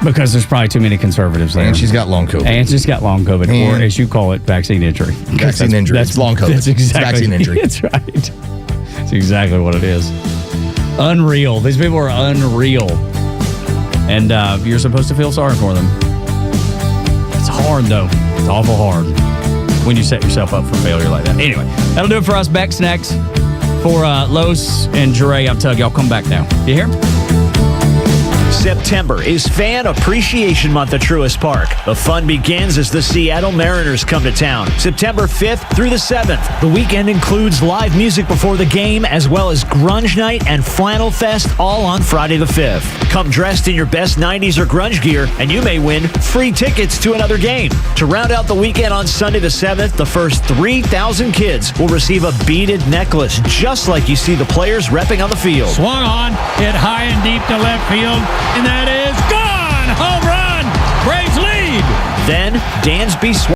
Because there's probably too many conservatives there. And she's got long COVID. And she's got long COVID, or as you call it, vaccine injury. Vaccine injury. That's long COVID. That's exactly, it's vaccine injury. That's right. That's exactly what it is. Unreal. These people are unreal. And you're supposed to feel sorry for them. It's hard, though. It's awful hard when you set yourself up for failure like that. Anyway, that'll do it for us. Beck's next. For Los and Dre, I'm Tug. Y'all come back now. You hear? September is Fan Appreciation Month at Truist Park. The fun begins as the Seattle Mariners come to town, September 5th through the 7th. The weekend includes live music before the game, as well as Grunge Night and Flannel Fest, all on Friday the 5th. Come dressed in your best 90s or grunge gear, and you may win free tickets to another game. To round out the weekend on Sunday the 7th, the first 3,000 kids will receive a beaded necklace, just like you see the players repping on the field. Swung on, hit high and deep to left field. And that is gone! Home run! Braves lead! Then, Dansby